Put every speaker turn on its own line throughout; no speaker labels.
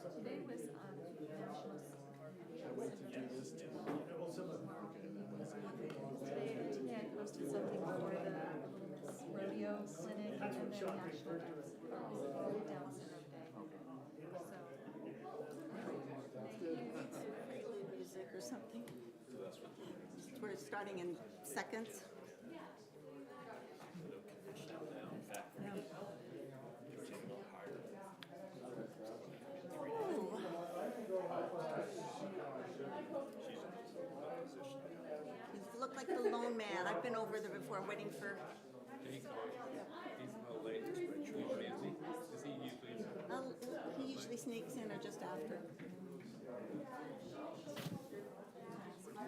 Today was National. Today I posted something for the rodeo clinic and then National Down Syndrome Day.
Prelude music or something. We're starting in seconds. You look like the lone man. I've been over there before waiting for...
He's no late, but usually is he? Is he usually?
He usually sneaks in or just after.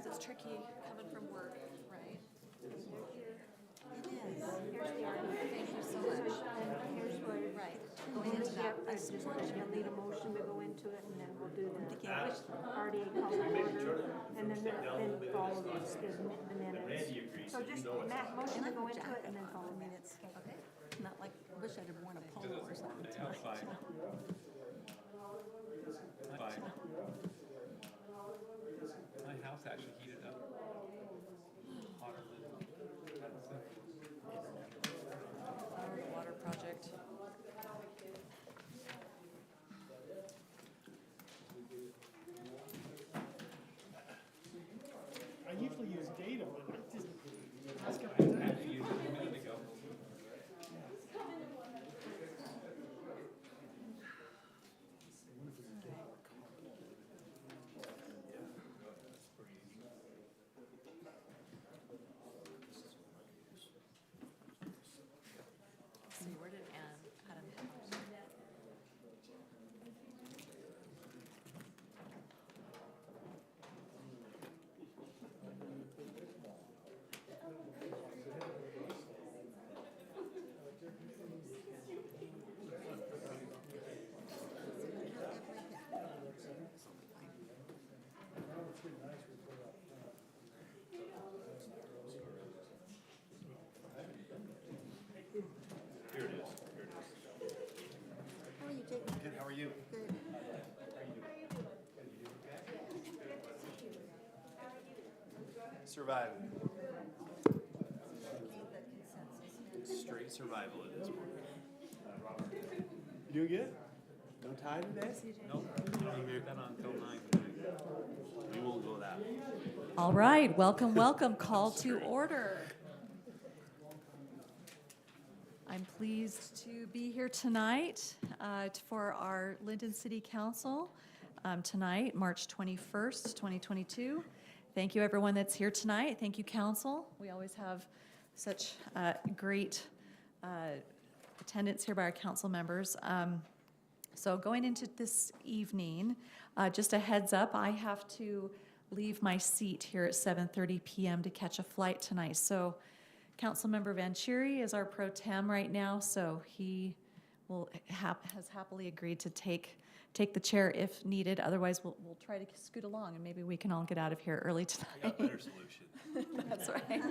It's tricky coming from work, right?
It is.
Here's the argument. Thank you so much.
And here's where,
Right.
going into that, I just need a motion to go into it, and then we'll do the RDA call to order, and then follow the minutes. So just, Matt, motion to go into it, and then follow the minutes.
Okay. Not like, I wish I'd have worn a polo or something tonight.
Fine. Fine. My house actually heated up. Hotter than
Water project.
I usually use data, but it just,
I had to use it a minute ago.
See, where did Adam?
Here it is. Here it is.
How are you, Jake?
Good, how are you?
Good.
Surviving.
Okay, the consensus.
Straight survival at this point. You doing good? No tie today?
Nope, I don't even get that on until 9 tonight.
We won't go that way.
All right, welcome, welcome. Call to order. I'm pleased to be here tonight for our Lindon City Council tonight, March 21st, 2022. Thank you, everyone that's here tonight. Thank you, Council. We always have such great attendance here by our council members. So going into this evening, just a heads up, I have to leave my seat here at 7:30 p.m. to catch a flight tonight. So Councilmember Vancheri is our pro tem right now, so he will has happily agreed to take the chair if needed. Otherwise, we'll try to scoot along, and maybe we can all get out of here early tonight.
I got a better solution.
That's right.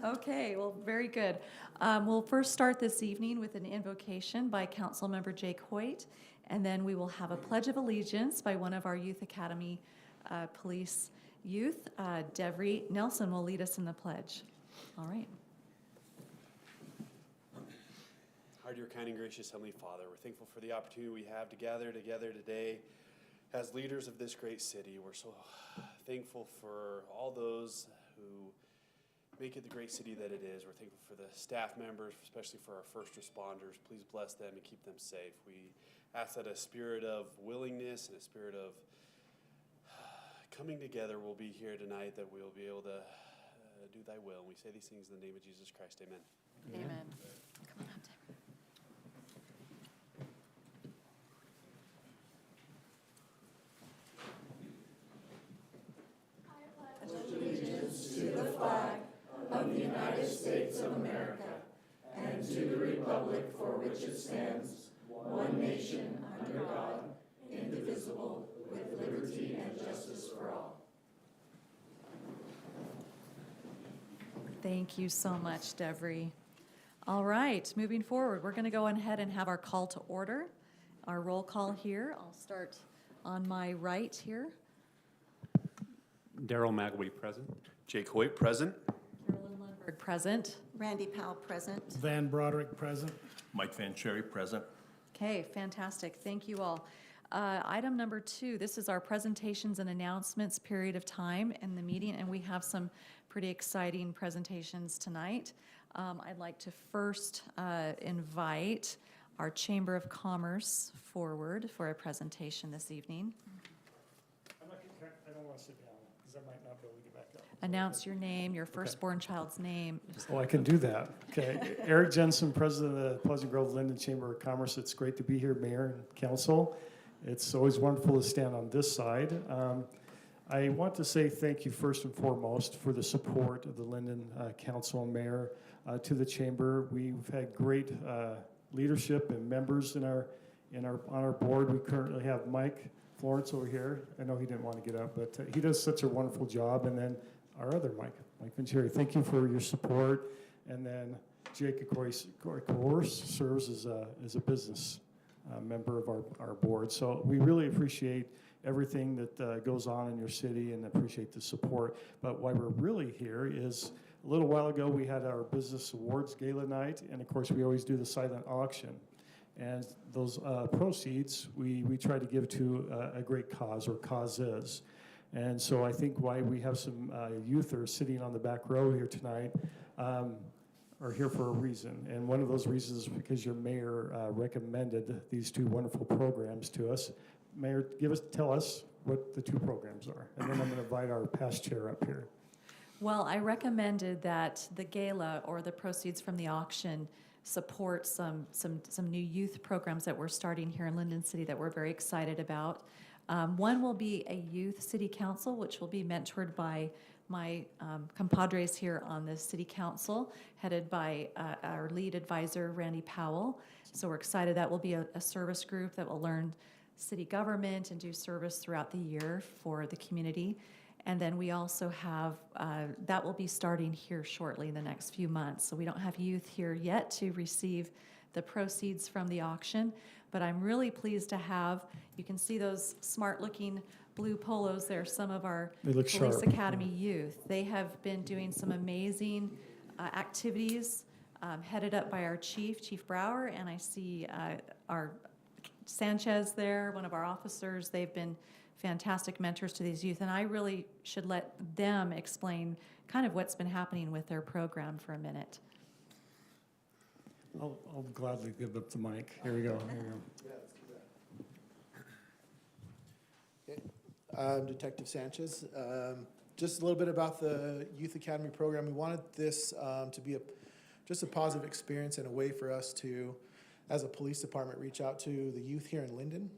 Okay, well, very good. We'll first start this evening with an invocation by Councilmember Jake Hoyt, and then we will have a Pledge of Allegiance by one of our Youth Academy police youth. Devry Nelson will lead us in the pledge. All right.
Our dear, kind, and gracious Heavenly Father, we're thankful for the opportunity we have to gather together today as leaders of this great city. We're so thankful for all those who make it the great city that it is. We're thankful for the staff members, especially for our first responders. Please bless them and keep them safe. We ask that a spirit of willingness and a spirit of coming together will be here tonight, that we'll be able to do thy will. And we say these things in the name of Jesus Christ. Amen.
Amen. Come on up, Devry.
To the flag of the United States of America and to the republic for which it stands, one nation, under God, indivisible, with liberty and justice for all.
Thank you so much, Devry. All right, moving forward, we're going to go ahead and have our call to order. our roll call here. I'll start on my right here.
Daryl Magley, present.
Jake Hoyt, present.
Carolyn Lundberg, present.
Randy Powell, present.
Van Broderick, present.
Mike Vancherry, present.
Okay, fantastic. Thank you all. Item number 2, this is our presentations and announcements period of time in the meeting, and we have some pretty exciting presentations tonight. I'd like to first invite our Chamber of Commerce forward for a presentation this evening.
I don't want to sit down because I might not be able to get back up.
Announce your name, your firstborn child's name.
Oh, I can do that. Okay. Eric Jensen, President of the Pleasant Grove Lindon Chamber of Commerce. It's great to be here, Mayor and Council. It's always wonderful to stand on this side. I want to say thank you first and foremost for the support of the Lindon Council and Mayor to the Chamber. We've had great leadership and members on our board. We currently have Mike Florence over here. I know he didn't want to get up, but he does such a wonderful job. And then our other Mike Vancherry, thank you for your support. And then Jake, of course, serves as a business member of our board. So we really appreciate everything that goes on in your city and appreciate the support. But why we're really here is a little while ago we had our Business Awards Gala night, and of course we always do the silent auction. And those proceeds we try to give to a great cause or causes. And so I think why we have some youth that are sitting on the back row here tonight are here for a reason. And one of those reasons is because your mayor recommended these 2 wonderful programs to us. Mayor, tell us what the 2 programs are. And then I'm going to invite our past chair up here.
Well, I recommended that the gala or the proceeds from the auction support some new youth programs that we're starting here in Lindon City that we're very excited about. One will be a youth city council, which will be mentored by my compadres here on the city council, headed by our lead advisor, Randy Powell. So we're excited that will be a service group that will learn city government and do service throughout the year for the community. And then we also have, that will be starting here shortly in the next few months. So we don't have youth here yet to receive the proceeds from the auction, but I'm really pleased to have, you can see those smart looking blue polos there, some of our Police
sharp.
Academy youth. They have been doing some amazing activities headed up by our Chief Brower, and I see our Sanchez there, one of our officers. They've been fantastic mentors to these youth, and I really should let them explain kind of what's been happening with their program for a minute.
I'll gladly give up the mic. Here we go.
I'm Detective Sanchez. Just a little bit about the Youth Academy program. We wanted this to be just a positive experience and a way for us to, as a police department, reach out to the youth here in Lindon.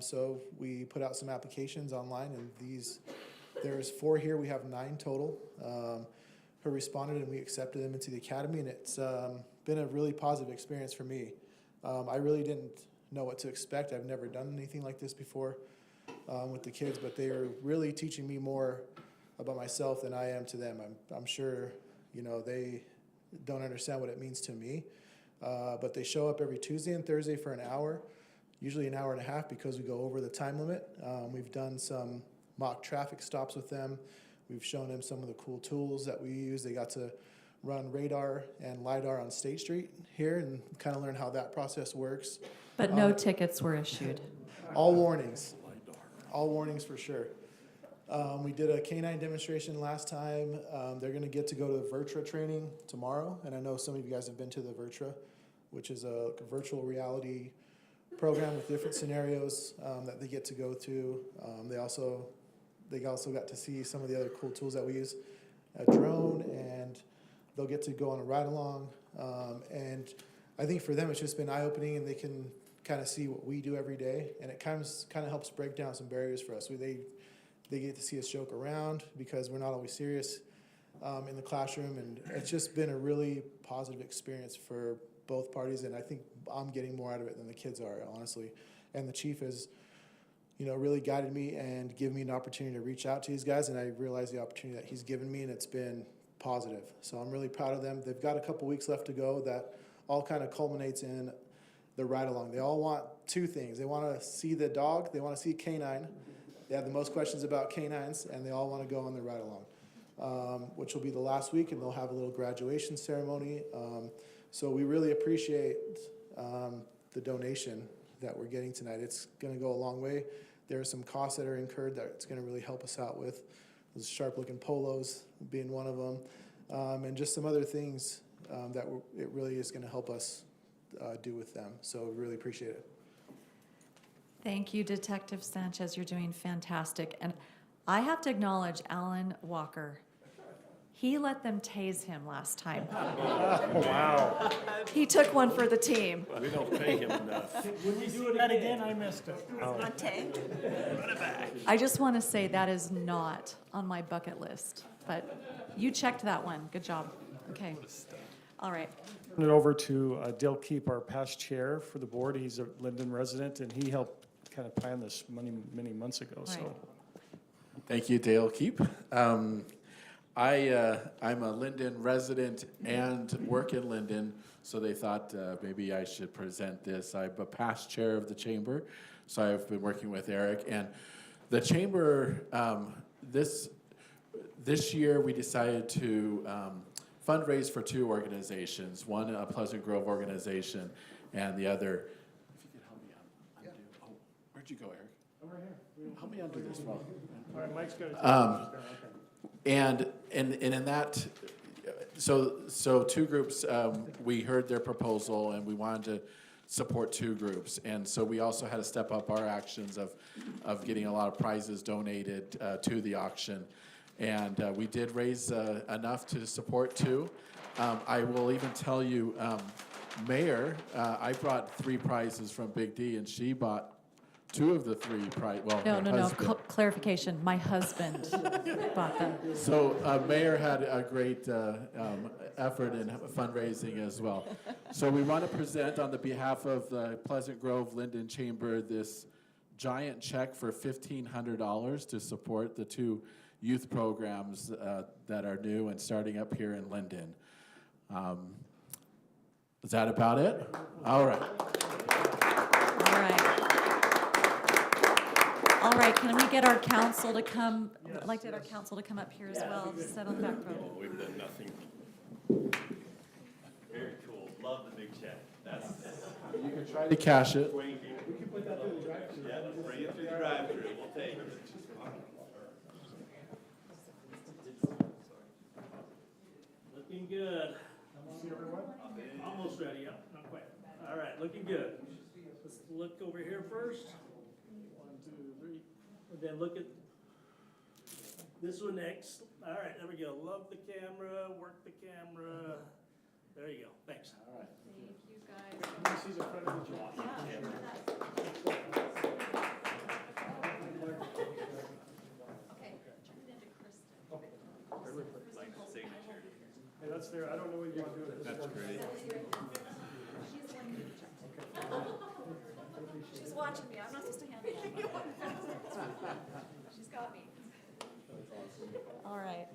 So we put out some applications online, and there's 4 here. We have 9 total who responded, and we accepted them into the academy, and it's been a really positive experience for me. I really didn't know what to expect. I've never done anything like this before with the kids, but they are really teaching me more about myself than I am to them. I'm sure, they don't understand what it means to me, but they show up every Tuesday and Thursday for an hour, usually an hour and a half because we go over the time limit. We've done some mock traffic stops with them. We've shown them some of the cool tools that we use. They got to run radar and LiDAR on State Street here and kind of learn how that process works.
But no tickets were issued.
All warnings. All warnings for sure. We did a K-9 demonstration last time. They're going to get to go to the VirTra training tomorrow, and I know some of you guys have been to the VirTra, which is a virtual reality program with different scenarios that they get to go to. They also got to see some of the other cool tools that we use, a drone, and they'll get to go on a ride along. And I think for them it's just been eye-opening, and they can kind of see what we do every day, and it kind of helps break down some barriers for us. They get to see us joke around because we're not always serious in the classroom, and it's just been a really positive experience for both parties, and I think I'm getting more out of it than the kids are, honestly. And the chief has, really guided me and given me an opportunity to reach out to these guys, and I realize the opportunity that he's given me, and it's been positive. So I'm really proud of them. They've got a couple weeks left to go that all kind of culminates in the ride along. They all want two things. They want to see the dog, they want to see canine. They have the most questions about canines, and they all want to go on the ride along, which will be the last week, and they'll have a little graduation ceremony. So we really appreciate the donation that we're getting tonight. It's going to go a long way. There are some costs that are incurred that it's going to really help us out with. Those sharp-looking polos being one of them, and just some other things that it really is going to help us do with them. So we really appreciate it.
Thank you, Detective Sanchez. You're doing fantastic. And I have to acknowledge Alan Walker. He let them tase him last time.
Wow.
He took one for the team.
We don't pay him enough.
Would we do that again? I missed it.
On tape.
I just want to say that is not on my bucket list, but you checked that one. Good job. Okay. All right.
Turn it over to Dale Keep, our past chair for the board. He's a Lindon resident, and he helped kind of plan this many months ago.
Right.
So
Thank you, Dale Keep. I'm a Lindon resident and work in Lindon, so they thought maybe I should present this. I'm a past chair of the chamber, so I've been working with Eric. And the chamber, this year we decided to fundraise for two organizations, one a Pleasant Grove organization and the other, if you could help me undo. Oh, where'd you go, Eric?
over here.
Help me undo this, Rob.
All right, Mike's got to take it.
And in that, so two groups, we heard their proposal and we wanted to support two groups. And so we also had to step up our actions of getting a lot of prizes donated to the auction. And we did raise enough to support two. I will even tell you, Mayor, I brought 3 prizes from Big D and she bought 2 of the 3 prizes. Well,
No.
her husband.
Clarification. My husband bought them.
So Mayor had a great effort in fundraising as well. So we want to present on the behalf of the Pleasant Grove Lindon Chamber this giant check for $1,500 to support the 2 youth programs that are new and starting up here in Lindon. Is that about it? All right.
All right. All right, can we get our council to come? I'd like to get our council to come up here as well, to sit on the back row.
Oh, we've done nothing.
Very cool. Love the big check. That's.
You can try to cash it.
Yeah, bring it through the drive-through. We'll take it.
Looking good. Almost ready, yeah, not quite. All right, looking good. Let's look over here first. 1, 2, 3. And then look at this one next. All right, there we go. Love the camera, work the camera. There you go, thanks. All right.
Thank you, guys. Okay, turn it into Kristen.
Like signature.
Hey, that's there. I don't know what you want to do with this.
That's great.
She's watching me, I'm not supposed to handle that. She's got me. All right.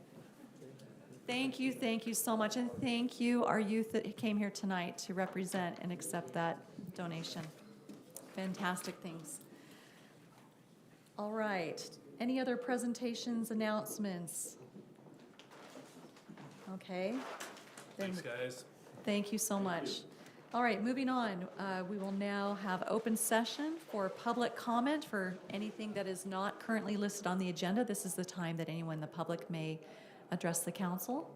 Thank you so much, and thank you, our youth that came here tonight to represent and accept that donation. Fantastic things. All right, any other presentations, announcements? Okay. Then-
Thanks, guys.
Thank you so much. All right, moving on. We will now have open session for public comment for anything that is not currently listed on the agenda. This is the time that anyone in the public may address the council.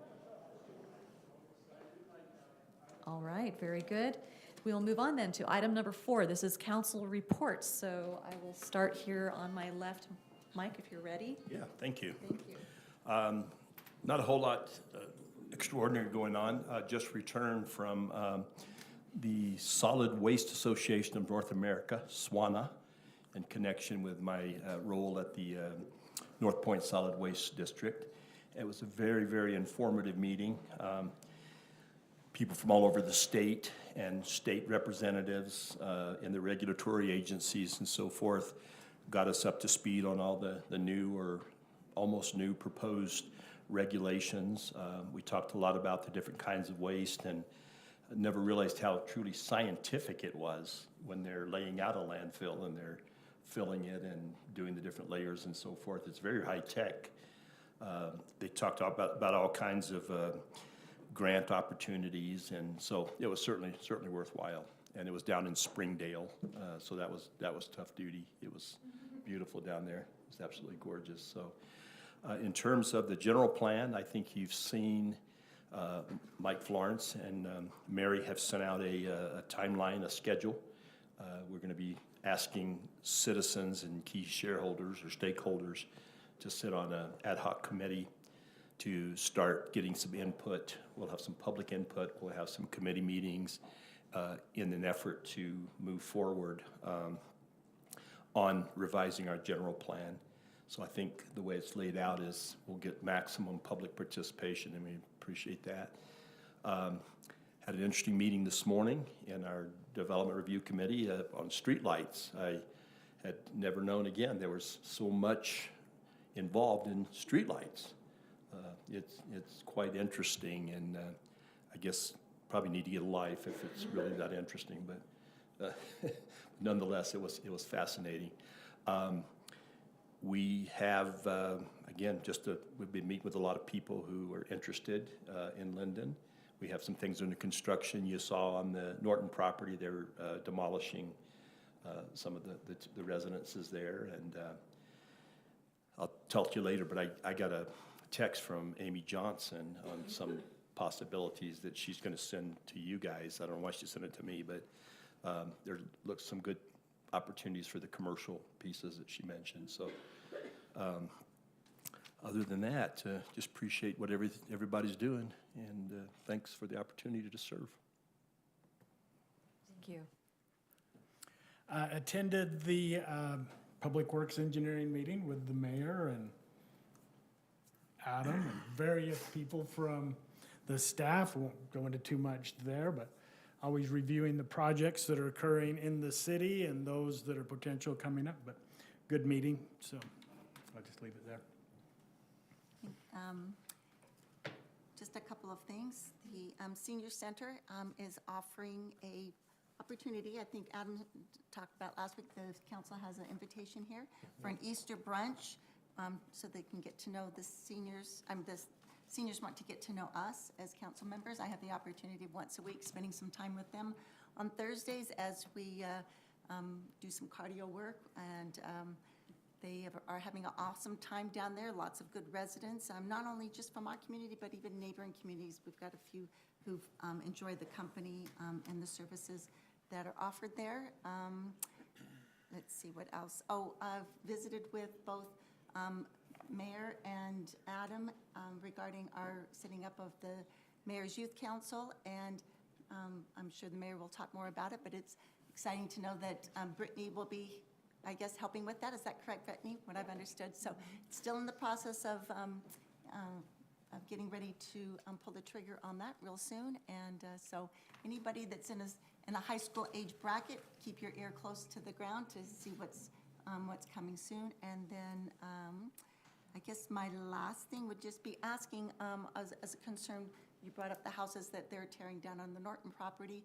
All right, very good. We'll move on then to item number 4. This is council reports. So I will start here on my left. Mike, if you're ready.
Yeah, thank you.
Thank you.
Not a whole lot extraordinary going on. Just returned from the Solid Waste Association of North America, SWANA, in connection with my role at the North Point Solid Waste District. It was a very, very informative meeting. People from all over the state and state representatives in the regulatory agencies and so forth got us up to speed on all the new or almost new proposed regulations. We talked a lot about the different kinds of waste and never realized how truly scientific it was when they're laying out a landfill and they're filling it and doing the different layers and so forth. It's very high tech. They talked about all kinds of grant opportunities, and so it was certainly worthwhile. And it was down in Springdale, so that was tough duty. It was beautiful down there. It was absolutely gorgeous. So, in terms of the general plan, I think you've seen Mike Florence and Mary have sent out a timeline, a schedule. We're going to be asking citizens and key shareholders or stakeholders to sit on an ad hoc committee to start getting some input. We'll have some public input. We'll have some committee meetings in an effort to move forward on revising our general plan. So I think the way it's laid out is we'll get maximum public participation, and we appreciate that. Had an interesting meeting this morning in our Development Review Committee on streetlights. I had never known, again, there was so much involved in streetlights. It's quite interesting, and I guess probably need to get a life if it's really that interesting, but nonetheless, it was fascinating. We have, again, we've been meeting with a lot of people who are interested in Lindon. We have some things under construction. You saw on the Norton property, they're demolishing some of the residences there, and I'll tell you later, but I got a text from Amy Johnson on some possibilities that she's going to send to you guys. I don't know why she sent it to me, but there looks some good opportunities for the commercial pieces that she mentioned. So other than that, just appreciate what everybody's doing, and thanks for the opportunity to serve.
Thank you.
Attended the Public Works Engineering meeting with the mayor and Adam and various people from the staff. Won't go into too much there, but always reviewing the projects that are occurring in the city and those that are potential coming up. But good meeting, so I'll just leave it there.
Just a couple of things. The Senior Center is offering a opportunity. I think Adam talked about last week. The council has an invitation here for an Easter brunch, so they can get to know the seniors. The seniors want to get to know us as council members. I have the opportunity once a week spending some time with them on Thursdays as we do some cardio work, and they are having an awesome time down there. Lots of good residents, not only just from our community, but even neighboring communities. We've got a few who've enjoyed the company and the services that are offered there. Let's see what else. Oh, I've visited with both Mayor and Adam regarding our setting up of the Mayor's Youth Council, and I'm sure the mayor will talk more about it, but it's exciting to know that Brittany will be, I guess, helping with that. Is that correct, Brittany, what I've understood? So it's still in the process of getting ready to pull the trigger on that real soon, and so anybody that's in a high school age bracket, keep your ear close to the ground to see what's coming soon. And then I guess my last thing would just be asking, as a concern, you brought up the houses that they're tearing down on the Norton property.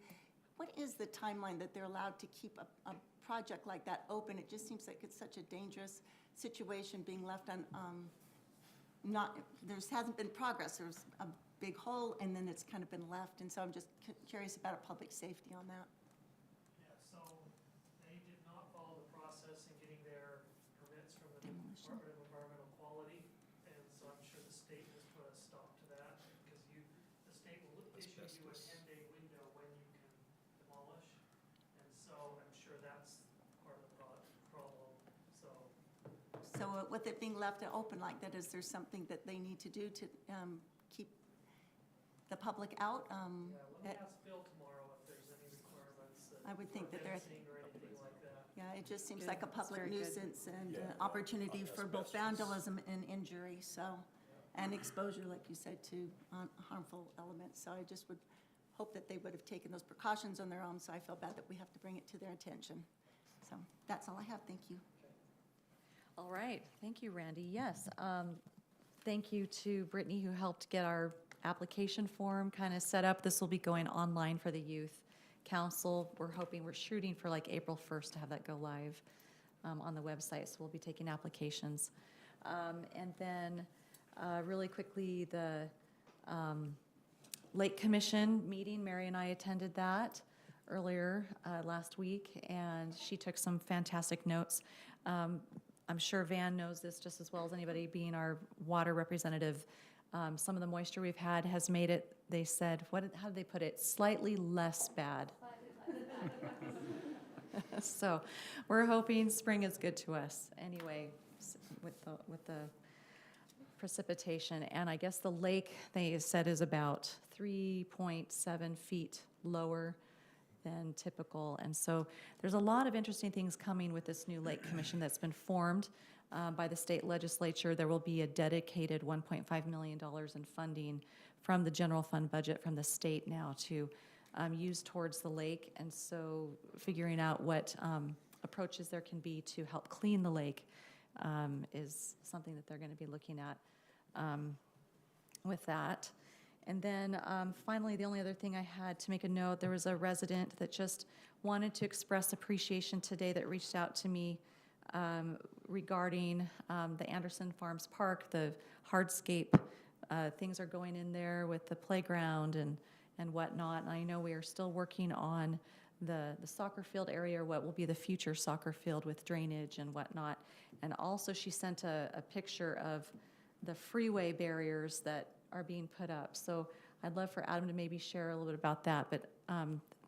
What is the timeline that they're allowed to keep a project like that open? It just seems like it's such a dangerous situation being left on, hasn't been progress. There's a big hole and then it's kind of been left. And so I'm just curious about public safety on that.
Yeah, so they did not follow the process in getting their permits from the Department of Environmental Quality. And so I'm sure the state has put a stop to that because the state will issue you a 10-day window when you can demolish. And so I'm sure that's part of the problem.
So with it being left open like that, is there something that they need to do to keep the public out?
Yeah, let me ask Phil tomorrow if there's any requirements.
I would think that there.
Or anything like that.
Yeah, it just seems
Good.
like a public
That's very good.
nuisance and opportunity for both vandalism and injury, so, and exposure, like you said, to harmful elements. So I just would hope that they would have taken those precautions on their own, so I feel bad that we have to bring it to their attention. So that's all I have. Thank you.
All right, thank you, Randy. Yes, thank you to Brittany who helped get our application form kind of set up. This will be going online for the youth council. We're shooting for like April 1st to have that go live on the website, so we'll be taking applications. And then really quickly, the Lake Commission meeting, Mary and I attended that earlier last week, and she took some fantastic notes. I'm sure Van knows this just as well as anybody, being our water representative. Some of the moisture we've had has made it, they said, how did they put it? Slightly less bad. So we're hoping spring is good to us anyway with the precipitation. And I guess the lake, they said, is about 3.7 feet lower than typical. And so there's a lot of interesting things coming with this new lake commission that's been formed by the state legislature. There will be a dedicated $1.5 million in funding from the general fund budget from the state now to use towards the lake. And so figuring out what approaches there can be to help clean the lake is something that they're going to be looking at with that. And then finally, the only other thing I had to make a note, there was a resident that just wanted to express appreciation today that reached out to me regarding the Anderson Farms Park, the hardscape. Things are going in there with the playground and whatnot. And I know we are still working on the soccer field area, or what will be the future soccer field with drainage and whatnot. And also she sent a picture of the freeway barriers that are being put up. So I'd love for Adam to maybe share a little bit about that, but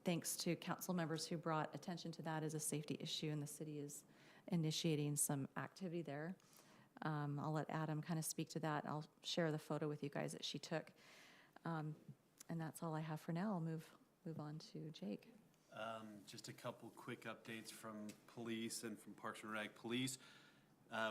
thanks to council members who brought attention to that as a safety issue, and the city is initiating some activity there. I'll let Adam kind of speak to that. I'll share the photo with you guys that she took. And that's all I have for now. I'll move on to Jake.
Just a couple quick updates from police and from Parks and Rec. Police,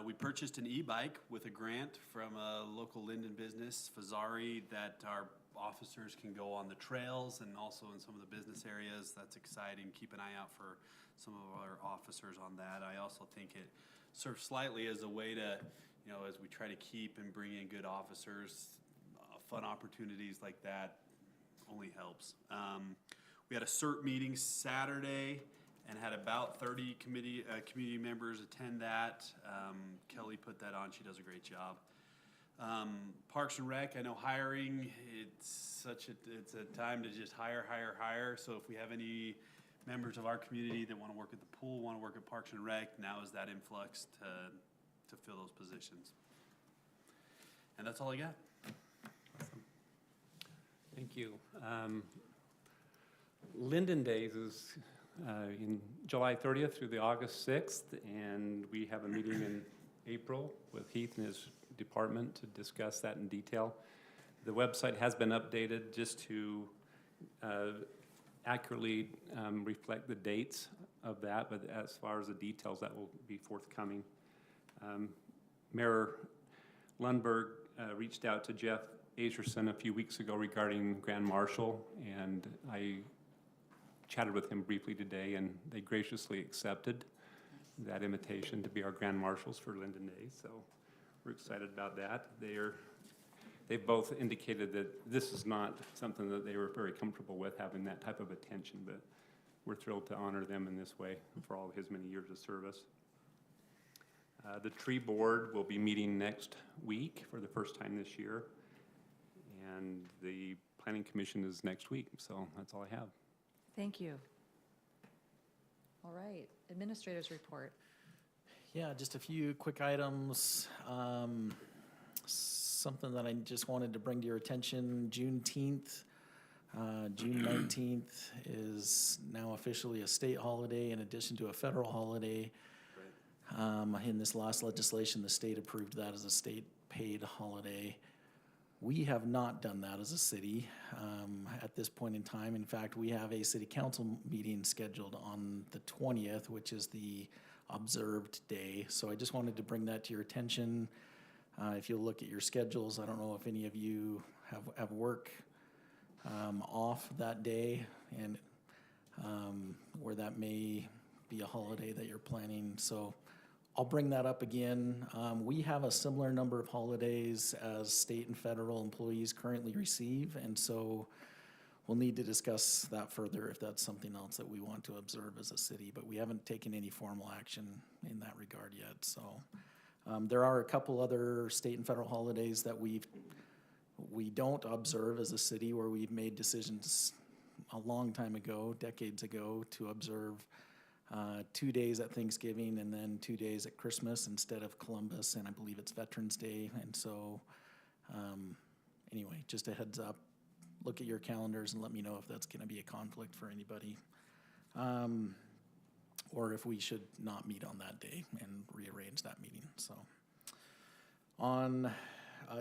we purchased an e-bike with a grant from a local Lindon business, Fazari, that our officers can go on the trails and also in some of the business areas. That's exciting. Keep an eye out for some of our officers on that. I also think it serves slightly as a way to, as we try to keep and bring in good officers, fun opportunities like that only helps. We had a CERT meeting Saturday and had about 30 community members attend that. Kelly put that on. She does a great job. Parks and Rec, I know hiring, it's a time to just hire. So if we have any members of our community that want to work at the pool, want to work at Parks and Rec, now is that influx to fill those positions. And that's all I got.
Thank you. Lindon Days is in July 30th through the August 6th, and we have a meeting in April with Heath and his department to discuss that in detail. The website has been updated just to accurately reflect the dates of that, but as far as the details, that will be forthcoming. Mayor Lundberg reached out to Jeff Aserson a few weeks ago regarding Grand Marshal, and I chatted with him briefly today, and they graciously accepted that invitation to be our Grand Marshals for Lindon Days, so we're excited about that. They've both indicated that this is not something that they were very comfortable with, having that type of attention, but we're thrilled to honor them in this way for all of his many years of service. The tree board will be meeting next week for the first time this year, and the planning commission is next week, so that's all I have.
Thank you. All right, administrators report.
Yeah, just a few quick items. Something that I just wanted to bring to your attention, Juneteenth. June 19th is now officially a state holiday in addition to a federal holiday. In this last legislation, the state approved that as a state paid holiday. We have not done that as a city at this point in time. In fact, we have a city council meeting scheduled on the 20th, which is the observed day. So I just wanted to bring that to your attention. If you look at your schedules, I don't know if any of you have work off that day, and where that may be a holiday that you're planning. So I'll bring that up again. We have a similar number of holidays as state and federal employees currently receive, and so we'll need to discuss that further if that's something else that we want to observe as a city, but we haven't taken any formal action in that regard yet, so. There are a couple other state and federal holidays that we don't observe as a city, where we've made decisions a long time ago, decades ago, to observe 2 days at Thanksgiving and then 2 days at Christmas instead of Columbus, and I believe it's Veterans Day. And so, anyway, just a heads up, look at your calendars and let me know if that's going to be a conflict for anybody. Or if we should not meet on that day and rearrange that meeting. So, on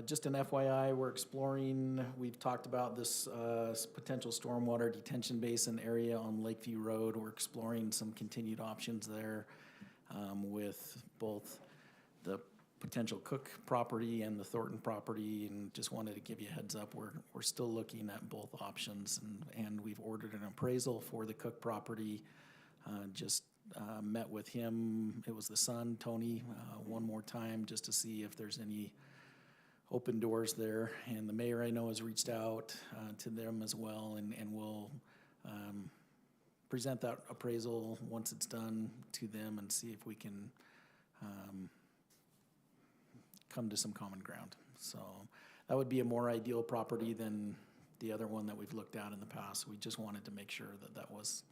just an FYI, we're exploring, we've talked about this potential stormwater detention basin area on Lakeview Road. We're exploring some continued options there with both the potential Cook property and the Thornton property, and just wanted to give you a heads up. We're still looking at both options, and we've ordered an appraisal for the Cook property. Just met with him, it was the son, Tony, one more time just to see if there's any open doors there. And the mayor, I know, has reached out to them as well, and we'll present that appraisal once it's done to them and see if we can come to some common ground. So that would be a more ideal property than the other one that we've looked at in the past. We just wanted to make sure that that was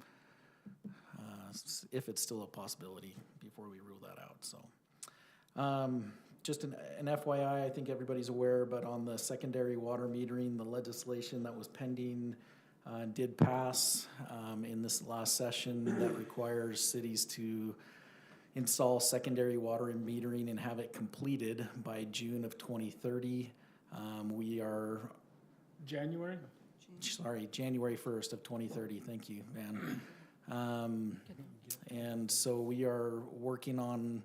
if it's still a possibility before we rule that out. So just an FYI, I think everybody's aware, but on the secondary water metering, the legislation that was pending did pass in this last session that requires cities to install secondary water metering and have it completed by June of 2030. We are January 1st of 2030. Thank you, Van. And so we are working on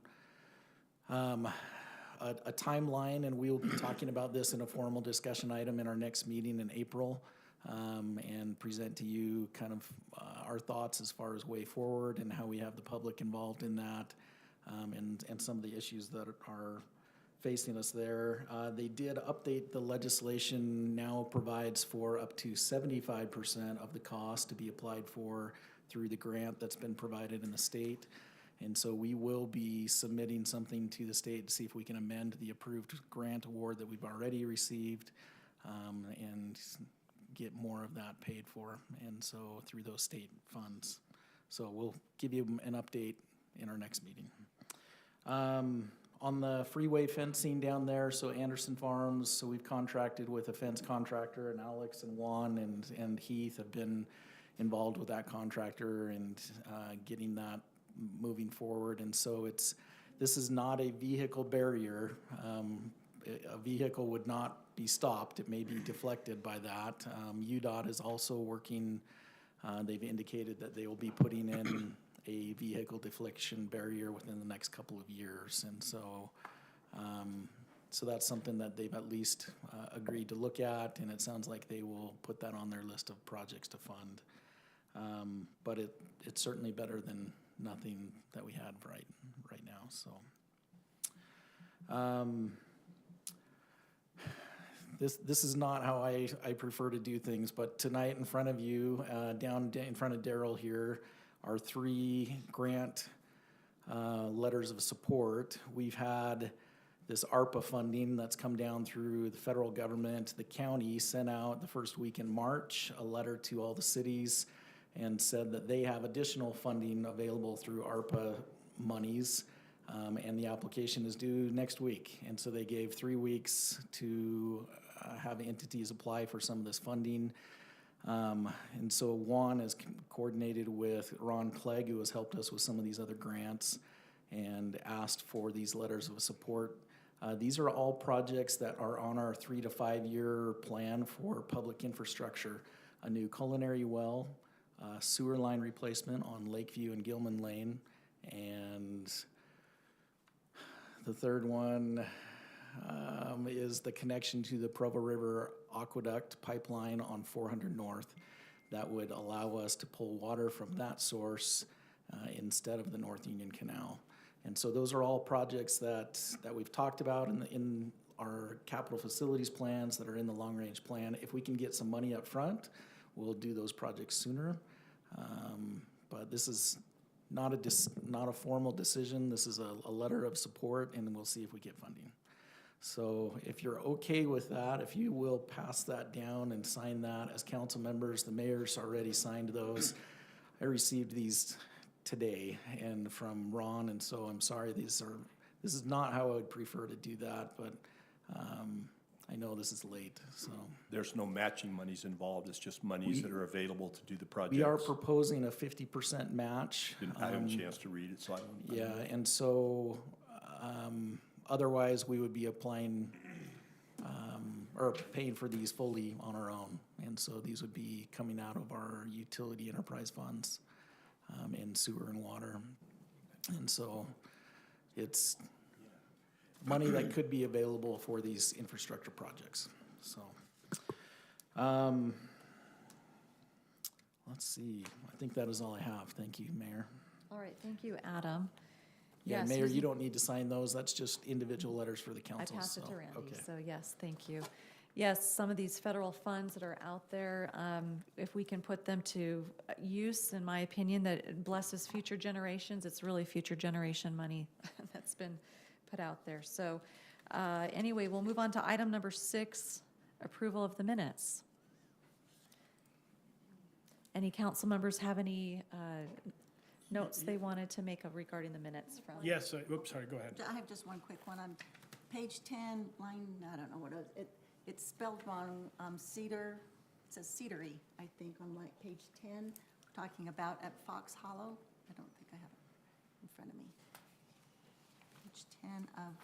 a timeline, and we'll be talking about this in a formal discussion item in our next meeting in April, and present to you kind of our thoughts as far as way forward and how we have the public involved in that, and some of the issues that are facing us there. They did update the legislation, now provides for up to 75% of the cost to be applied for through the grant that's been provided in the state. And so we will be submitting something to the state to see if we can amend the approved grant award that we've already received, and get more of that paid for, and so through those state funds. So we'll give you an update in our next meeting. On the freeway fencing down there, so Anderson Farms, so we've contracted with a fence contractor, and Alex and Juan and Heath have been involved with that contractor and getting that moving forward. And so this is not a vehicle barrier. A vehicle would not be stopped. It may be deflected by that. UDOT is also working, they've indicated that they will be putting in a vehicle deflection barrier within the next couple of years. And so so that's something that they've at least agreed to look at, and it sounds like they will put that on their list of projects to fund. But it's certainly better than nothing that we had right now. So this is not how I prefer to do things, but tonight in front of you, down in front of Daryl here, are 3 grant letters of support. We've had this ARPA funding that's come down through the federal government. The county sent out the first week in March a letter to all the cities and said that they have additional funding available through ARPA monies, and the application is due next week. And so they gave 3 weeks to have entities apply for some of this funding. And so Juan has coordinated with Ron Clegg, who has helped us with some of these other grants, and asked for these letters of support. These are all projects that are on our 3 to 5 year plan for public infrastructure. A new culinary well, sewer line replacement on Lakeview and Gilman Lane, and the third one is the connection to the Provo River Aqueduct pipeline on 400 North. That would allow us to pull water from that source instead of the North Union Canal. And so those are all projects that we've talked about in our capital facilities plans that are in the long-range plan. If we can get some money up front, we'll do those projects sooner. But this is not a formal decision. This is a letter of support, and we'll see if we get funding. So if you're okay with that, if you will pass that down and sign that as council members, the mayor's already signed those. I received these today and from Ron, and so I'm sorry, this is not how I would prefer to do that, but I know this is late, so.
There's no matching monies involved, it's just monies that are available to do the projects.
We are proposing a 50% match.
Didn't have a chance to read it, so I don't.
Yeah, and so, otherwise, we would be applying, or paying for these fully on our own. And so these would be coming out of our utility enterprise funds, in sewer and water. And so it's money that could be available for these infrastructure projects, so. Let's see, I think that is all I have. Thank you, Mayor.
All right, thank you, Adam.
Yeah,
Yes,
Mayor,
Susan?
you don't need to sign those. That's just individual letters for the
I
council.
passed it to
so,
Randy,
okay.
so yes, thank you. Yes, some of these federal funds that are out there, if we can put them to use, in my opinion, that it blesses future generations, it's really future generation money that's been put out there. So anyway, we'll move on to item number 6, approval of the minutes. Any council members have any notes they wanted to make regarding the minutes from?
Yes, oops, sorry, go ahead.
I have just one quick one. On page 10, line, I don't know what it is. It's spelled wrong, cedar, it says cedary, I think, on like page 10, talking about at Fox Hollow. I don't think I have it in front of me. Page 10 of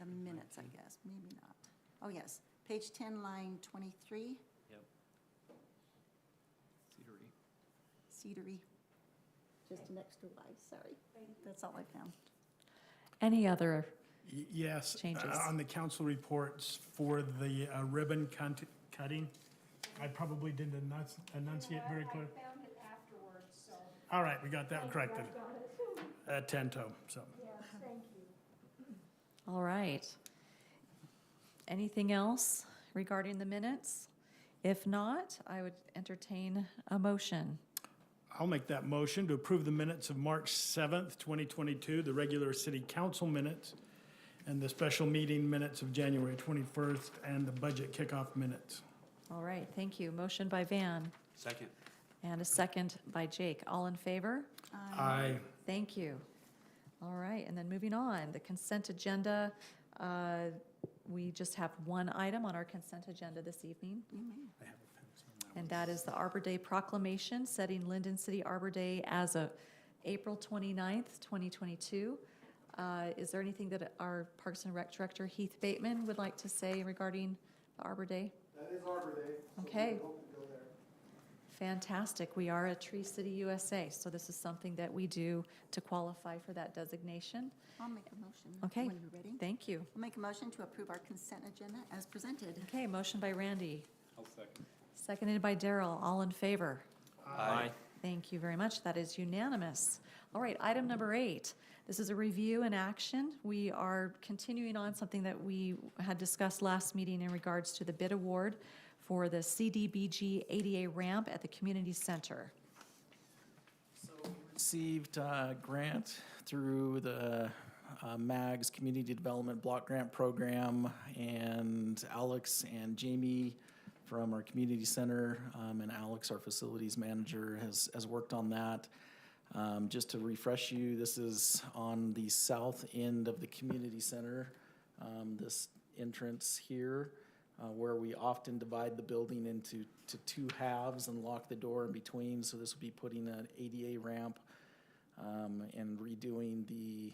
the minutes, I guess, maybe not. Oh, yes, page 10, line 23.
Yep. Cedary.
Cedary, just an extra Y, sorry. That's all I found.
Any other?
Yes,
Changes.
on the council reports for the ribbon cutting, I probably didn't enunciate very clear.
I found it afterwards, so.
All right, we got that corrected at Tento, so.
Yes, thank you.
All right. Anything else regarding the minutes? If not, I would entertain a motion.
I'll make that motion to approve the minutes of March 7th, 2022, the regular city council minutes, and the special meeting minutes of January 21st, and the budget kickoff minutes.
All right, thank you. Motion by Van
Second.
and a second by Jake. All in favor?
Aye.
Thank you. All right, and then moving on, the consent agenda. We just have one item on our consent agenda this evening, and that is the Arbor Day proclamation, setting Lindon City Arbor Day as of April 29th, 2022. Is there anything that our Parks and Rec Director Heath Bateman would like to say regarding the Arbor Day?
That is Arbor Day.
Okay.
So we hope to go there.
Fantastic. We are a Tree City USA, so this is something that we do to qualify for that designation.
I'll make a motion.
Okay.
When you're ready.
Thank you.
I'll make a motion to approve our consent agenda as presented.
Okay, motion by Randy,
I'll second.
seconded by Daryl. All in favor?
Aye.
Thank you very much. That is unanimous. All right, item number 8. This is a review and action. We are continuing on something that we had discussed last meeting in regards to the bid award for the CDBG ADA ramp at the community center.
So we received a grant through the MAG's Community Development Block Grant Program, and Alex and Jamie from our community center, and Alex, our facilities manager, has worked on that. Just to refresh you, this is on the south end of the community center, this entrance here, where we often divide the building into two halves and lock the door in between. So this would be putting an ADA ramp and redoing the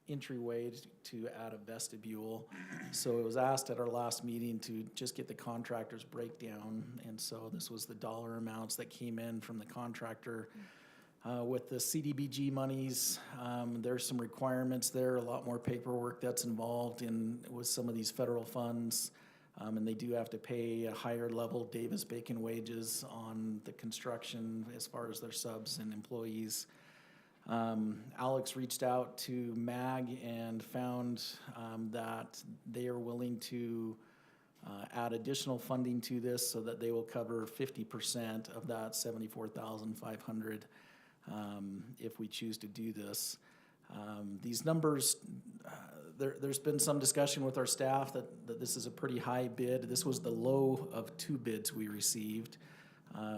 entryway to add a vestibule. So it was asked at our last meeting to just get the contractor's breakdown, and so this was the dollar amounts that came in from the contractor. With the CDBG monies, there's some requirements there, a lot more paperwork that's involved with some of these federal funds. And they do have to pay a higher level Davis-Bacon wages on the construction as far as their subs and employees. Alex reached out to MAG and found that they are willing to add additional funding to this so that they will cover 50% of that $74,500 if we choose to do this. These numbers, there's been some discussion with our staff that this is a pretty high bid. This was the low of 2 bids we received.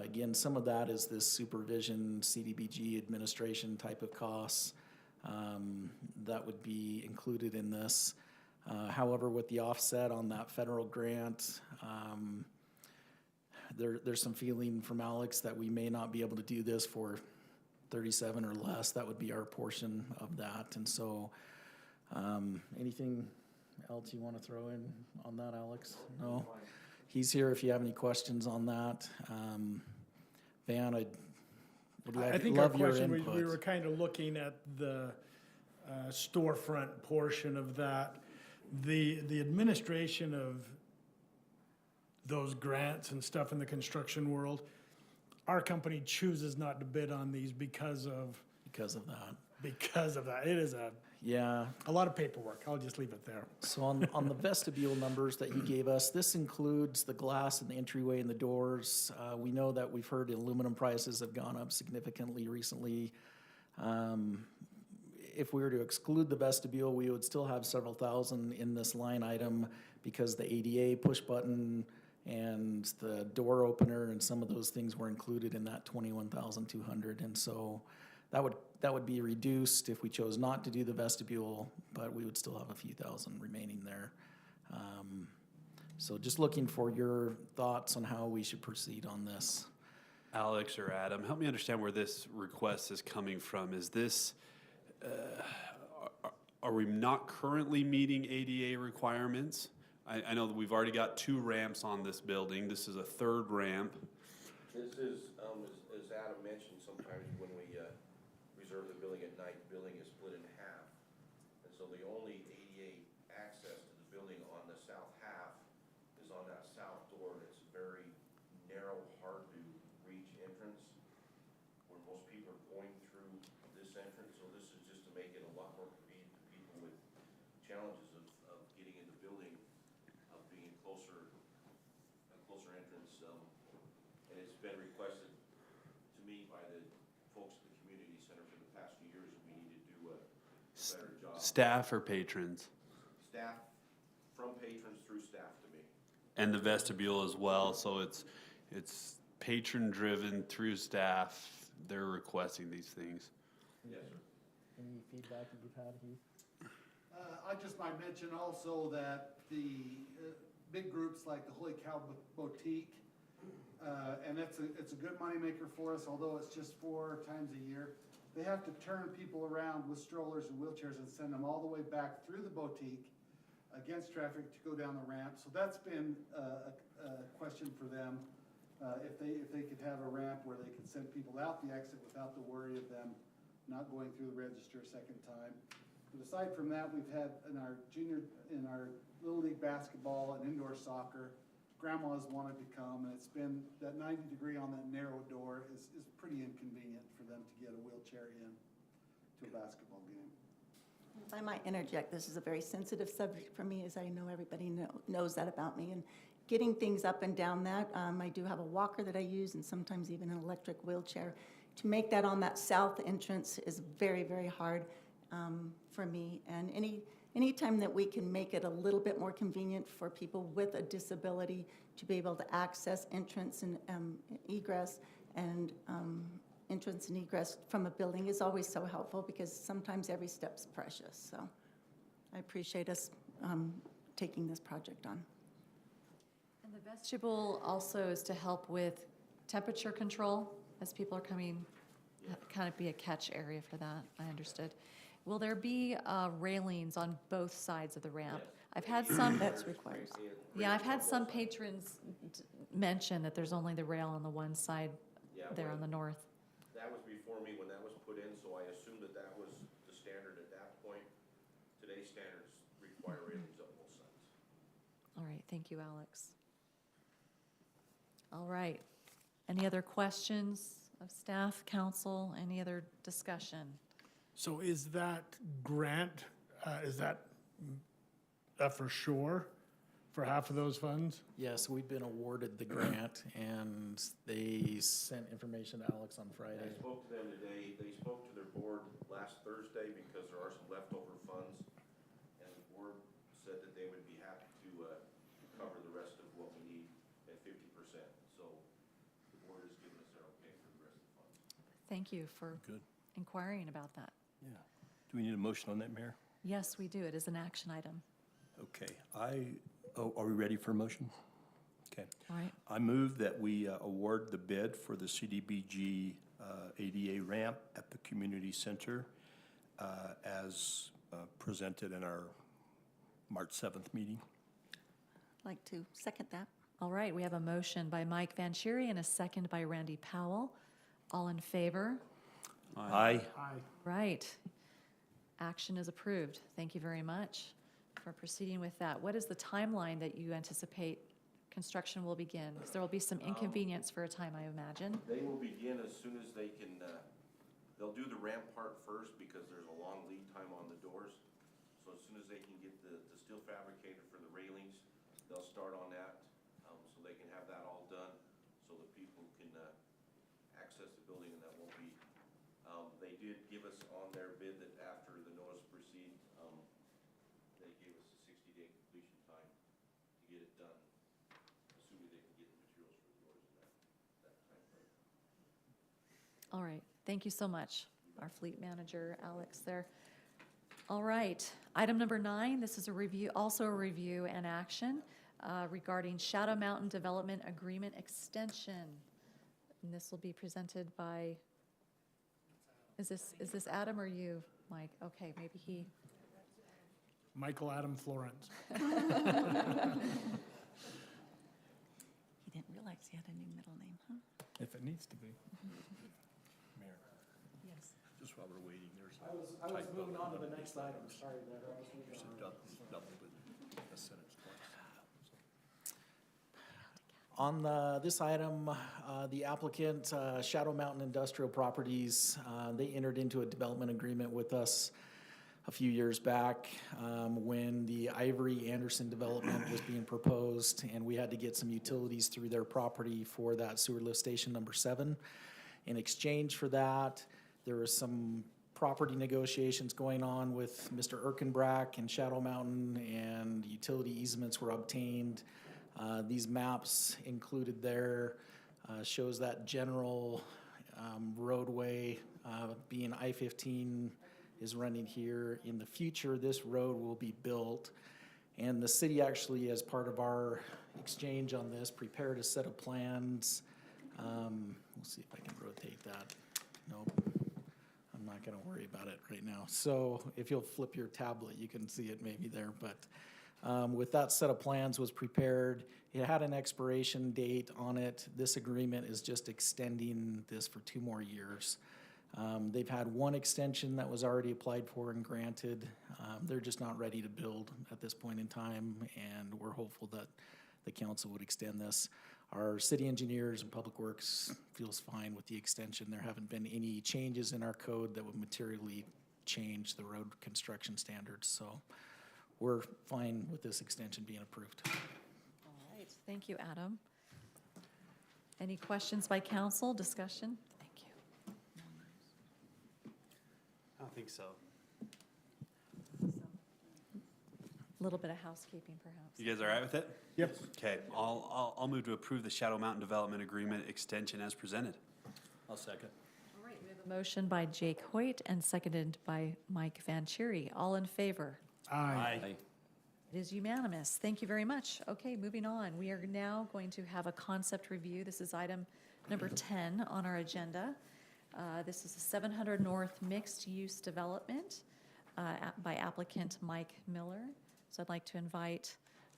Again, some of that is this supervision, CDBG administration type of costs that would be included in this. However, with the offset on that federal grant, there's some feeling from Alex that we may not be able to do this for 37 or less. That would be our portion of that. And so, anything else you want to throw in on that, Alex? No? He's here if you have any questions on that. Van, I'd
I think our
love your
question,
input.
we were kind of looking at the storefront portion of that. The administration of those grants and stuff in the construction world, our company chooses not to bid on these because of
that.
It is
Yeah.
a lot of paperwork. I'll just leave it there.
So on the vestibule numbers that you gave us, this includes the glass in the entryway and the doors. We know that we've heard aluminum prices have gone up significantly recently. If we were to exclude the vestibule, we would still have several thousand in this line item because the ADA push button and the door opener and some of those things were included in that $21,200. And so that would be reduced if we chose not to do the vestibule, but we would still have a few thousand remaining there. So just looking for your thoughts on how we should proceed on this.
Alex or Adam, help me understand where this request is coming from. Is this, are we not currently meeting ADA requirements? I know that we've already got 2 ramps on this building. This is a 3rd ramp.
This is, as Adam mentioned, sometimes when we reserve the building at night, the building is split in half. And so the only ADA access to the building on the south half is on that south door. And it's a very narrow, hard to reach entrance where most people are going through this entrance. So this is just to make it a lot more convenient to people with challenges of getting in the building, of being a closer entrance. And it's been requested to me by the folks at the community center for the past few years that we need to do a better job.
Staff or patrons?
Staff, from patrons through staff to me.
And the vestibule as well, so it's patron-driven through staff. They're requesting these things.
Yes, sir.
Any feedback that you've had, Heath?
I just might mention also that the big groups like the Holy Cow Boutique, and it's a good moneymaker for us, although it's just 4 times a year. They have to turn people around with strollers and wheelchairs and send them all the way back through the boutique against traffic to go down the ramp. So that's been a question for them, if they could have a ramp where they could send people out the exit without the worry of them not going through the register a second time. But aside from that, we've had in our Little League basketball and indoor soccer, grandmas wanted to come, and it's been, that 90 degree on that narrow door is pretty inconvenient for them to get a wheelchair in to a basketball game.
If I might interject, this is a very sensitive subject for me, as I know everybody knows that about me. And getting things up and down that, I do have a walker that I use and sometimes even an electric wheelchair. To make that on that south entrance is very, very hard for me. And any time that we can make it a little bit more convenient for people with a disability to be able to access entrance and egress and entrance and egress from a building is always so helpful, because sometimes every step's precious. So I appreciate us taking this project on.
And the vestibule also is to help with temperature control as people are coming, kind of be a catch area for that, I understood. Will there be railings on both sides of the ramp? I've had some.
That's required.
Yeah, I've had some patrons mention that there's only the rail on the one side there on the north.
That was before me when that was put in, so I assumed that was the standard at that point. Today's standards require railings on both sides.
All right, thank you, Alex. All right. Any other questions of staff, council, any other discussion?
So is that grant, is that for sure for half of those funds?
Yes, we've been awarded the grant, and they sent information to Alex on
I
Friday.
spoke to them today. They spoke to their board last Thursday because there are some leftover funds. And the board said that they would be happy to cover the rest of what we need at 50%. So the board has given us their okay for the rest of the funds.
Thank you for
Good.
inquiring about that.
Yeah. Do we need a motion on that, Mayor?
Yes, we do. It is an action item.
Okay, are we ready for a motion? Okay.
All right.
I move that we award the bid for the CDBG ADA ramp at the community center as presented in our March 7th meeting.
I'd like to second that.
All right, we have a motion by Mike Vanchery and a second by Randy Powell. All in favor?
Aye.
Aye.
Right. Action is approved. Thank you very much for proceeding with that. What is the timeline that you anticipate construction will begin? Because there will be some inconvenience for a time, I imagine.
They will begin as soon as they can, they'll do the ramp part first because there's a long lead time on the doors. So as soon as they can get the steel fabricated for the railings, they'll start on that, so they can have that all done, so that people can access the building, and that won't be, they did give us on their bid that after the notice to proceed, they gave us a 60-day completion time to get it done, assuming they can get the materials for the doors in that time frame.
All right, thank you so much, our fleet manager, Alex, there. All right, item number 9, this is a review, also a review and action regarding Shadow Mountain Development Agreement Extension. And this will be presented by, is this Adam or you, Mike? Okay, maybe he.
Michael Adam Florence.
He didn't realize he had a new middle name, huh?
If it needs to be.
Mayor,
Yes.
just while we're waiting, there's
I was moving on to the next item, sorry about that.
there's a double, but a sentence twice.
On this item, the applicant, Shadow Mountain Industrial Properties, they entered into a development agreement with us a few years back when the Ivory Anderson development was being proposed, and we had to get some utilities through their property for that sewer lift station number 7. In exchange for that, there was some property negotiations going on with Mr. Erkenbrack and Shadow Mountain, and utility easements were obtained. These maps included there shows that general roadway being I-15 is running here. In the future, this road will be built, and the city actually, as part of our exchange on this, prepared a set of plans. We'll see if I can rotate that. Nope, I'm not gonna worry about it right now. So if you'll flip your tablet, you can see it maybe there, but with that set of plans was prepared. It had an expiration date on it. This agreement is just extending this for 2 more years. They've had one extension that was already applied for and granted. They're just not ready to build at this point in time, and we're hopeful that the council would extend this. Our city engineers and public works feels fine with the extension. There haven't been any changes in our code that would materially change the road construction standards, so we're fine with this extension being approved.
All right, thank you, Adam. Any questions by council, discussion? Thank you.
I don't think so.
A little bit of housekeeping, perhaps.
You guys all right with it?
Yep.
Okay, I'll move to approve the Shadow Mountain Development Agreement extension as presented.
I'll second.
All right, we have a motion by Jake Hoyt and seconded by Mike Vanchery. All in favor?
Aye.
It is unanimous. Thank you very much. Okay, moving on. We are now going to have a concept review. This is item number 10 on our agenda. This is a 700 North mixed-use development by applicant Mike Miller. So I'd like to invite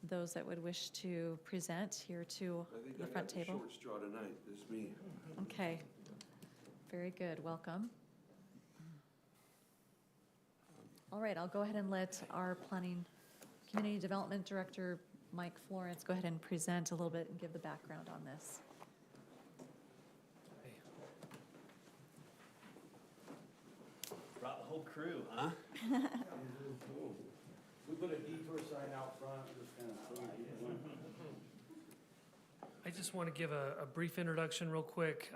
those that would wish to present here to the front table.
Short straw tonight, this is me.
Okay, very good. Welcome. All right, I'll go ahead and let our Planning Community Development Director, Mike Florence, go ahead and present a little bit and give the background on this.
Brought the
whole crew, huh?
We put a detour sign out front, just kind of.
I just want to give a brief introduction real quick.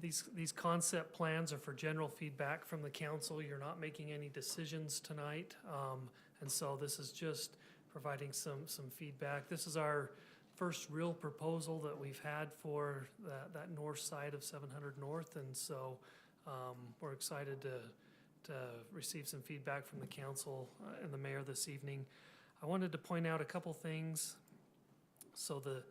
These concept plans are for general feedback from the council. You're not making any decisions tonight. And so this is just providing some feedback. This is our first real proposal that we've had for that north side of 700 North. And so we're excited to receive some feedback from the council and the mayor this evening. I wanted to point out a couple things. So the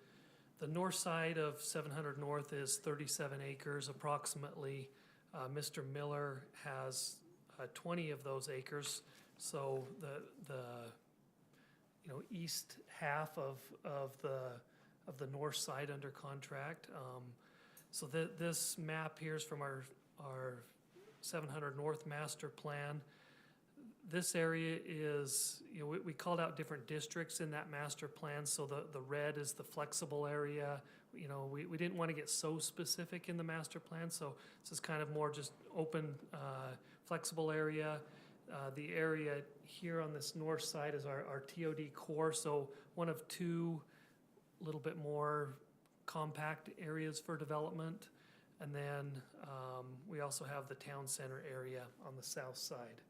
north side of 700 North is 37 acres approximately. Mr. Miller has 20 of those acres. So the east half of the north side under contract. So this map here is from our 700 North master plan. This area is, we called out different districts in that master plan. So the red is the flexible area. We didn't want to get so specific in the master plan. So this is kind of more just open, flexible area. The area here on this north side is our TOD core. So one of two little bit more compact areas for development. And then we also have the town center area on the south side.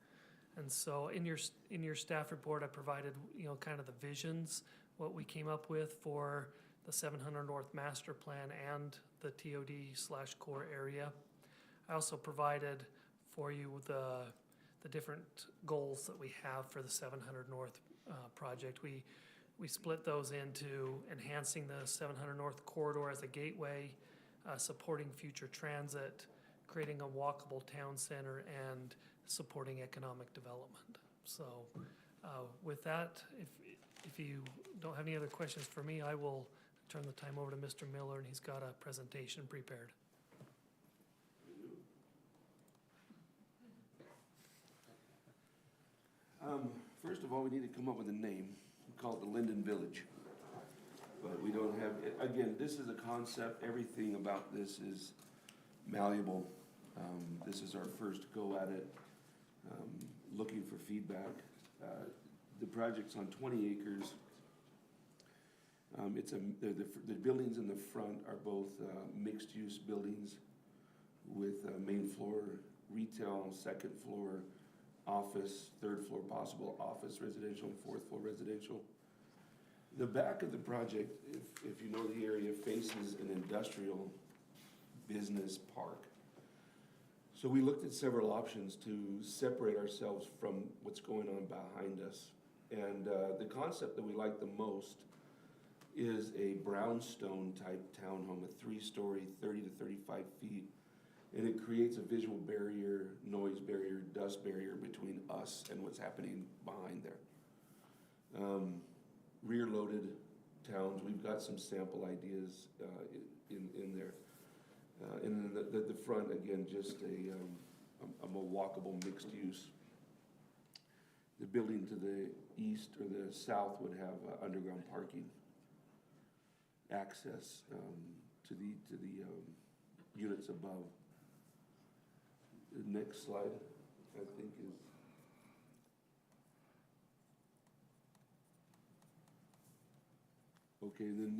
And so in your staff report, I provided, kind of the visions, what we came up with for the 700 North master plan and the TOD/core area. I also provided for you the different goals that we have for the 700 North project. We split those into enhancing the 700 North corridor as a gateway, supporting future transit, creating a walkable town center, and supporting economic development. So with that, if you don't have any other questions for me, I will turn the time over to Mr. Miller, and he's got a presentation prepared.
First of all, we need to come up with a name. We call it the Lindon Village. But we don't have, again, this is a concept. Everything about this is malleable. This is our first go at it. Looking for feedback. The project's on 20 acres. The buildings in the front are both mixed-use buildings with main floor retail, second floor office, third floor possible office residential, fourth floor residential. The back of the project, if you know the area, faces an industrial business park. So we looked at several options to separate ourselves from what's going on behind us. And the concept that we like the most is a brownstone type townhome, a 3-story, 30 to 35 feet. And it creates a visual barrier, noise barrier, dust barrier between us and what's happening behind there. Rear-loaded towns, we've got some sample ideas in there. And then the front, again, just a more walkable mixed use. The building to the east or the south would have underground parking access to the units above. The next slide, I think, is okay. Then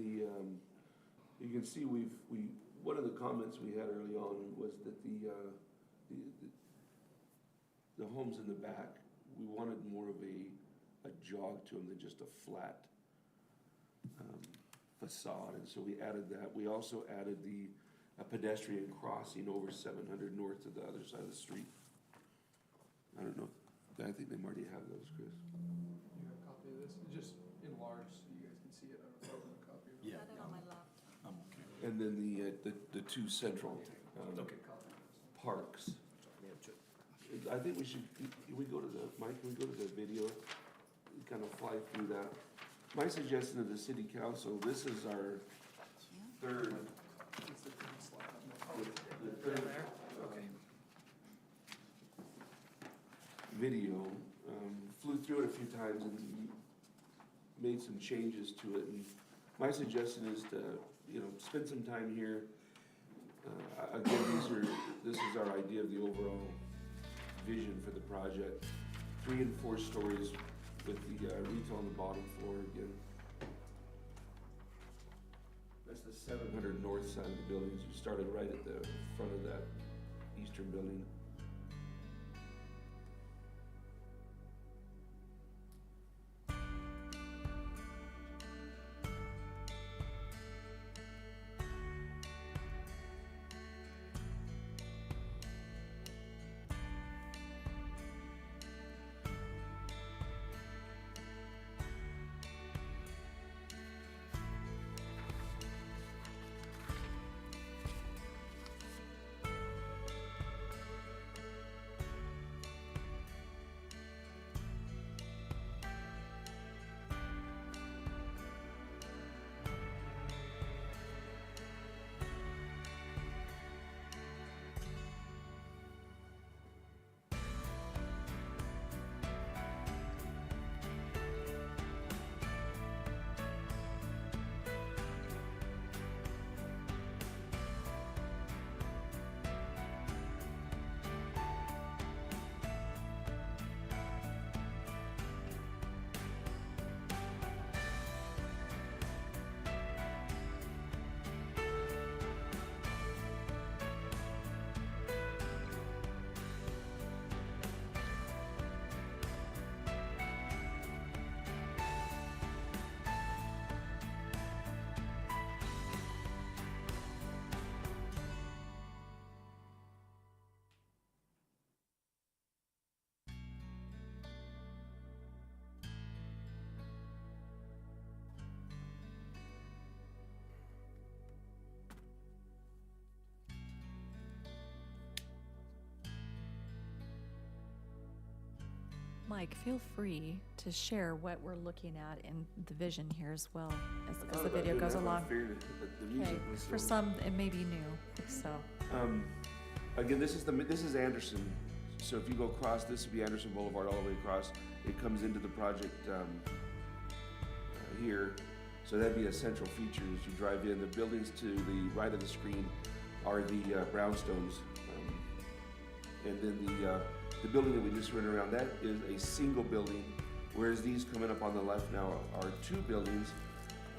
you can see one of the comments we had early on was that the homes in the back, we wanted more of a jog to them than just a flat facade, and so we added that. We also added a pedestrian crossing over 700 North to the other side of the street. I don't know. I think they already have those, Chris.
You have a copy of this? Just enlarged so you guys can see it. I don't know if I have a copy of it.
Got it on my laptop.
I'm okay.
And then the two central parks. I think we should, can we go to Mike, can we go to the video? Kind of fly through that. My suggestion to the city council, this is our third. The third video. Flew through it a few times and made some changes to it. And my suggestion is to, spend some time here. Again, this is our idea of the overall vision for the project. 3 and 4 stories with the retail on the bottom floor again. That's the 700 north side of the buildings. You started right at the front of that eastern building.
Mike, feel free to share what we're looking at in the vision here as well as the video goes along. Okay, for some, it may be new, so.
Again, this is Anderson. So if you go across, this would be Anderson Boulevard all the way across. It comes into the project here. So that'd be a central feature as you drive in. The buildings to the right of the screen are the brownstones. And then the building that we just ran around, that is a single building, whereas these coming up on the left now are 2 buildings,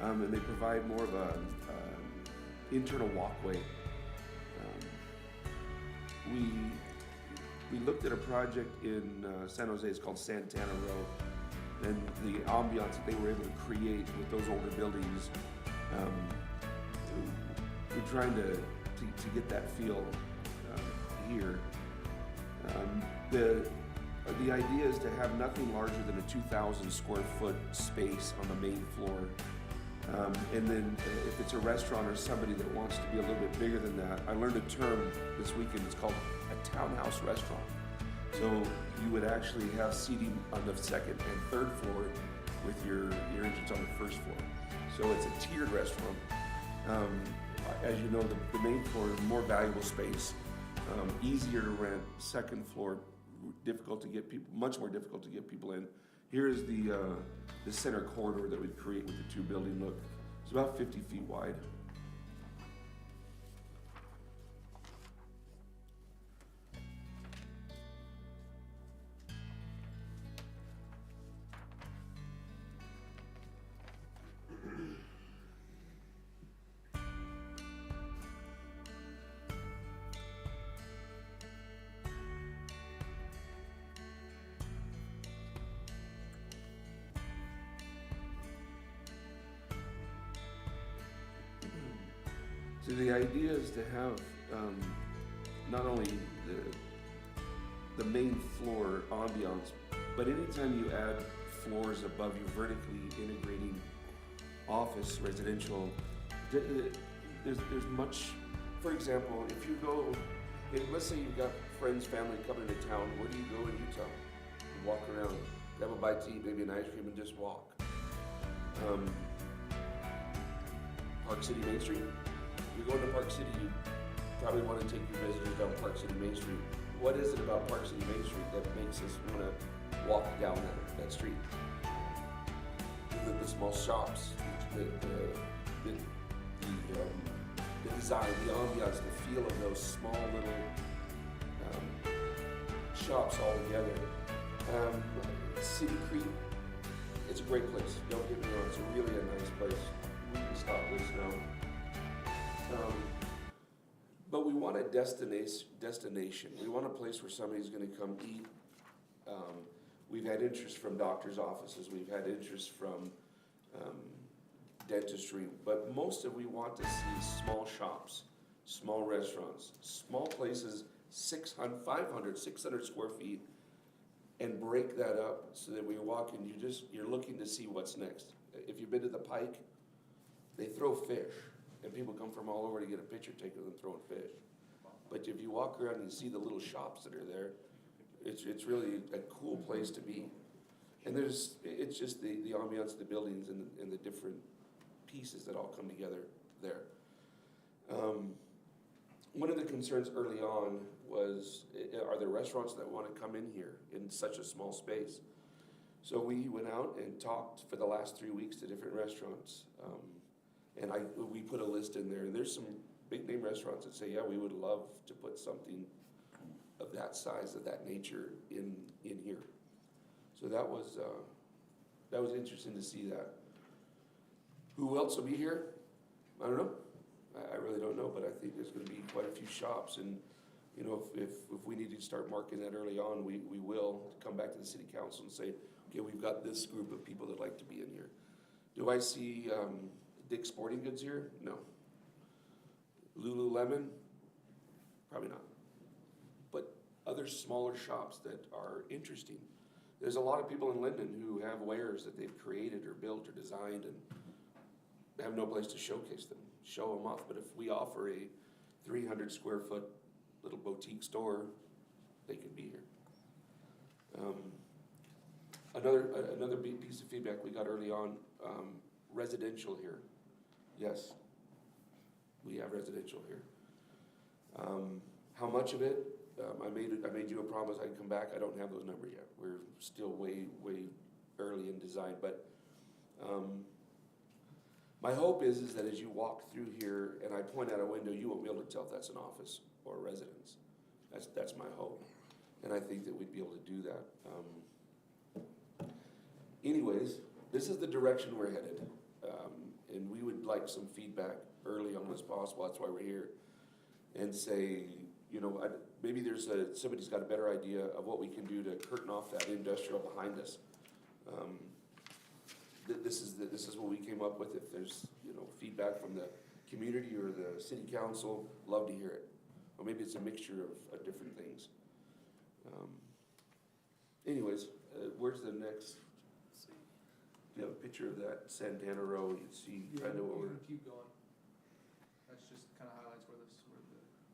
and they provide more of a internal walkway. We looked at a project in San Jose, it's called Santana Row, and the ambiance that they were able to create with those older buildings. We're trying to get that feel here. The idea is to have nothing larger than a 2,000 square foot space on the main floor. And then if it's a restaurant or somebody that wants to be a little bit bigger than that, I learned a term this weekend, it's called a townhouse restaurant. So you would actually have seating on the 2nd and 3rd floor with your entrance on the 1st floor. So it's a tiered restaurant. As you know, the main floor is more valuable space. Easier to rent. 2nd floor, difficult to get people, much more difficult to get people in. Here is the center corridor that we'd create with the 2 building look. It's about 50 feet wide. So the idea is to have not only the main floor ambiance, but anytime you add floors above you, vertically integrating office, residential, there's much. For example, if you go, let's say you've got friends, family coming into town, where do you go in Utah? You walk around, grab a bite to eat, maybe an ice cream, and just walk. Park City Main Street. You're going to Park City, you probably want to take your visitors down Park City Main Street. What is it about Park City Main Street that makes us want to walk down that street? The small shops, the design, the ambiance, the feel of those small little shops all together. City Creek, it's a great place, don't get me wrong, it's really a nice place. We can stop this now. But we want a destination. We want a place where somebody's gonna come eat. We've had interest from doctors' offices, we've had interest from dentistry, but most of we want to see small shops, small restaurants, small places, 500, 600 square feet, and break that up so that when you walk in, you're looking to see what's next. If you've been to the Pike, they throw fish, and people come from all over to get a picture taken of them throwing fish. But if you walk around and you see the little shops that are there, it's really a cool place to be. And it's just the ambiance of the buildings and the different pieces that all come together there. One of the concerns early on was, are there restaurants that want to come in here in such a small space? So we went out and talked for the last 3 weeks to different restaurants. And we put a list in there, and there's some big name restaurants that say, yeah, we would love to put something of that size, of that nature in here. So that was interesting to see that. Who else will be here? I don't know. I really don't know, but I think there's gonna be quite a few shops, and you know, if we need to start marking that early on, we will come back to the city council and say, okay, we've got this group of people that like to be in here. Do I see Dick's Sporting Goods here? No. Lululemon? Probably not. But other smaller shops that are interesting. There's a lot of people in Lindon who have wares that they've created or built or designed and have no place to showcase them, show them off. But if we offer a 300 square foot little boutique store, they can be here. Another big piece of feedback we got early on, residential here. Yes, we have residential here. How much of it? I made you a promise I'd come back. I don't have those numbers yet. We're still way early in design, but my hope is that as you walk through here and I point out a window, you won't be able to tell if that's an office or a residence. That's my hope, and I think that we'd be able to do that. Anyways, this is the direction we're headed, and we would like some feedback early on as possible. That's why we're here, and say, you know, maybe somebody's got a better idea of what we can do to curtain off that industrial behind us. This is what we came up with. If there's, you know, feedback from the community or the city council, love to hear it. Or maybe it's a mixture of different things. Anyways, where's the next? Do you have a picture of that Santana Row? You see kind of over.
Keep going. That's just kind of highlights where the.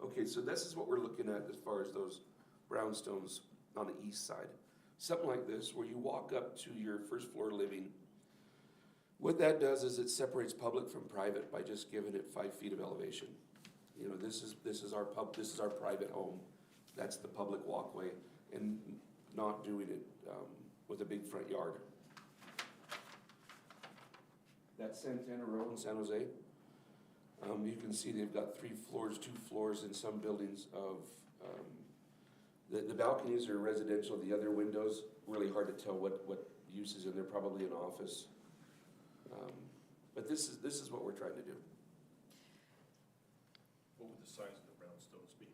Okay, so this is what we're looking at as far as those brownstones on the east side. Something like this, where you walk up to your first floor living. What that does is it separates public from private by just giving it 5 feet of elevation. You know, this is our private home. That's the public walkway, and not doing it with a big front yard. That's Santana Row in San Jose. You can see they've got 3 floors, 2 floors in some buildings of, the balconies are residential, the other windows, really hard to tell what use is in there, probably an office. But this is what we're trying to do.
What would the size of the brownstones be?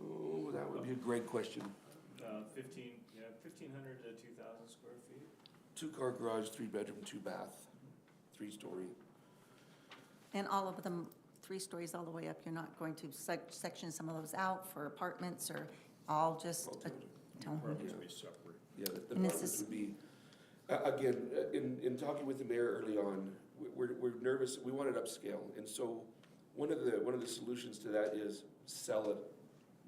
Oh, that would be a great question.
1,500 to 2,000 square feet.
2-car garage, 3-bedroom, 2-bath, 3-story.
And all of them, 3 stories all the way up, you're not going to section some of those out for apartments or all just a townhome?
Apartments would be separate.
Yeah, the
And this
apartments
is-
would be, again, in talking with the mayor early on, we're nervous, we want it upscale. And so one of the solutions to that is sell it,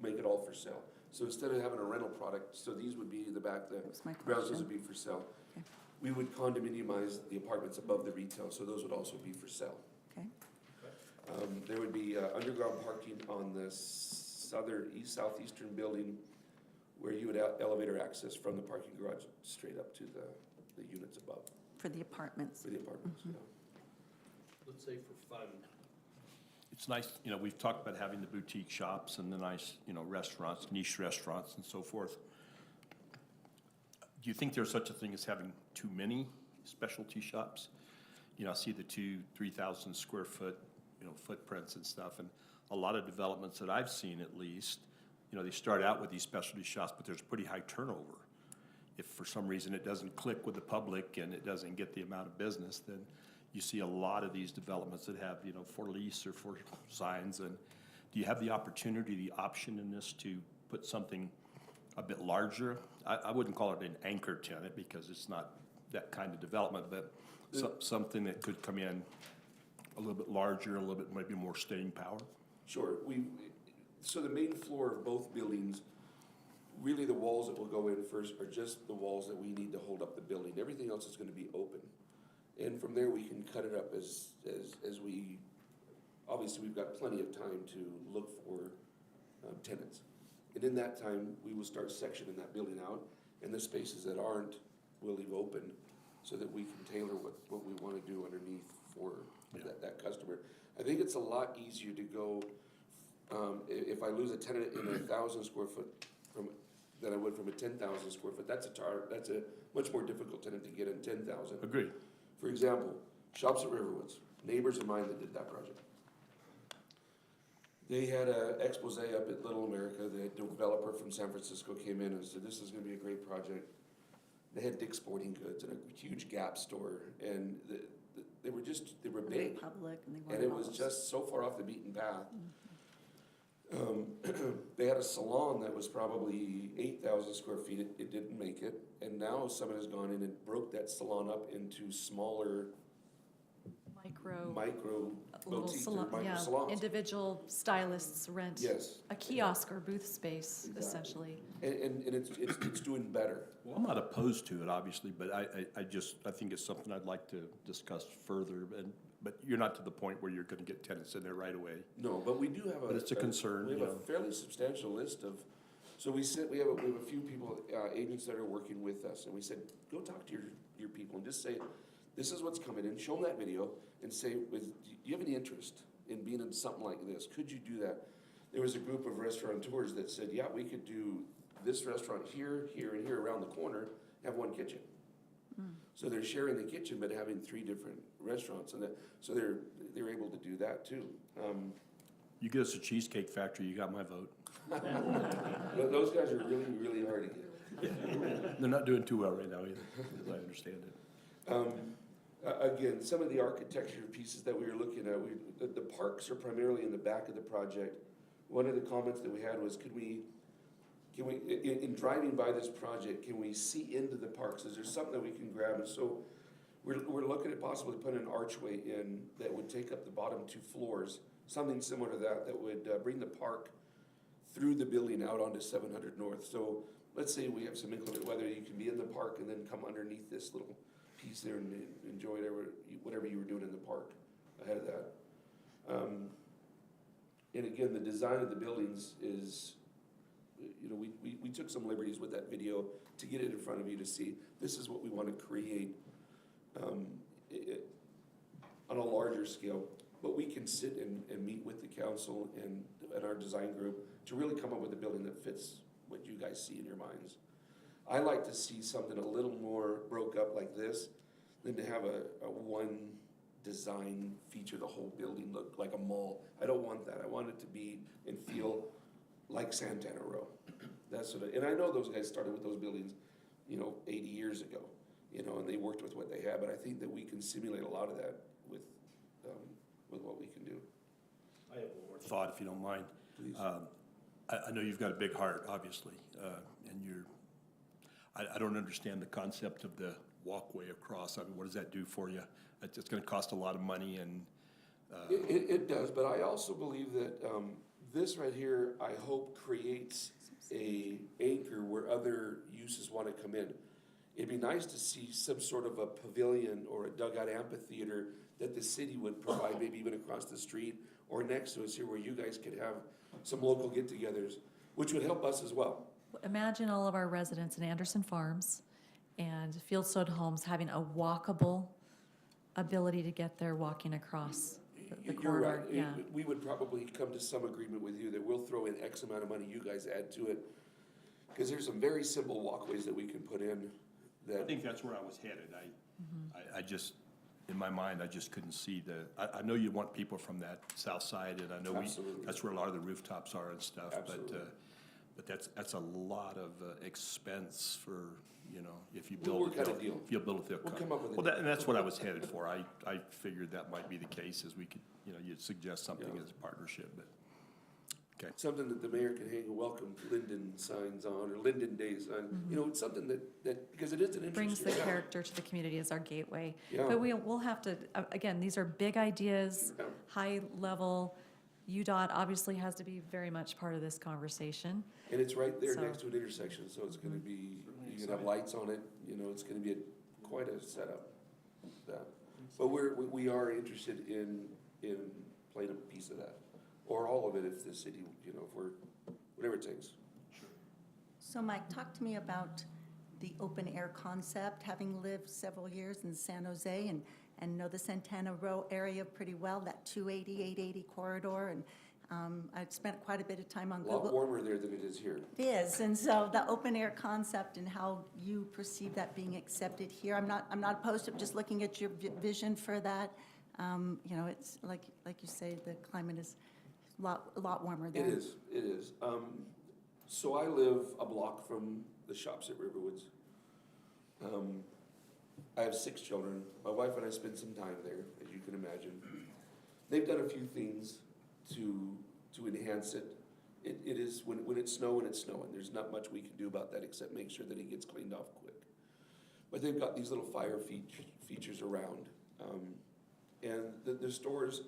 make it all for sale. So instead of having a rental product, so these would be the back, the brownstones would be for sale.
Okay.
We would condominiumize the apartments above the retail, so those would also be for sale.
Okay.
There would be underground parking on the southeastern building where you would elevator access from the parking garage straight up to the units above.
For the apartments.
For the apartments, yeah.
Let's say for fun, it's nice, you know, we've talked about having the boutique shops and the nice, you know, restaurants, niche restaurants and so forth. Do you think there's such a thing as having too many specialty shops? You know, I see the 3,000 square foot, you know, footprints and stuff, and a lot of developments that I've seen at least, you know, they start out with these specialty shops, but there's pretty high turnover. If for some reason it doesn't click with the public and it doesn't get the amount of business, then you see a lot of these developments that have, you know, for lease or for signs. And do you have the opportunity, the option in this to put something a bit larger? I wouldn't call it an anchor tenant because it's not that kind of development, but something that could come in a little bit larger, a little bit maybe more staying power?
Sure. So the main floor of both buildings, really the walls that will go in first are just the walls that we need to hold up the building. Everything else is going to be open. And from there, we can cut it up as we, obviously, we've got plenty of time to look for tenants. And in that time, we will start sectioning that building out, and the spaces that aren't, we'll leave open so that we can tailor what we want to do underneath for that customer. I think it's a lot easier to go, if I lose a tenant in 1,000 square foot than I would from a 10,000 square foot. That's a much more difficult tenant to get in 10,000.
Agreed.
For example, Shops at Riverwoods, neighbors of mine that did that project. They had an expose up at Little America. The developer from San Francisco came in and said, this is gonna be a great project. They had Dick's Sporting Goods and a huge Gap store, and they were big.
Public,
And it was just so far off the beaten path. They had a salon that was probably 8,000 square feet. It didn't make it. And now someone has gone in and broke that salon up into smaller
Micro little
boutiques or
salon,
micro
yeah,
salons.
individual stylists rent
Yes.
a kiosk or booth space, essentially.
And it's doing better.
Well, I'm not opposed to it, obviously, but I think it's something I'd like to discuss further. But you're not to the point where you're gonna get tenants in there right away.
No, but we do have
But it's a concern,
We have
you
a
know.
fairly substantial list of, so we have a few people, agents that are working with us, and we said, go talk to your people and just say, this is what's coming in, show them that video, and say, do you have any interest in being in something like this? Could you do that? There was a group of restaurateurs that said, yeah, we could do this restaurant here, here, and here around the corner, have one kitchen. So they're sharing the kitchen, but having 3 different restaurants, and so they're able to do that too.
You get us a Cheesecake Factory, you got my vote.
Those guys are really, really hard to get.
They're not doing too well right now either, as I understand it.
Again, some of the architecture pieces that we were looking at, the parks are primarily in the back of the project. One of the comments that we had was, can we, in driving by this project, can we see into the parks? Is there something that we can grab? And so we're looking at possibly putting an archway in that would take up the bottom 2 floors, something similar to that would bring the park through the building out onto 700 North. So let's say we have some inclement weather, you can be in the park and then come underneath this little piece there and enjoy whatever you were doing in the park ahead of that. And again, the design of the buildings is, you know, we took some liberties with that video to get it in front of you to see, this is what we want to create on a larger scale. But we can sit and meet with the council and our design group to really come up with a building that fits what you guys see in your minds. I like to see something a little more broke up like this than to have a one design feature the whole building look like a mall. I don't want that. I want it to be and feel like Santana Row. That's what and I know those guys started with those buildings, you know, 80 years ago, you know, and they worked with what they had, but I think that we can simulate a lot of that with what we can do.
I have one more thought, if you don't mind.
Please.
I know you've got a big heart, obviously, and I don't understand the concept of the walkway across. I mean, what does that do for you? It's gonna cost a lot of money and.
It does, but I also believe that this right here, I hope creates a anchor where other uses want to come in. It'd be nice to see some sort of a pavilion or a dugout amphitheater that the city would provide, maybe even across the street or next to us here, where you guys could have some local get-togethers, which would help us as well.
Imagine all of our residents in Anderson Farms and Fieldstone Homes having a walkable ability to get there walking across the
You're right.
corridor, yeah.
We would probably come to some agreement with you that we'll throw in X amount of money, you guys add to it. Because there's some very simple walkways that we can put in
I
that,
think that's where I was headed. I just, in my mind, I just couldn't see I know you want people from that south side, and I know
Absolutely.
that's where a lot of the rooftops are and stuff.
Absolutely.
But that's a lot of expense for, if you
We'll
build
work
it,
out a deal.
if you build it, they'll
We'll
come.
come up with a
Well,
deal.
and that's what I was headed for. I figured that might be the case, is we could, you'd suggest something
Yeah.
as a partnership, but, okay.
something that the mayor can hang a welcome Lindon signs on, or Lindon Day sign. It's something that, because it is an
Brings
interesting
the
town.
character to the community as our gateway.
Yeah.
But we'll have to, again, these are big ideas,
Yeah.
high level. UDOT obviously has to be very much part of this conversation.
And it's right there
So-
next to an intersection, so it's gonna be, you can have lights on it, it's gonna be quite a setup. Yeah. But we are interested in playing a piece of that, or all of it if the city, if we're, whatever it takes.
So Mike, talk to me about the open air concept, having lived several years in San Jose and know the Santana Row area pretty well, that 280, 880 corridor, and I've spent quite a bit of time on
A lot
Google.
warmer there than it is here.
It is, and so the open air concept and how you perceive that being accepted here, I'm not opposed to just looking at your vision for that. It's like you say, the climate is a lot warmer there.
It is. So I live a block from the shops at Riverwoods. I have 6 children. My wife and I spend some time there, as you can imagine. They've done a few things to enhance it. It is, when it's snowing, it's snowing. There's not much we can do about that except make sure that it gets cleaned off quick. But they've got these little fire features around. And the stores,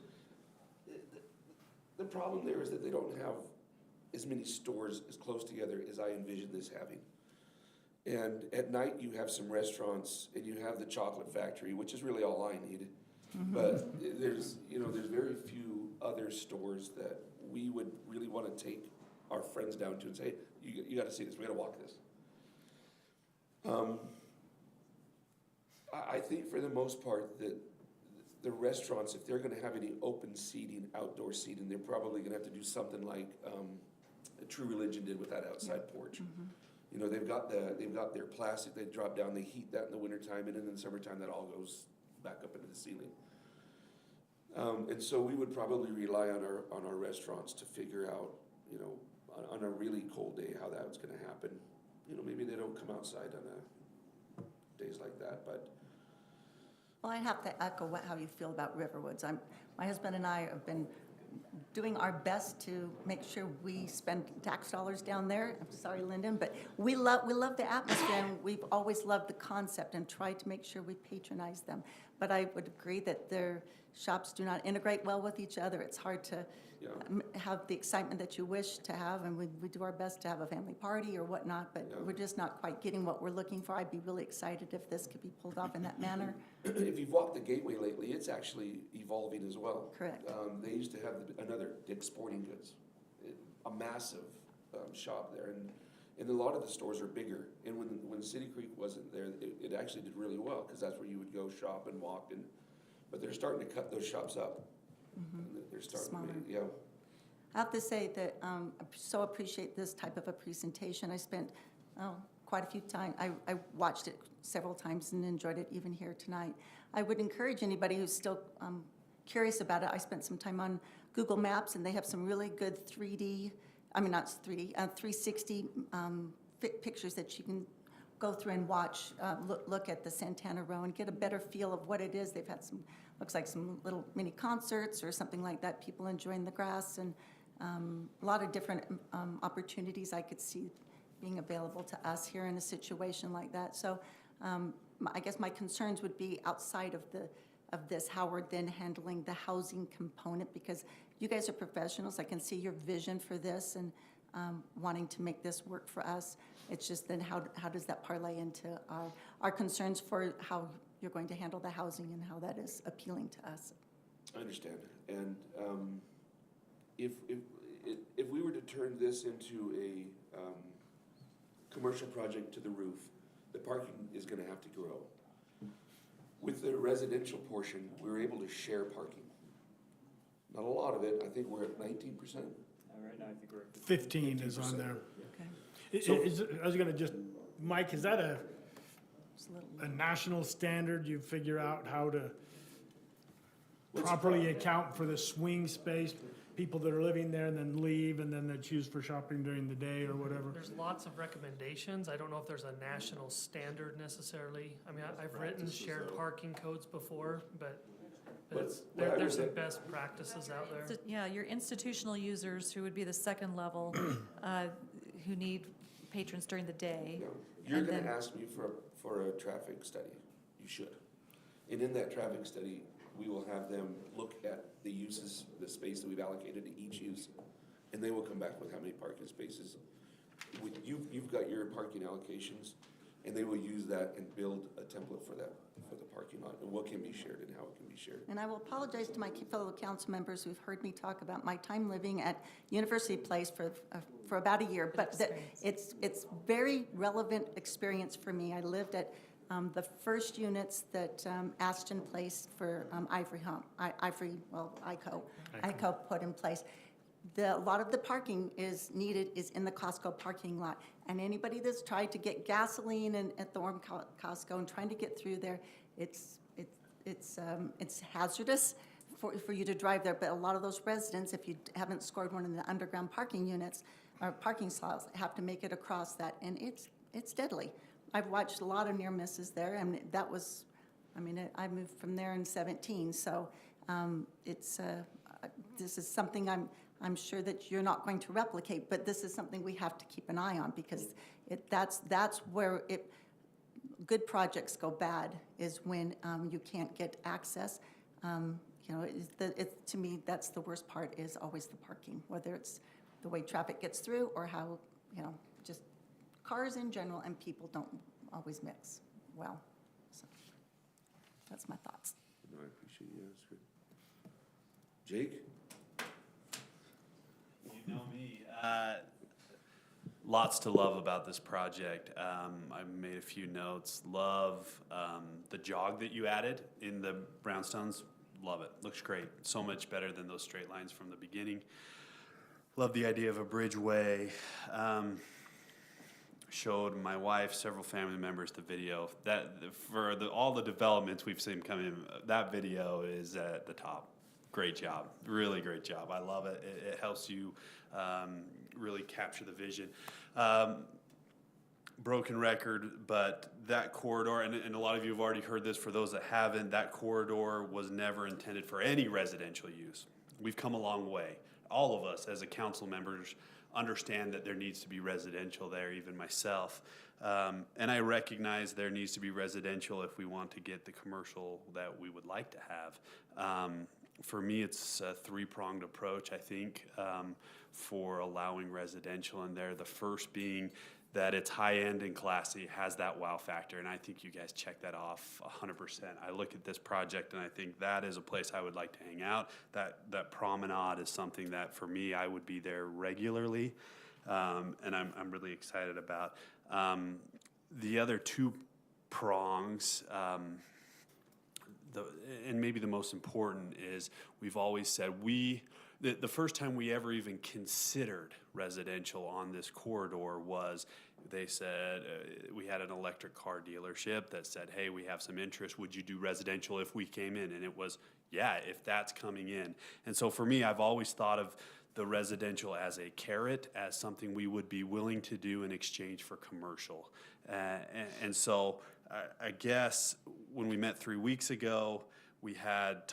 the problem there is that they don't have as many stores as close together as I envision this having. And at night, you have some restaurants, and you have the chocolate factory, which is really all I need. But there's very few other stores that we would really want to take our friends down to and say, hey, you got to see this, we got to walk this. I think for the most part that the restaurants, if they're going to have any open seating, outdoor seating, they're probably going to have to do something like True Religion did with that outside porch. They've got their plastic, they drop down, they heat that in the wintertime, and then in the summertime that all goes back up into the ceiling. And so we would probably rely on our restaurants to figure out, on a really cold day, how that's gonna happen. Maybe they don't come outside on days like that, but.
Well, I have to echo how you feel about Riverwoods. My husband and I have been doing our best to make sure we spend tax dollars down there. I'm sorry, Lyndon, but we love the atmosphere, and we've always loved the concept and tried to make sure we patronize them. But I would agree that their shops do not integrate well with each other. It's hard to have the excitement that you wish to have, and we do our best to have a family party or whatnot, but we're just not quite getting what we're looking for. I'd be really excited if this could be pulled off in that manner.
If you've walked the Gateway lately, it's actually evolving as well.
Correct.
They used to have another Dick's Sporting Goods, a massive shop there, and a lot of the stores are bigger. And when City Creek wasn't there, it actually did really well, because that's where you would go shop and walk. But they're starting to cut those shops up. They're starting
Smaller.
to,
I have to say that I so appreciate this type of a presentation. I spent quite a few times, I watched it several times and enjoyed it even here tonight. I would encourage anybody who's still curious about it. I spent some time on Google Maps, and they have some really good 360 pictures that you can go through and watch, look at the Santana Row and get a better feel of what it is. They've had looks like some little mini concerts or something like that, people enjoying the grass, and a lot of different opportunities I could see being available to us here in a situation like that. So I guess my concerns would be outside of this, how we're then handling the housing component, because you guys are professionals. I can see your vision for this and wanting to make this work for us. It's just then how does that parlay into our concerns for how you're going to handle the housing and how that is appealing to us.
I understand. And if we were to turn this into a commercial project to the roof, the parking is going to have to grow. With the residential portion, we were able to share parking. Not a lot of it, I think we're at 19%.
Right now, I think we're at
15 is on there.
Okay.
I was gonna just, Mike, is that
Just a little-
a national standard? You figure out how to properly account for the swing space, people that are living there and then leave, and then they choose for shopping during the day or whatever?
There's lots of recommendations. I don't know if there's a national standard necessarily. I mean, I've written shared parking codes before, but there's some best practices out there.
So, yeah, your institutional users, who would be the second level, who need patrons during the day.
No. You're
And
gonna
then-
ask me for a traffic study, you should. And in that traffic study, we will have them look at the uses, the space that we've allocated to each use, and they will come back with how many parking spaces. You've got your parking allocations, and they will use that and build a template for that, for the parking lot, and what can be shared and how it can be shared.
And I will apologize to my fellow council members who've heard me talk about my time living at University Place for about a year, but it's very relevant experience for me. I lived at the first units that Ashton placed for ICO put in place. A lot of the parking is in the Costco parking lot. And anybody that's tried to get gasoline at the Orem Costco and trying to get through there, it's hazardous for you to drive there. But a lot of those residents, if you haven't scored one of the underground parking units or parking slots, have to make it across that, and it's deadly. I've watched a lot of near misses there, and that was, I moved from there in 17, so this is something I'm sure that you're not going to replicate, but this is something we have to keep an eye on, because that's where good projects go bad, is when you can't get access. To me, that's the worst part, is always the parking, whether it's the way traffic gets through or how, just cars in general and people don't always mix well. So that's my thoughts.
No, I appreciate you, that's good. Jake?
You know me. Lots to love about this project. I made a few notes. Love the jog that you added in the brownstones. Love it. Looks great. So much better than those straight lines from the beginning. Love the idea of a bridgeway. Showed my wife, several family members, the video. That for all the developments we've seen come in, that video is at the top. Great job, really great job. I love it. It helps you really capture the vision. Broken record, but that corridor, and a lot of you have already heard this, for those that haven't, that corridor was never intended for any residential use. We've come a long way. All of us as a council members understand that there needs to be residential there, even myself. And I recognize there needs to be residential if we want to get the commercial that we would like to have. For me, it's a three-pronged approach, I think, for allowing residential in there. The first being that it's high-end and classy, has that wow factor, and I think you guys check that off 100%. I look at this project and I think that is a place I would like to hang out. That promenade is something that, for me, I would be there regularly, and I'm really excited about. The other two prongs, and maybe the most important, is we've always said the first time we ever even considered residential on this corridor was, they said, we had an electric car dealership that said, hey, we have some interest, would you do residential if we came in? And it was, yeah, if that's coming in. And so for me, I've always thought of the residential as a carrot, as something we would be willing to do in exchange for commercial. And so I guess when we met 3 weeks ago, we had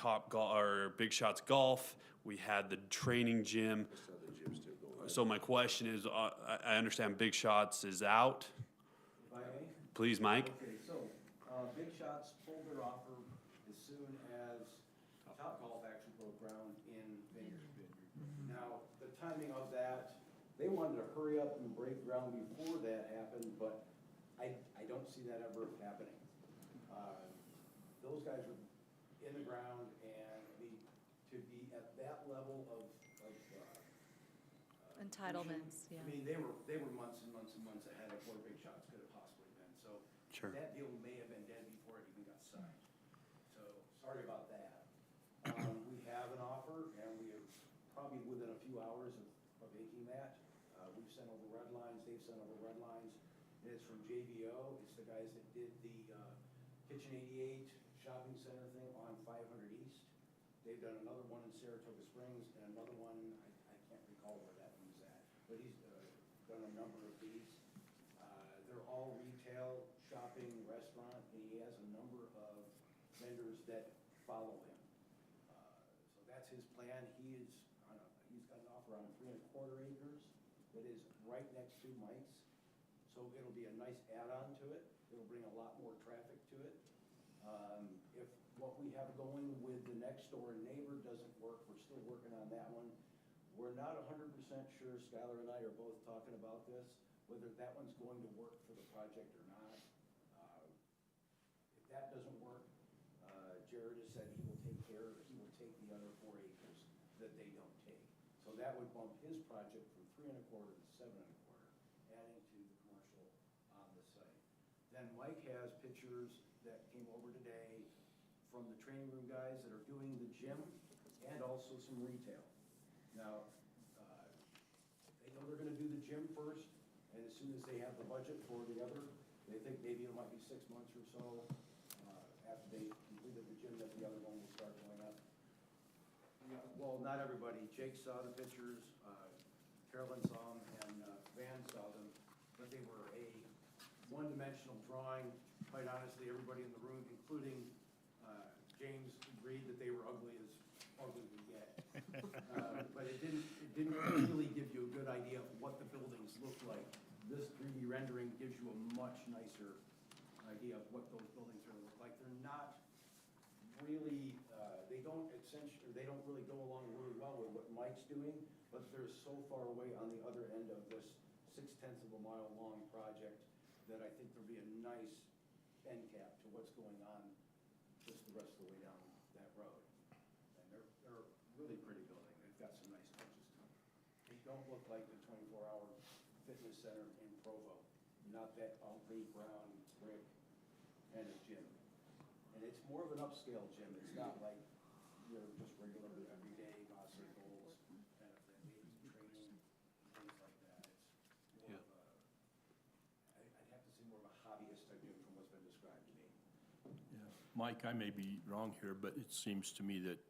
Big Shots Golf, we had the training gym. So my question is, I understand Big Shots is out.
If I may?
Please, Mike.
Okay, so Big Shots pulled their offer as soon as Topgolf actually broke ground in Vegas. Now, the timing of that, they wanted to hurry up and break ground before that happened, but I don't see that ever happening. Those guys are in the ground, and to be at that level of
Entitlements, yeah.
I mean, they were months and months and months ahead of where Big Shots could have possibly been. So
Sure.
That deal may have been dead before it even got signed. So sorry about that. We have an offer.
offer, and we are probably within a few hours of making that. We've sent over red lines, they've sent over red lines, and it's from JVO. It's the guys that did the Kitchen 88 shopping center thing on 500 East. They've done another one in Saratoga Springs and another one, I can't recall where that one's at, but he's done a number of these. They're all retail, shopping, restaurant, and he has a number of vendors that follow him. So that's his plan. He's got an offer on 3¼ acres that is right next to Mike's. So it'll be a nice add-on to it. It'll bring a lot more traffic to it. If what we have going with the next door neighbor doesn't work, we're still working on that one. We're not 100% sure, Skylar and I are both talking about this, whether that one's going to work for the project or not. If that doesn't work, Jared has said he will take the other 4 acres that they don't take. So that would bump his project from 3¼ to 7¼ adding to the commercial on the site. Then Mike has pictures that came over today from the training room guys that are doing the gym and also some retail. Now, they know they're gonna do the gym first, and as soon as they have the budget for the other, they think maybe it might be 6 months or so after they completed the gym that the other one will start going up. Well, not everybody. Jake saw the pictures, Carolyn saw them, and Van saw them, but they were a one-dimensional drawing. Quite honestly, everybody in the room, including James, agreed that they were ugly as ugly we get. But it didn't really give you a good idea of what the buildings look like. This 3D rendering gives you a much nicer idea of what those buildings are look like. They're not really, they don't really go along really well with what Mike's doing, but they're so far away on the other end of this 0.6 of a mile long project that I think there'll be a nice end cap to what's going on just the rest of the way down that road. And they're a really pretty building. They've got some nice touches to them. They don't look like the 24-hour fitness center in Provo. Not that ugly brown brick and a gym. And it's more of an upscale gym. It's not like your just regular everyday Gosser goals kind of thing. Maybe training, things like that. It's more of a, I'd have to say more of a hobbyist type gym from what's been described to me.
Yeah. Mike, I may be wrong here, but it seems to me that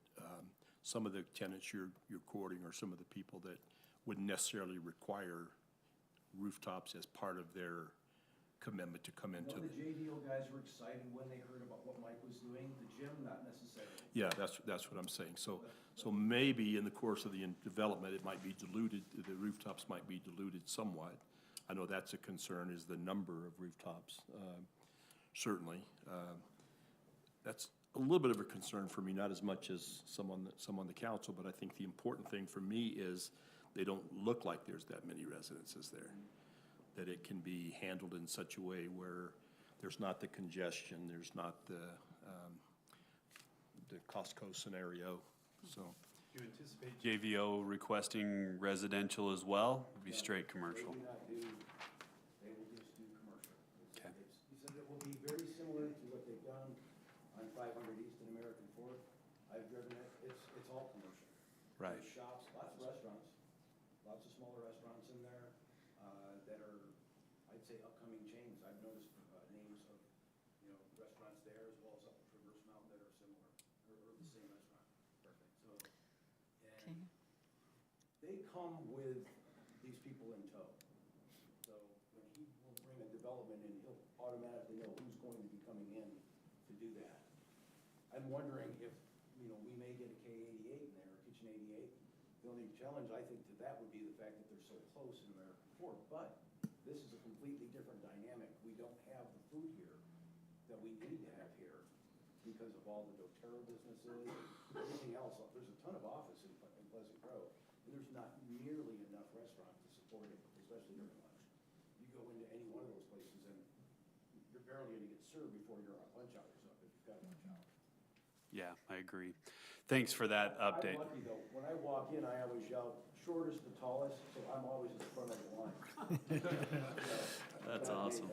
some of the tenants you're courting are some of the people that wouldn't necessarily require rooftops as part of their commitment to come into
The JVO guys were excited when they heard about what Mike was doing. The gym, not necessarily.
Yeah, that's what I'm saying. So maybe in the course of the development, it might be diluted, the rooftops might be diluted somewhat. I know that's a concern, is the number of rooftops, certainly. That's a little bit of a concern for me, not as much as some on the council, but I think the important thing for me is they don't look like there's that many residences there. That it can be handled in such a way where there's not the congestion, there's not the Costco scenario, so.
Do you anticipate JVO requesting residential as well? It'd be straight commercial.
They will just do commercial. Okay. He said it will be very similar to what they've done on 500 East and American Fork. I've driven it, it's all commercial.
Right.
There's shops, lots of restaurants, lots of smaller restaurants in there that are, I'd say, upcoming chains. I've noticed names of, restaurants there as well as up at Traverse Mountain that are similar, or the same restaurant. Perfect. So, and they come with these people in tow. So when he will bring a development in, he'll automatically know who's going to be coming in to do that. I'm wondering if, we may get a K-88 in there, or Kitchen 88. The only challenge, I think, to that would be the fact that they're so close in American Fork. But this is a completely different dynamic. We don't have the food here that we need to have here because of all the doTERRA businesses, everything else. There's a ton of office in Pleasant Grove, and there's not nearly enough restaurants to support it, especially during lunch. You go into any one of those places, and you're barely going to get served before your lunch hour's up if you've got a lunch hour.
Yeah, I agree. thanks for that update.
I'm lucky though, when I walk in, I always yell, shortest to tallest, so I'm always in front of the line.
That's awesome.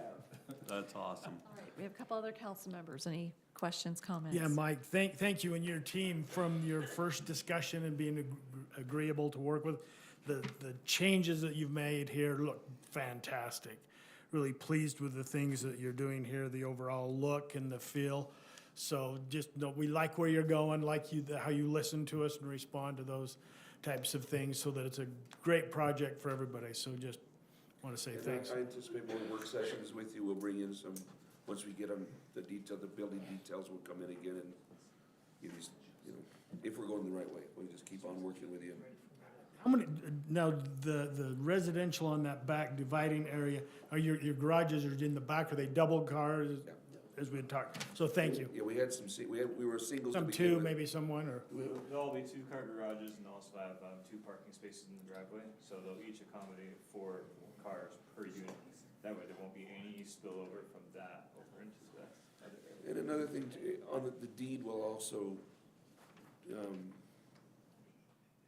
That's awesome.
All right, we have a couple other council members. Any questions, comments?
Yeah, Mike, thank you and your team from your first discussion and being agreeable to work with. The changes that you've made here look fantastic. Really pleased with the things that you're doing here, the overall look and the feel. So just know we like where you're going, like how you listen to us and respond to those types of things, so that it's a great project for everybody. So just want to say
And
thanks.
I anticipate more work sessions with you. We'll bring in some, once we get them, the building details will come in again and give you, if we're going the right way, we'll just keep on working with you.
How many, now, the residential on that back dividing area, are your garages are in the back, are they double cars, as we had talked? So thank you.
Yeah, we had we were singles to
Some
begin
two,
with.
maybe someone, or?
They'll all be two-car garages and also have 2 parking spaces in the driveway, so they'll each accommodate 4 cars per unit. That way there won't be any spillover from that over into the other area.
And another thing, on the deed will also,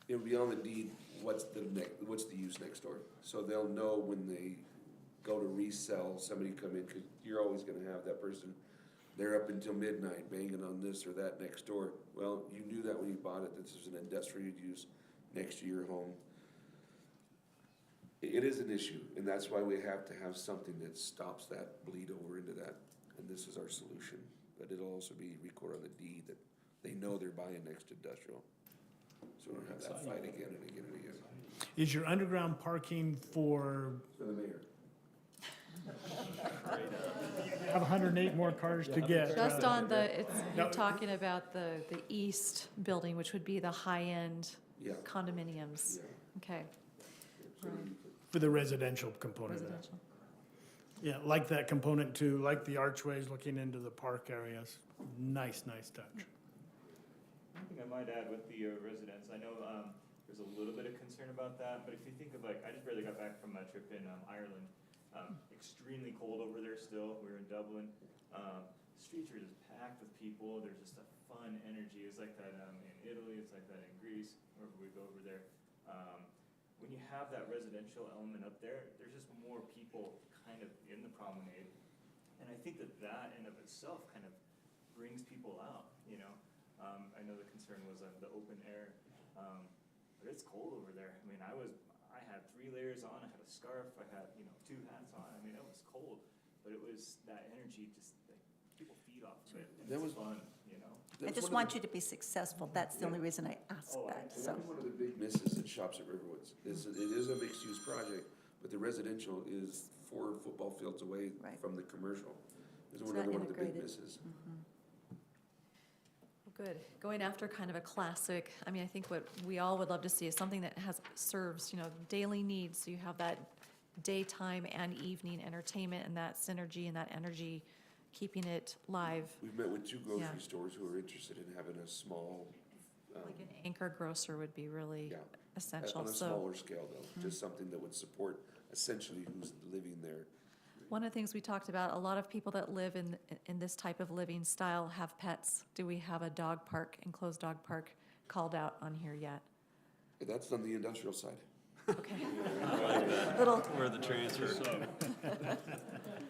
it'll be on the deed, what's the use next door. So they'll know when they go to resell, somebody come in, because you're always gonna have that person, they're up until midnight banging on this or that next door. Well, you knew that when you bought it, this is an industrial use next to your home. It is an issue, and that's why we have to have something that stops that bleed over into that, and this is our solution. But it'll also be recorded on the deed that they know they're buying next to industrial. So we don't have that fight again and again and again.
Is your underground parking for?
For the mayor.
You have 108 more cars to get.
Just on you're talking about the east building, which would be the high-end
Yeah.
condominiums.
Yeah.
Okay.
For the residential component of that.
Residential.
Yeah, like that component too, like the archways looking into the park areas. Nice touch.
One thing I might add with the residents, I know there's a little bit of concern about that, but if you think of I just barely got back from a trip in Ireland. Extremely cold over there still. We were in Dublin. Streets are just packed with people. There's just a fun energy. It's like that in Italy. It's like that in Greece, wherever we go over there. When you have that residential element up there, there's just more people kind of in the promenade. And I think that in of itself kind of brings people out, I know the concern was the open air, but it's cold over there. I mean, I had 3 layers on, I had a scarf, I had, 2 hats on. I mean, it was cold, but it was that energy, just like people feed off of it, and it's fun,
I just want you to be successful. That's the only reason I asked that, so.
One of the big misses at Shops at Riverwoods is that it is a mixed-use project, but the residential is 4 football fields away from the commercial. Is
It's
another
not
one of the big
integrated.
misses.
Well, good. Going after kind of a classic, I mean, I think what we all would love to see is something that serves, daily needs. So you have that daytime and evening entertainment and that synergy and that energy, keeping it live.
We've met with 2 grocery
Yeah.
stores who are interested in having a small,
Like an anchor grocer would be really essential.
on a
So
smaller scale though, just something that would support essentially who's living there.
one of the things we talked about, a lot of people that live in this type of living style have pets. Do we have a dog park, enclosed dog park called out on here yet?
That's on the industrial side.
Okay.
Where the transfer.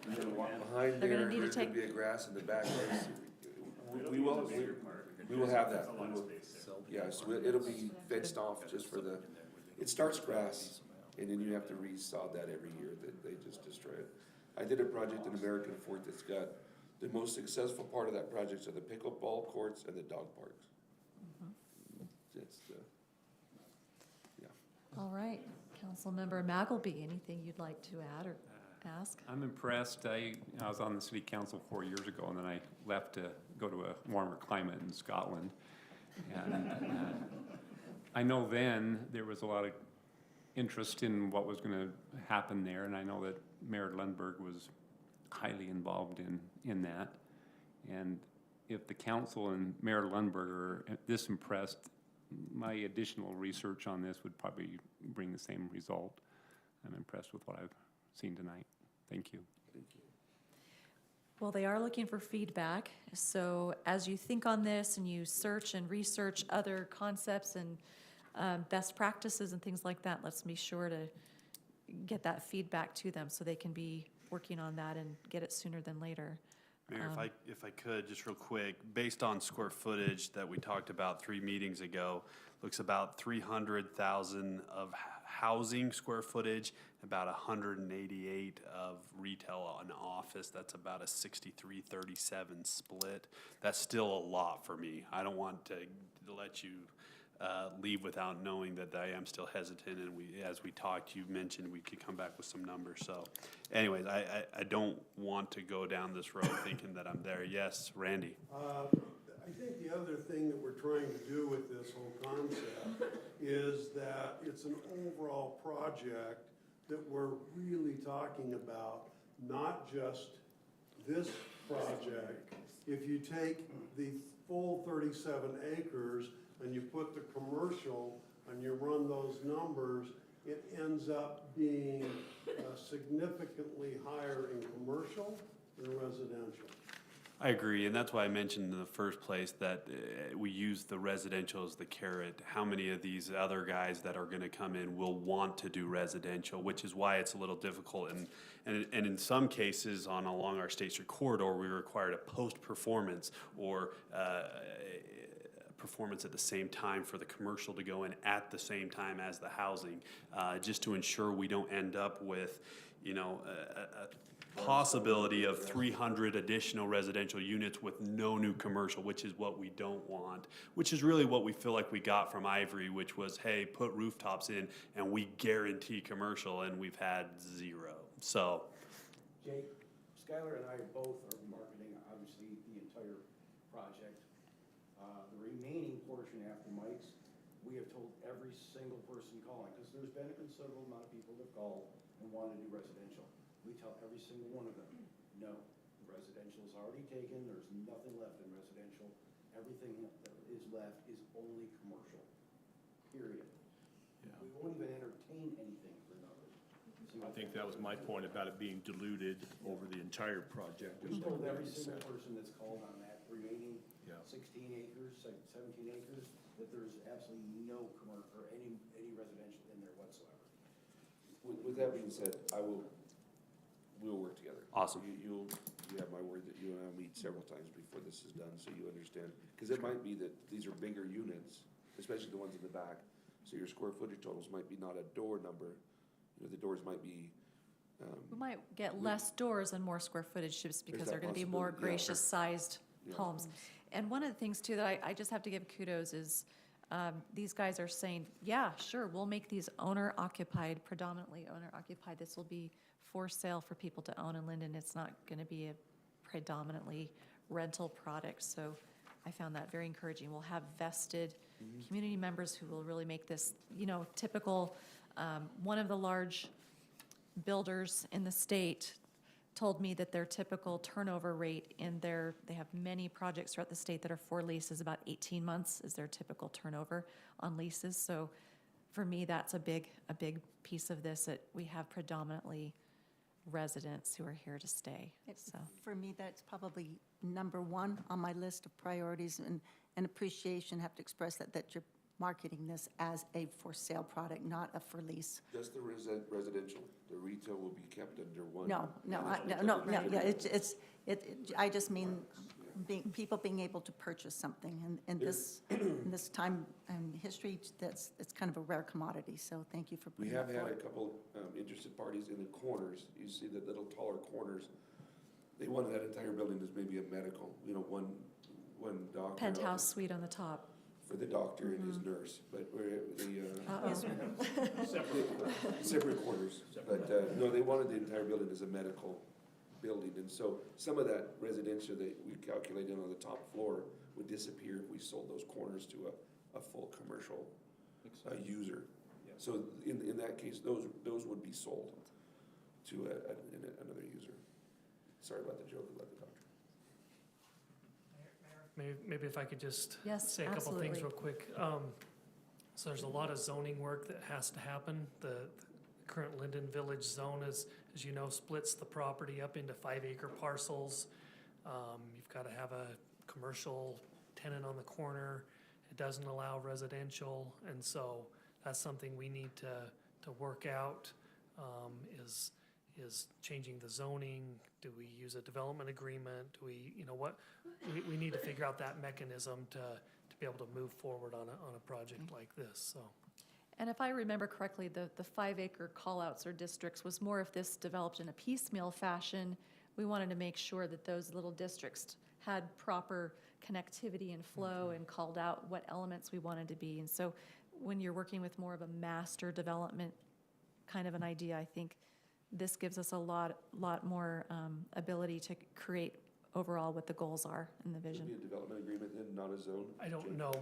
You're gonna walk behind
They're gonna
there,
need to
there's gonna
take-
be a grass in the back. We will have that. We will- Yeah, so it'll be fenced off just for it starts grass, and then you have to re-sod that every year, they just destroy it. I did a project in American Fort that's got, the most successful part of that project are the pickleball courts and the dog parks. It's,
All right. Councilmember Magleby, anything you'd like to add or ask?
I'm impressed. I was on the city council 4 years ago, and then I left to go to a warmer climate in Scotland. And I know then there was a lot of interest in what was going to happen there, and I know that Mayor Lundberg was highly involved in that. And if the council and Mayor Lundberg are this impressed, my additional research on this would probably bring the same result. I'm impressed with what I've seen tonight. Thank you.
Thank you.
Well, they are looking for feedback, so as you think on this and you search and research other concepts and best practices and things like that, let's be sure to get that feedback to them so they can be working on that and get it sooner than later.
Mayor, if I could, just real quick, based on square footage that we talked about 3 meetings ago, looks about 300,000 of housing square footage, about 188 of retail and office. That's about a 63-37 split. That's still a lot for me. I don't want to let you leave without knowing that I am still hesitant, and as we talked, you mentioned we could come back with some numbers. So anyways, I don't want to go down this road thinking that I'm there. Yes, Randy?
I think the other thing that we're trying to do with this whole concept is that it's an overall project that we're really talking about, not just this project. If you take the full 37 acres and you put the commercial and you run those numbers, it ends up being significantly higher in commercial than residential.
I agree, and that's why I mentioned in the first place that we use the residential as the carrot. How many of these other guys that are gonna come in will want to do residential, which is why it's a little difficult. And in some cases along our State Street corridor, we required a post-performance or performance at the same time for the commercial to go in at the same time as the housing, just to ensure we don't end up with, you know, a possibility of 300 additional residential units with no new commercial, which is what we don't want, which is really what we feel like we got from Ivory, which was, hey, put rooftops in and we guarantee commercial, and we've had 0. So.
Jake, Skylar and I both are marketing, obviously, the entire project. The remaining portion after Mike's, we have told every single person calling, because there's been a considerable amount of people that called and want to do residential. We tell every single one of them, no, residential is already taken, there's nothing left in residential. Everything that is left is only commercial, period.
Yeah.
We won't even entertain anything for another.
I think that was my point about it being diluted over the entire project.
We told every single person that's called on that remaining
Yeah.
16 acres, 17 acres, that there's absolutely no commercial or any residential in there whatsoever.
With that being said, we'll work together.
Awesome.
You have my word that you and I'll meet several times before this is done, so you understand. Because it might be that these are bigger units, especially the ones in the back, so your square footage totals might be not a door number. You know, the doors might be.
We might get less doors and more square footage just because
that
they're gonna be more
possibility, yeah.
gracious-sized
Yeah.
homes. And one of the things too that I just have to give kudos is, these guys are saying, yeah, sure, we'll make these owner-occupied, predominantly owner-occupied. This will be for sale for people to own in Lindon. It's not gonna be a predominantly rental product. So I found that very encouraging. We'll have vested community members who will really make this, you know, typical. One of the large builders in the state told me that their typical turnover rate they have many projects throughout the state that are for leases, about 18 months is their typical turnover on leases. So for me, that's a big piece of this, that we have predominantly residents who are here to stay, so.
For me, that's probably number 1 on my list of priorities, and appreciation, have to express that you're marketing this as a for sale product, not a for lease.
Just the residential, the retail will be kept under one.
No, yeah, I just mean people being able to purchase something, and in this time and history, it's kind of a rare commodity, so thank you for
We
putting
have
that
had a
forward.
couple interested parties in the corners. You see the little taller corners. They wanted that entire building as maybe a medical, you know, one doctor.
Penthouse suite on the top.
For the doctor and his nurse, but we're
Uh-oh.
separate corners. But no, they wanted the entire building as a medical building, and so some of that residential that we calculated on the top floor would disappear if we sold those corners to a full commercial user.
Yeah.
So in that case, those would be sold to another user. Sorry about the joke about the doctor.
Maybe if I could just
Yes,
say a couple things
absolutely.
real quick. So there's a lot of zoning work that has to happen. The current Lindon Village zone is, as you know, splits the property up into 5-acre parcels. You've got to have a commercial tenant on the corner. It doesn't allow residential, and so that's something we need to work out, is changing the zoning. Do we use a development agreement? Do we, we need to figure out that mechanism to be able to move forward on a project like this, so.
And if I remember correctly, the 5-acre callouts or districts was more if this developed in a piecemeal fashion. We wanted to make sure that those little districts had proper connectivity and flow and called out what elements we wanted to be. And so when you're working with more of a master development kind of an idea, I think this gives us a lot more ability to create overall what the goals are in the vision.
Would it be a development agreement then, not a zone?
I don't know.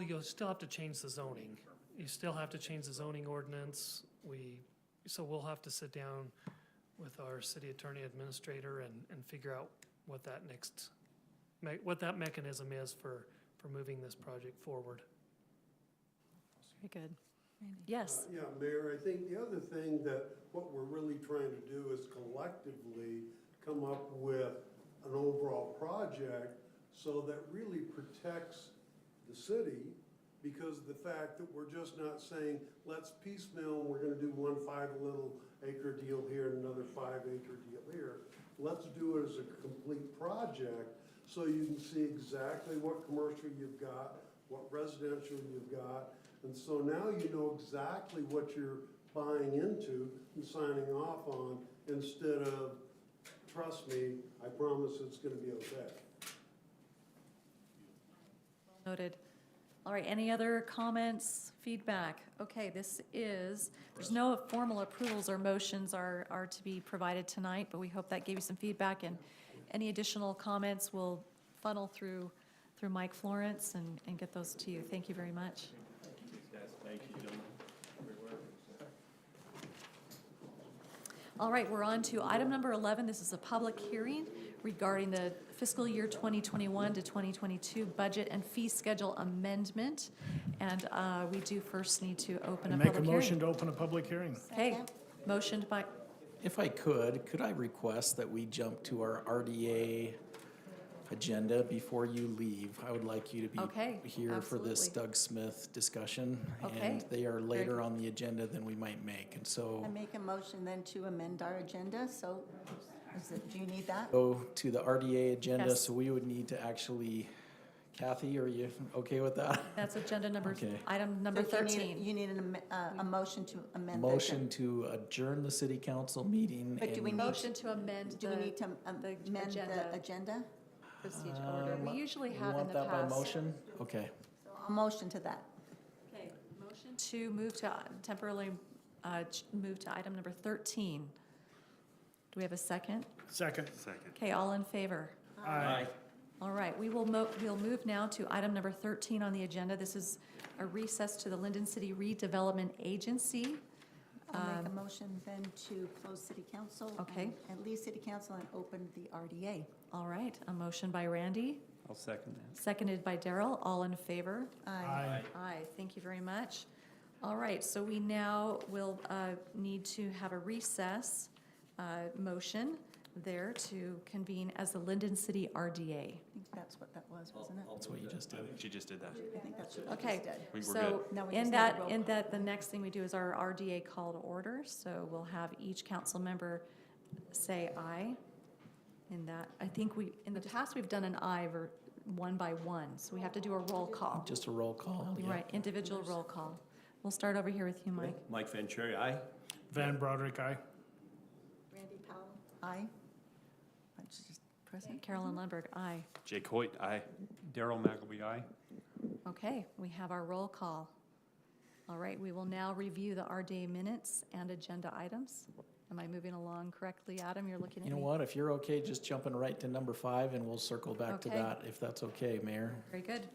You'll still have to change the zoning. You still have to change the zoning ordinance. So we'll have to sit down with our city attorney administrator and figure out what that mechanism is for moving this project forward.
Very good. Yes.
Yeah, Mayor, I think the other thing that what we're really trying to do is collectively come up with an overall project so that really protects the city, because the fact that we're just not saying, let's piecemeal, we're gonna do one 5-acre deal here and another 5-acre deal here. Let's do it as a complete project so you can see exactly what commercial you've got, what residential you've got, and so now you know exactly what you're buying into and signing off on, instead of, trust me, I promise it's gonna be okay.
Noted. All right, any other comments, feedback? Okay, there's no formal approvals or motions are to be provided tonight, but we hope that gave you some feedback, and any additional comments will funnel through Mike Florence and get those to you. Thank you very much.
Thank you, gentlemen.
All right, we're on to item number 11. This is a public hearing regarding the fiscal year 2021 to 2022 budget and fee schedule amendment. And we do first need to open a public hearing.
Make a motion to open a public hearing.
Okay, motioned by,
If I could I request that we jump to our RDA agenda before you leave? I would like you to be
Okay,
here for this
absolutely.
Doug Smith discussion.
Okay,
And they are
very
later
good.
on the agenda than we might make, and so
I make a motion then to amend our agenda, so do you need that?
go to the RDA agenda,
Yes.
so we would need to actually, Kathy, are you okay with that?
that's agenda number,
Okay.
item number
So you need-
13.
You need a motion to amend the
Motion
agenda.
to adjourn the city council meeting.
But do we
and-
need-
Motion to amend
Do we need to
the
amend
agenda.
the agenda?
procedure order. We usually
You
have in
want
the
that by
past.
motion? Okay.
So I'll motion to that.
Okay, motion to move to temporarily move to item number 13. Do we have a second?
Second.
Okay, all in favor?
Aye.
All right, we'll move now to item number 13 on the agenda. This is a recess to the Lindon City Redevelopment Agency.
I'll make a motion then to close city council.
Okay.
And leave city council and open the RDA.
All right, a motion by Randy,
I'll second that.
seconded by Daryl. All in favor?
Aye.
Aye, thank you very much. All right, so we now will need to have a recess motion there to convene as the Lindon City RDA.
I think that's what that was, wasn't it?
That's what you just did.
She just did that.
I think that's what we
Okay,
just did.
We're
so
Now we
in
just need a roll
that, the next thing we do is our RDA call to order. So we'll have each council member say aye. In that, I think in the past, we've done an aye one by one, so we have to do a roll call.
Just a roll call. yeah.
Right, individual roll call. We'll start over here with you, Mike.
Mike Vanchery, aye.
Van Broderick, aye.
Randy Powell? Aye. Just present.
Carolyn Lundberg, aye.
Jake Hoyt, aye.
Daryl McElby, aye.
Okay, we have our roll call. All right, we will now review the RDA minutes and agenda items. Am I moving along correctly, Adam? You're looking at
You
me?
know what, if you're okay, just jumping right to number 5, and we'll circle back to
Okay.
that, if that's okay, Mayor.
Very good.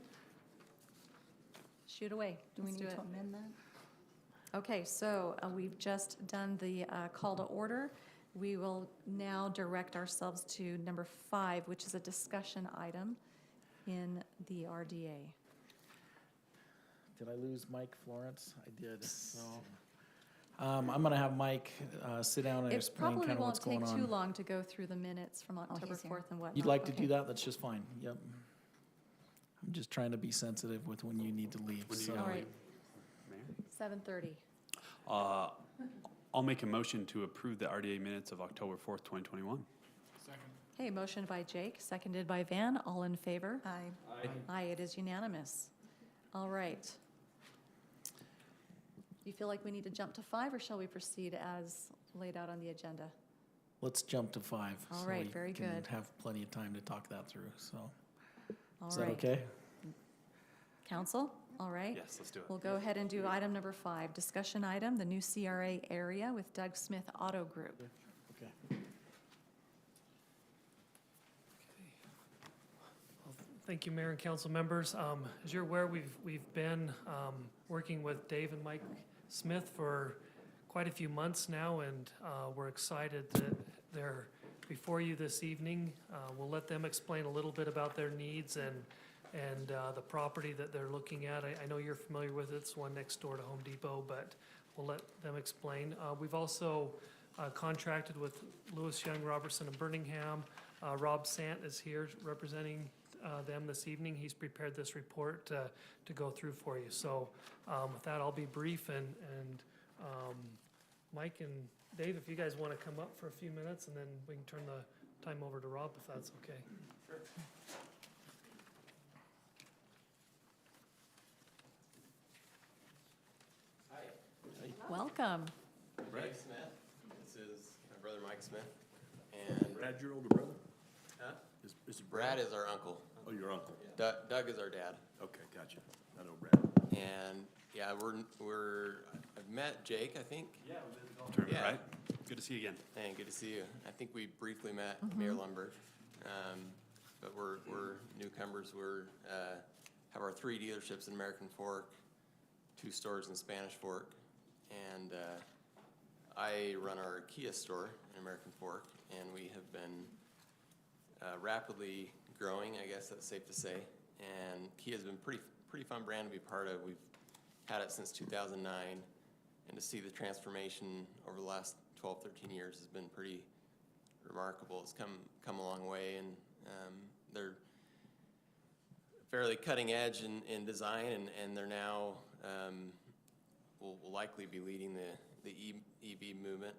Shoot away.
Do we
Let's
need
it.
to amend that?
Okay, so we've just done the call to order. We will now direct ourselves to number 5, which is a discussion item in the RDA.
Did I lose Mike Florence? I did, so. I'm gonna have Mike sit down and
It
explain
probably
kind of what's
won't
going
take too
on.
long to go through the minutes from October
he's here.
4th and whatnot.
You'd like to
Okay.
do that? That's just fine. Yep. I'm just trying to be sensitive with when you need to leave,
When do you
so.
All right,
Mayor?
7:30.
I'll make a motion to approve the RDA minutes of October 4th, 2021.
Okay, motion by Jake, seconded by Van. All in favor?
Aye.
Aye, it is unanimous. All right. You feel like we need to jump to 5, or shall we proceed as laid out on the agenda?
Let's jump to 5.
All
so
right,
we
very
can
good.
have plenty of time to talk that through, so.
All
Is that
right.
okay?
Council, all right?
Yes, let's do it.
We'll go ahead and do item number 5, discussion item, the new CRA area with Doug Smith Auto Group.
Okay.
Thank you, Mayor and council members. As you're aware, we've been working with Dave and Mike Smith for quite a few months now, and we're excited that they're before you this evening. We'll let them explain a little bit about their needs and the property that they're looking at. I know you're familiar with it. It's one next door to Home Depot, but we'll let them explain. We've also contracted with Lewis Young, Robertson, and Birmingham. Rob Sant is here representing them this evening. He's prepared this report to go through for you. So with that, I'll be brief, and Mike and Dave, if you guys want to come up for a few minutes, and then we can turn the time over to Rob, if that's okay.
Sure.
Welcome.
Mike Smith. This is my brother Mike Smith. And
Brad, your older brother?
huh?
Is
Brad is our uncle.
Oh, your uncle.
Doug is our dad.
Okay, gotcha. I know Brad.
And yeah, I've met Jake, I think.
Yeah, we did the golf tournament,
Yeah.
right? Good to see you again.
And good to see you. I think we briefly met Mayor Lundberg. But we're newcomers. We're have our 3 dealerships in American Fork, 2 stores in Spanish Fork, and I run our Kia store in American Fork, and we have been rapidly growing, I guess that's safe to say. And Kia has been pretty fun brand to be part of. We've had it since 2009, and to see the transformation over the last 12, 13 years has been pretty remarkable. It's come a long way, and they're fairly cutting edge in design, and they're now will likely be leading the EV movement.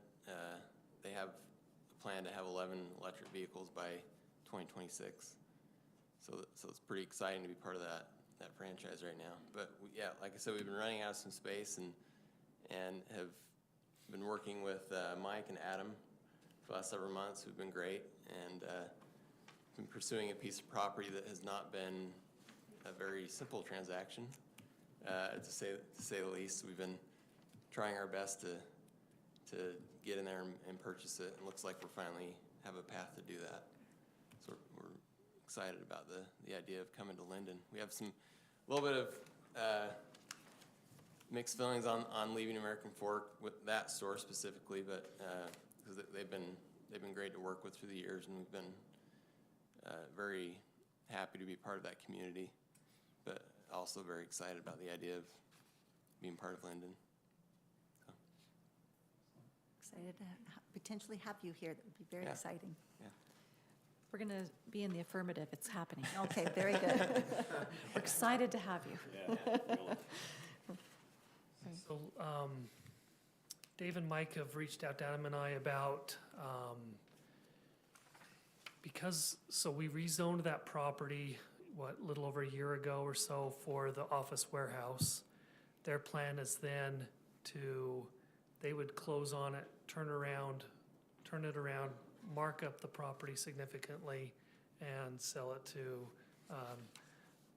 They have a plan to have 11 electric vehicles by 2026. So it's pretty exciting to be part of that franchise right now. But yeah, like I said, we've been running out of some space and have been working with Mike and Adam for the last several months, who've been great, and been pursuing a piece of property that has not been a very simple transaction, to say the least. We've been trying our best to get in there and purchase it. It looks like we're finally have a path to do that. So we're excited about the idea of coming to Lindon. We have a little bit of mixed feelings on leaving American Fork with that store specifically, but because they've been great to work with through the years, and we've been very happy to be part of that community, but also very excited about the idea of being part of Lindon. So.
Excited to potentially have you here. That would be very exciting.
Yeah.
We're going to be in the affirmative. It's happening.
Okay, very good.
We're excited to have you.
So Dave and Mike have reached out to Adam and I about, so we rezoned that property, a little over a year ago or so for the office warehouse. Their plan is then they would close on it, turn it around, mark up the property significantly, and sell it to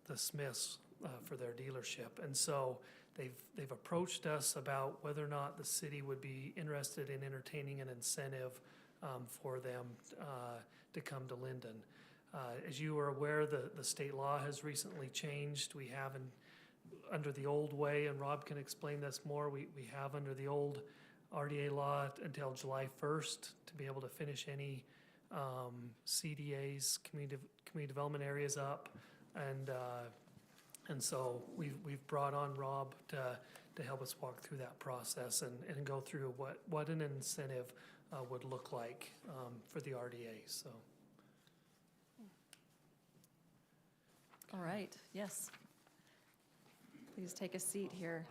the Smiths for their dealership. And so they've approached us about whether or not the city would be interested in entertaining an incentive for them to come to Lindon. As you are aware, the state law has recently changed. We have under the old way, and Rob can explain this more, we have under the old RDA law until July 1st to be able to finish any CDAs, community development areas up, and so we've brought on Rob to to help us walk through that process and go through what an incentive would look like for the RDA, so.
All right, yes. Please take a seat here.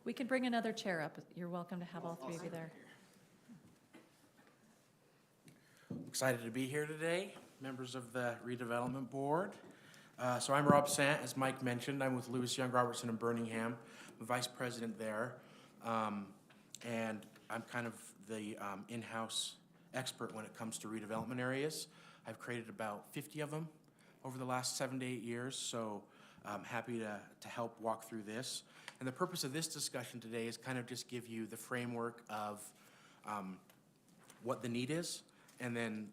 We can bring another chair up. You're welcome to have all three of you there.
Excited to be here today, members of the redevelopment board. So I'm Rob Sant, as Mike mentioned. I'm with Lewis Young Robertson in Birmingham. I'm vice president there. And I'm kind of the in-house expert when it comes to redevelopment areas. I've created about 50 of them over the last 7 to 8 years, so I'm happy to help walk through this. And the purpose of this discussion today is kind of just give you the framework of what the need is, and then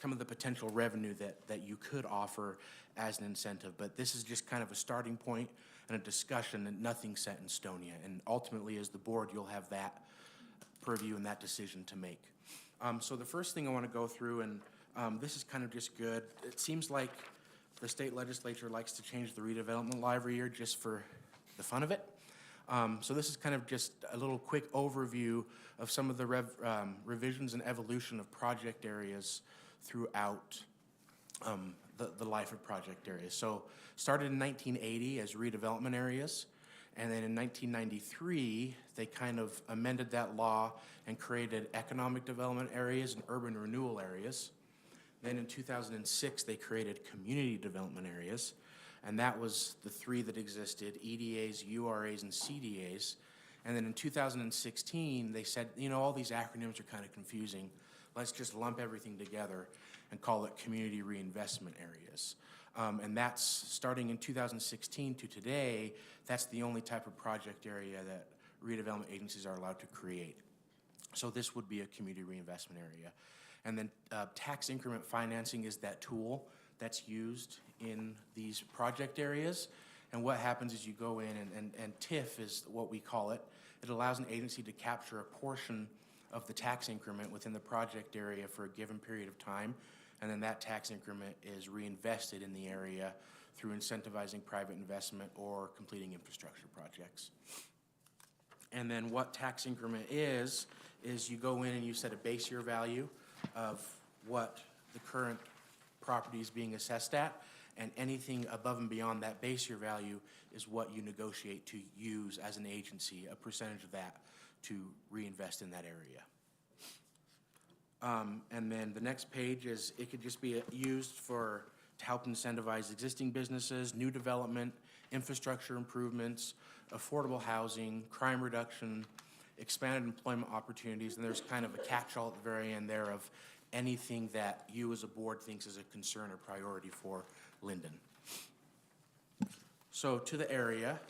some of the potential revenue that you could offer as an incentive. But this is just kind of a starting point and a discussion, and nothing set in stone yet. And ultimately, as the board, you'll have that purview and that decision to make. So the first thing I want to go through, and this is kind of just good. It seems like the state legislature likes to change the redevelopment law every year just for the fun of it. So this is kind of just a little quick overview of some of the revisions and evolution of project areas throughout the life of project areas. So started in 1980 as redevelopment areas, and then in 1993 they kind of amended that law and created economic development areas and urban renewal areas. Then in 2006 they created community development areas, and that was the three that existed: EDAs, URAs, and CDAs. And then in 2016 they said, you know, all these acronyms are kind of confusing. Let's just lump everything together and call it community reinvestment areas. And that's starting in 2016 to today, that's the only type of project area that redevelopment agencies are allowed to create. So this would be a community reinvestment area. And then tax increment financing is that tool that's used in these project areas. And what happens is you go in, and TIF is what we call it. It allows an agency to capture a portion of the tax increment within the project area for a given period of time, and then that tax increment is reinvested in the area through incentivizing private investment or completing infrastructure projects. And then what tax increment is you go in and you set a base year value of what the current property is being assessed at, and anything above and beyond that base year value is what you negotiate to use as an agency, a percentage of that, to reinvest in that area. And then the next page is, it could just be used to help incentivize existing businesses, new development, infrastructure improvements, affordable housing, crime reduction, expanded employment opportunities, and there's kind of a catch-all at the very end there of anything that you as a board thinks is a concern or priority for Lindon. So to the area.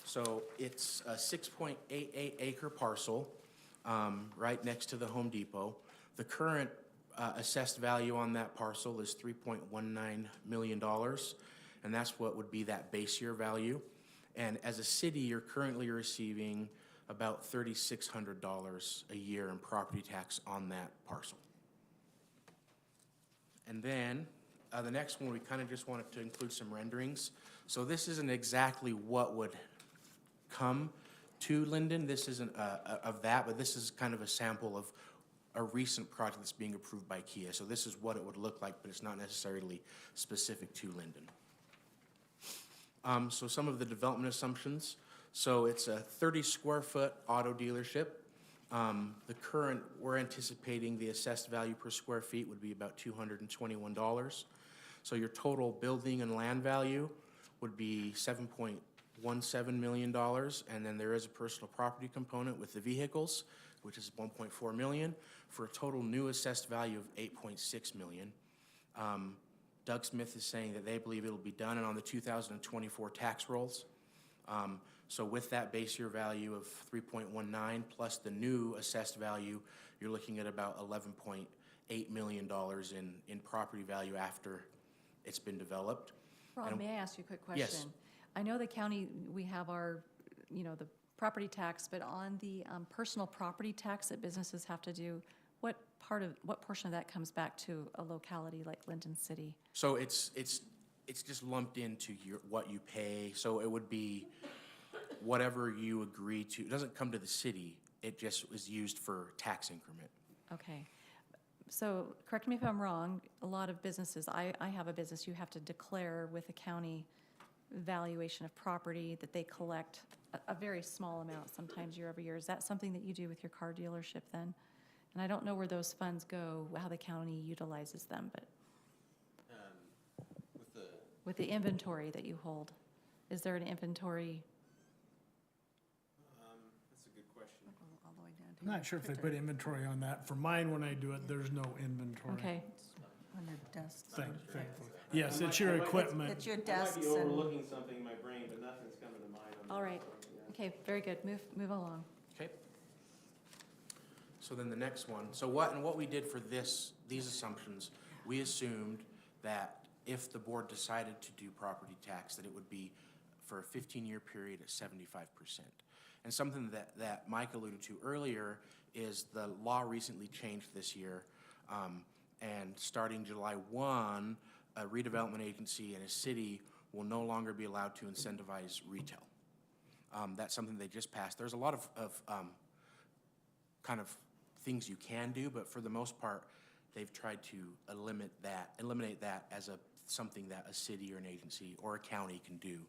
So it's a 6.88 acre parcel right next to the Home Depot. The current assessed value on that parcel is $3.19 million, and that's what would be that base year value. And as a city, you're currently receiving about $3,600 a year in property tax on that parcel. And then the next one, we kind of just wanted to include some renderings. So this isn't exactly what would come to Lindon. This isn't of that, but this is kind of a sample of a recent project that's being approved by Kia. So this is what it would look like, but it's not necessarily specific to Lindon. So some of the development assumptions. So it's a 30 square foot auto dealership. The current, we're anticipating the assessed value per square feet would be about $221. So your total building and land value would be $7.17 million, and then there is a personal property component with the vehicles, which is $1.4 million, for a total new assessed value of $8.6 million. Doug Smith is saying that they believe it'll be done on the 2024 tax rolls. So with that base year value of 3.19 plus the new assessed value, you're looking at about $11.8 million in property value after it's been developed.
Rob, may I ask you a quick question?
Yes.
I know the county, we have our, the property tax, but on the personal property tax that businesses have to do, what portion of that comes back to a locality like Lindon City?
So it's just lumped into what you pay. So it would be whatever you agree to, it doesn't come to the city, it just is used for tax increment.
Okay. So correct me if I'm wrong, a lot of businesses, I have a business, you have to declare with the county valuation of property that they collect a very small amount, sometimes year over year. Is that something that you do with your car dealership then? And I don't know where those funds go, how the county utilizes them, but with the inventory that you hold, is there an inventory?
That's a good question.
All the way down to
I'm not sure if they put inventory on that. For mine, when I do it, there's no inventory.
Okay,
on their desks.
Thankfully. Yes, it's your equipment.
It's your
I might
desks
be
and,
overlooking something in my brain, but nothing's coming to mind on that.
all right.
so, yeah.
Okay, very good. Move along.
Okay. So then the next one, so what we did for these assumptions, we assumed that if the board decided to do property tax, that it would be for a 15-year period at 75%. And something that Mike alluded to earlier is the law recently changed this year, and starting July 1, a redevelopment agency in a city will no longer be allowed to incentivize retail. That's something they just passed. There's a lot of kind of things you can do, but for the most part, they've tried to eliminate that as something that a city or an agency or a county can do.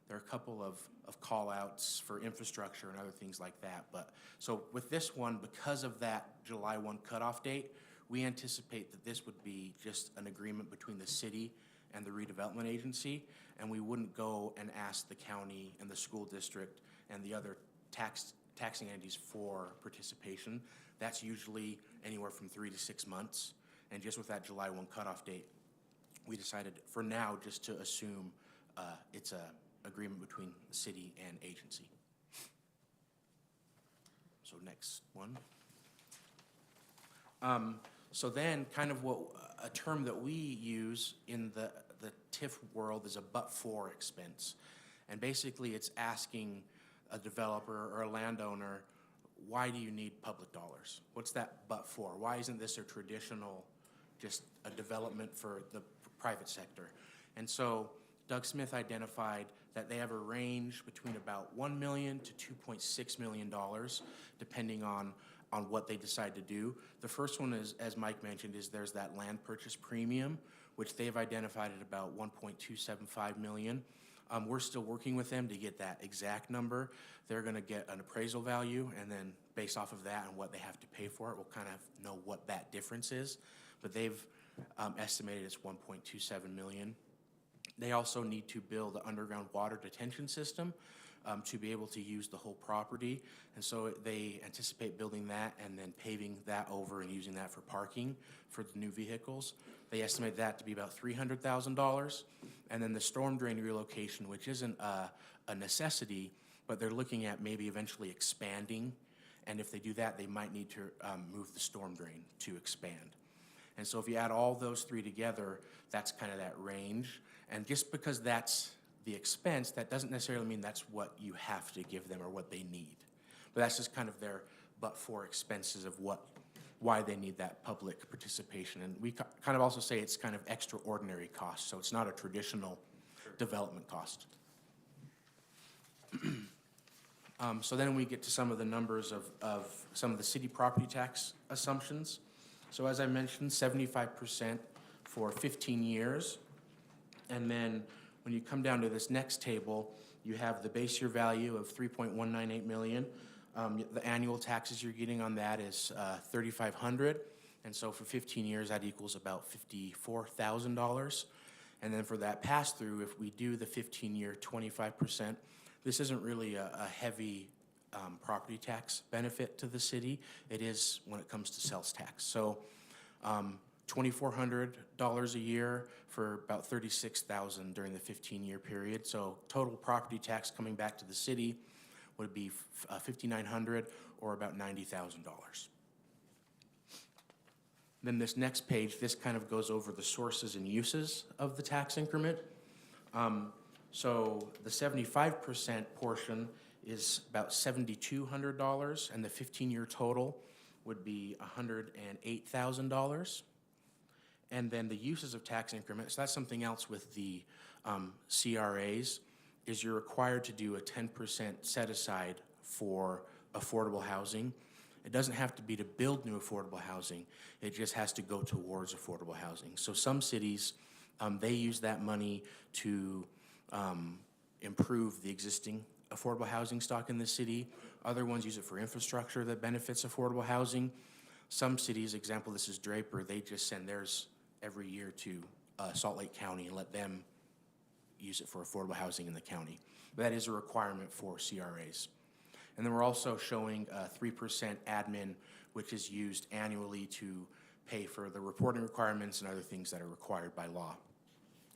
There are a couple of call-outs for infrastructure and other things like that. But so with this one, because of that July 1 cutoff date, we anticipate that this would be just an agreement between the city and the redevelopment agency, and we wouldn't go and ask the county and the school district and the other taxing entities for participation. That's usually anywhere from 3 to 6 months. And just with that July 1 cutoff date, we decided for now just to assume it's a agreement between the city and agency. So next one. So then kind of a term that we use in the TIF world is a but-for expense. And basically it's asking a developer or a landowner, why do you need public dollars? What's that but for? Why isn't this a traditional, just a development for the private sector? And so Doug Smith identified that they have a range between about $1 million to $2.6 million, depending on what they decide to do. The first one is, as Mike mentioned, is there's that land purchase premium, which they've identified at about $1.275 million. We're still working with them to get that exact number. They're going to get an appraisal value, and then based off of that and what they have to pay for it, we'll kind of know what that difference is. But they've estimated it's $1.27 million. They also need to build an underground water detention system to be able to use the whole property. And so they anticipate building that and then paving that over and using that for parking for the new vehicles. They estimate that to be about $300,000. And then the storm drain relocation, which isn't a necessity, but they're looking at maybe eventually expanding. And if they do that, they might need to move the storm drain to expand. And so if you add all those three together, that's kind of that range. And just because that's the expense, that doesn't necessarily mean that's what you have to give them or what they need. But that's just kind of their but-for expenses of why they need that public participation. And we kind of also say it's kind of extraordinary cost, so it's not a traditional development cost. So then we get to some of the numbers of some of the city property tax assumptions. So as I mentioned, 75% for 15 years. And then when you come down to this next table, you have the base year value of $3.198 million. The annual taxes you're getting on that is $3,500. And so for 15 years, that equals about $54,000. And then for that pass-through, if we do the 15-year 25%, this isn't really a heavy property tax benefit to the city. It is when it comes to sales tax. So $2,400 a year for about $36,000 during the 15-year period. So total property tax coming back to the city would be $5,900 or about $90,000. Then this next page, this kind of goes over the sources and uses of the tax increment. So the 75% portion is about $7,200, and the 15-year total would be $108,000. And then the uses of tax increments, that's something else with the CRAs. is you're required to do a 10% set aside for affordable housing. It doesn't have to be to build new affordable housing. It just has to go towards affordable housing. So some cities, they use that money to improve the existing affordable housing stock in the city. Other ones use it for infrastructure that benefits affordable housing. Some cities, example, this is Draper, they just send theirs every year to Salt Lake County and let them use it for affordable housing in the county. That is a requirement for CRAs. And then we're also showing 3% admin, which is used annually to pay for the reporting requirements and other things that are required by law.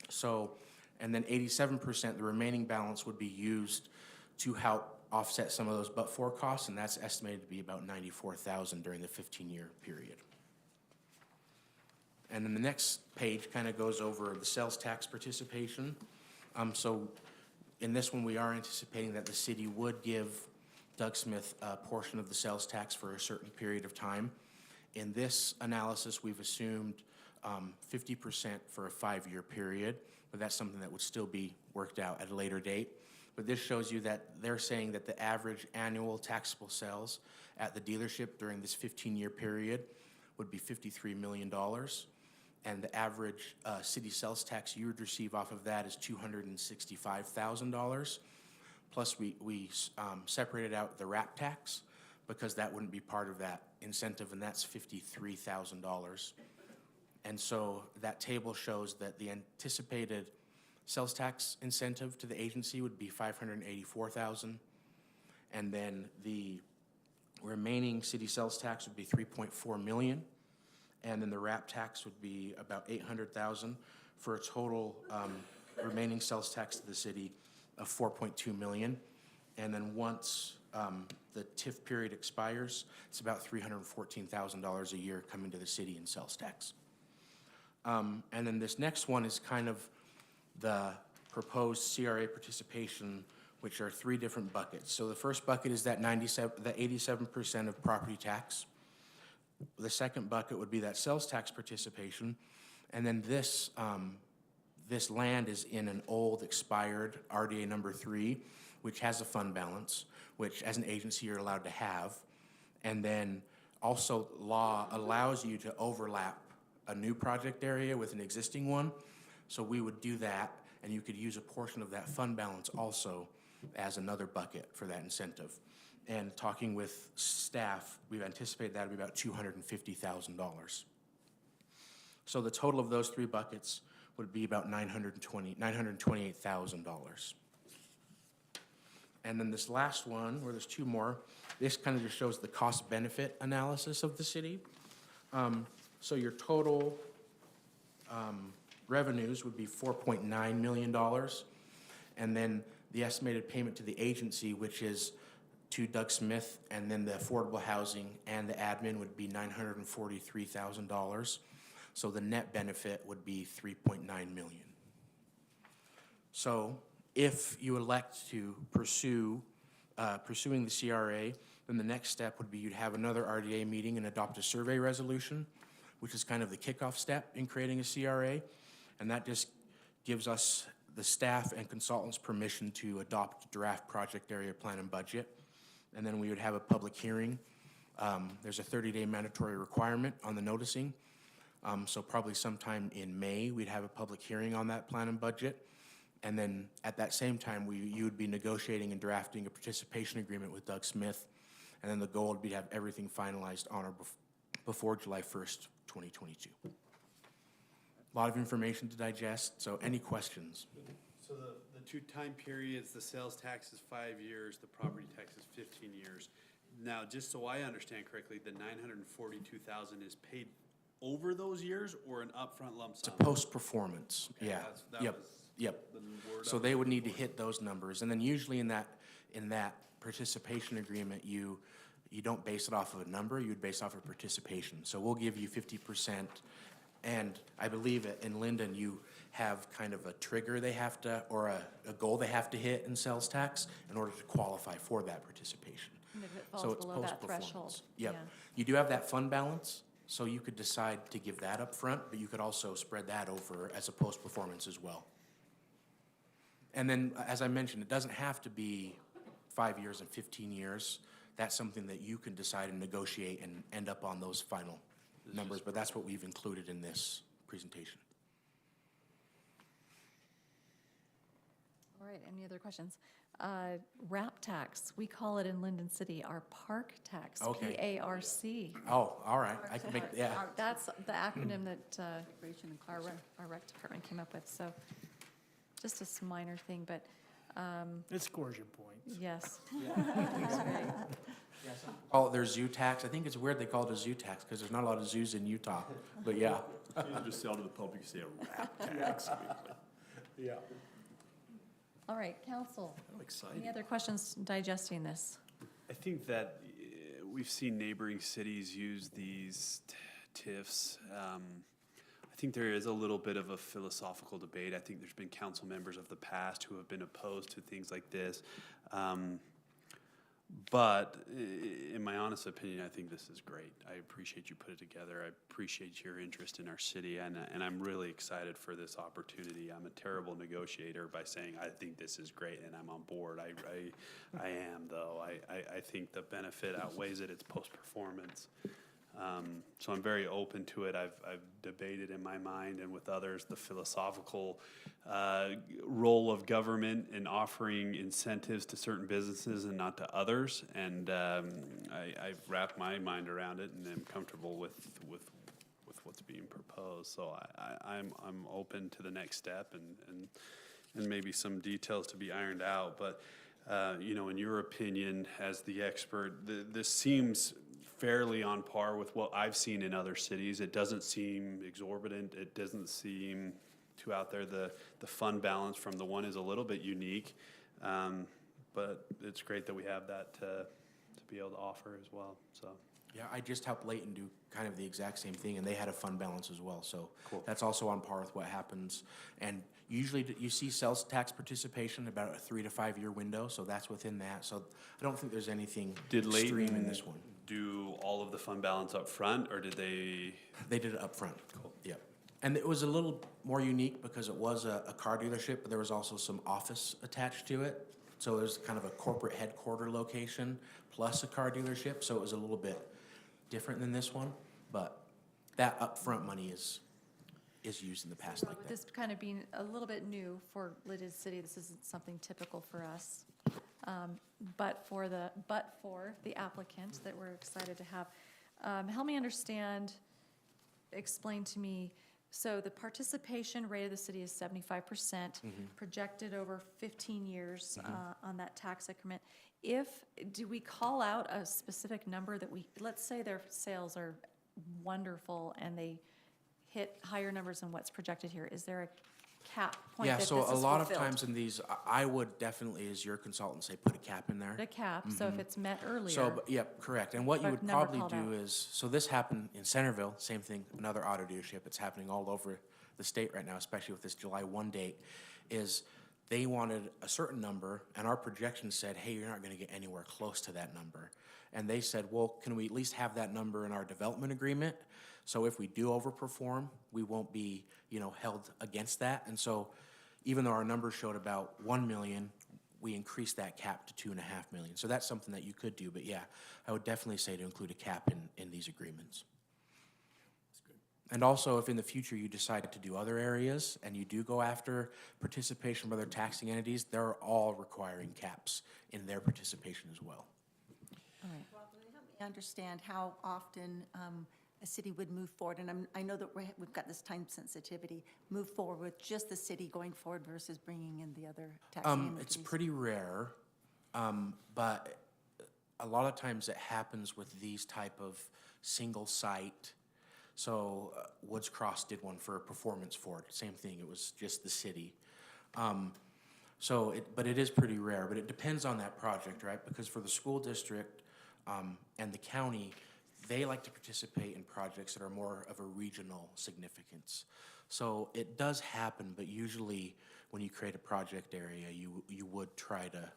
So, and then 87%, the remaining balance would be used to help offset some of those but-for costs, and that's estimated to be about $94,000 during the 15-year period. And then the next page kind of goes over the sales tax participation. So in this one, we are anticipating that the city would give Doug Smith a portion of the sales tax for a certain period of time. In this analysis, we've assumed 50% for a 5-year period, but that's something that would still be worked out at a later date. But this shows you that they're saying that the average annual taxable sales at the dealership during this 15-year period would be $53 million. And the average city sales tax you would receive off of that is $265,000. Plus, we separated out the RAP tax because that wouldn't be part of that incentive, and that's $53,000. And so that table shows that the anticipated sales tax incentive to the agency would be $584,000, and then the remaining city sales tax would be $3.4 million, and then the RAP tax would be about $800,000 for a total remaining sales tax to the city of $4.2 million. And then once the TIF period expires, it's about $314,000 a year coming to the city in sales tax. And then this next one is kind of the proposed CRA participation, which are 3 different buckets. So the first bucket is that 87% of property tax. The second bucket would be that sales tax participation. And then this land is in an old expired RDA number 3, which has a fund balance, which as an agency you're allowed to have. And then also law allows you to overlap a new project area with an existing one. So we would do that, and you could use a portion of that fund balance also as another bucket for that incentive. And talking with staff, we've anticipated that would be about $250,000. So the total of those 3 buckets would be about $928,000. And then this last one, where there's 2 more, this kind of just shows the cost-benefit analysis of the city. So your total revenues would be $4.9 million. And then the estimated payment to the agency, which is to Doug Smith, and then the affordable housing and the admin would be $943,000. So the net benefit would be $3.9 million. So if you elect to pursuing the CRA, then the next step would be you'd have another RDA meeting and adopt a survey resolution, which is kind of the kickoff step in creating a CRA. And that just gives us, the staff and consultants, permission to adopt a draft project area plan and budget. And then we would have a public hearing. There's a 30-day mandatory requirement on the noticing. So probably sometime in May, we'd have a public hearing on that plan and budget. And then at that same time, you would be negotiating and drafting a participation agreement with Doug Smith. And then the goal would be to have everything finalized on or before July 1st, 2022. A lot of information to digest, so any questions?
So the 2 time periods, the sales tax is 5 years, the property tax is 15 years. Now, just so I understand correctly, the $942,000 is paid over those years or an upfront lump sum?
It's a post-performance,
Okay,
yeah.
that
Yep,
was
yep.
the word
So
I
they
was
would need to
looking
hit those numbers. And then usually in that participation agreement, you don't base it off of a number, you would base it off of participation. So we'll give you 50%. And I believe in Lindon, you have kind of a trigger they have to, or a goal they have to hit in sales tax in order to qualify for that participation.
And if it
So
falls
it's
below that
post-performance.
threshold.
Yep.
Yeah.
You do have that fund balance, so you could decide to give that up front, but you could also spread that over as a post-performance as well. And then, as I mentioned, it doesn't have to be 5 years and 15 years. That's something that you can decide and negotiate and end up on those final numbers, but that's what we've included in this presentation.
All right, any other questions? RAP tax, we call it in Lindon City our park tax,
Okay.
P-A-R-C.
Oh, all right, I can make, yeah.
That's the acronym that our rec department came up with, so just a minor thing, but
It scores your points.
yes.
Call it their zoo tax. I think it's weird they call it a zoo tax because there's not a lot of zoos in Utah, but yeah.
You just sell to the public, say a rap tax. Yeah.
All right, council,
I'm excited.
any other questions digesting this?
I think that we've seen neighboring cities use these TIFs. I think there is a little bit of a philosophical debate. I think there's been council members of the past who have been opposed to things like this. But in my honest opinion, I think this is great. I appreciate you put it together. I appreciate your interest in our city, and I'm really excited for this opportunity. I'm a terrible negotiator by saying I think this is great and I'm on board. I am, though. I think the benefit outweighs it. It's post-performance. So I'm very open to it. I've debated in my mind and with others the philosophical role of government in offering incentives to certain businesses and not to others. And I've wrapped my mind around it and am comfortable with what's being proposed. So I'm open to the next step and maybe some details to be ironed out. But you know, in your opinion, as the expert, this seems fairly on par with what I've seen in other cities. It doesn't seem exorbitant. It doesn't seem too out there. The fund balance from the one is a little bit unique, but it's great that we have that to be able to offer as well. So
Yeah, I just helped Layton do kind of the exact same thing, and they had a fund balance as well. So
Cool.
That's also on par with what happens. And usually you see sales tax participation about a 3 to 5 year window, so that's within that. So I don't think there's anything
did
extreme in
Layton
this one.
do all of the fund balance up front, or did they?
They did it up front.
Cool.
Yep. And it was a little more unique because it was a car dealership, but there was also some office attached to it. So it was kind of a corporate headquarter location plus a car dealership, so it was a little bit different than this one, but that upfront money is used in the past like that.
This kind of being a little bit new for Lindon City, this isn't something typical for us. But for the applicant that we're excited to have, help me understand, explain to me, so the participation rate of the city is 75%, projected over 15 years on that tax increment. Do we call out a specific number that let's say their sales are wonderful and they hit higher numbers than what's projected here, is there a cap point
Yeah,
that
so
this is
a lot of
fulfilled?
times in these, I would definitely, as your consultant, say put a cap in there.
The cap, so if it's met earlier.
So, yep, correct. And what you
But
would
number
probably
called
do
out.
is, so this happened in Centerville, same thing, another auto dealership. It's happening all over the state right now, especially with this July 1 date, is they wanted a certain number, and our projection said, hey, you're not gonna get anywhere close to that number. And they said, well, can we at least have that number in our development agreement? So if we do overperform, we won't be, held against that. And so even though our numbers showed about 1 million, we increased that cap to 2.5 million. So that's something that you could do, but yeah, I would definitely say to include a cap in these agreements. And also, if in the future you decide to do other areas and you do go after participation from other taxing entities, they're all requiring caps in their participation as well.
All right.
Rob, will you help me understand how often a city would move forward? And I know that we've got this time sensitivity, move forward with just the city going forward versus bringing in the other taxing entities?
It's pretty rare, but a lot of times it happens with these type of single site. So Woods Cross did one for Performance Ford, same thing, it was just the city. But it is pretty rare, but it depends on that project, right? Because for the school district and the county, they like to participate in projects that are more of a regional significance. So it does happen, but usually when you create a project area, you would try to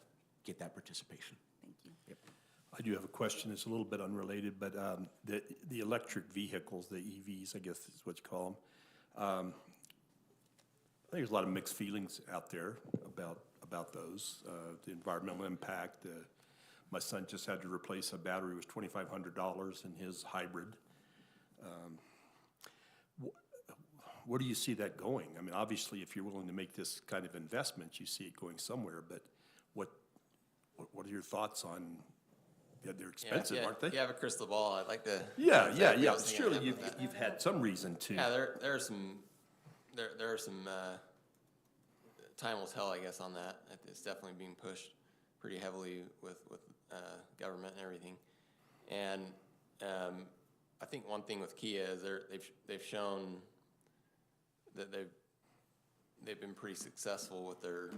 get that participation.
Thank you.
Yep.
I do have a question, it's a little bit unrelated, but the electric vehicles, the EVs, I guess is what you call them. think there's a lot of mixed feelings out there about those, the environmental impact. My son just had to replace a battery, it was $2,500 in his hybrid. Where do you see that going? I mean, obviously, if you're willing to make this kind of investment, you see it going somewhere, but what are your thoughts on, they're expensive, aren't they?
If you have a crystal ball, I'd like to.
Yeah.
Surely
Surely you've had some reason to.
Yeah, there are some, time will tell, I guess, on that. It's definitely being pushed pretty heavily with government and everything. And I think one thing with Kia is they've shown that they've been pretty successful with their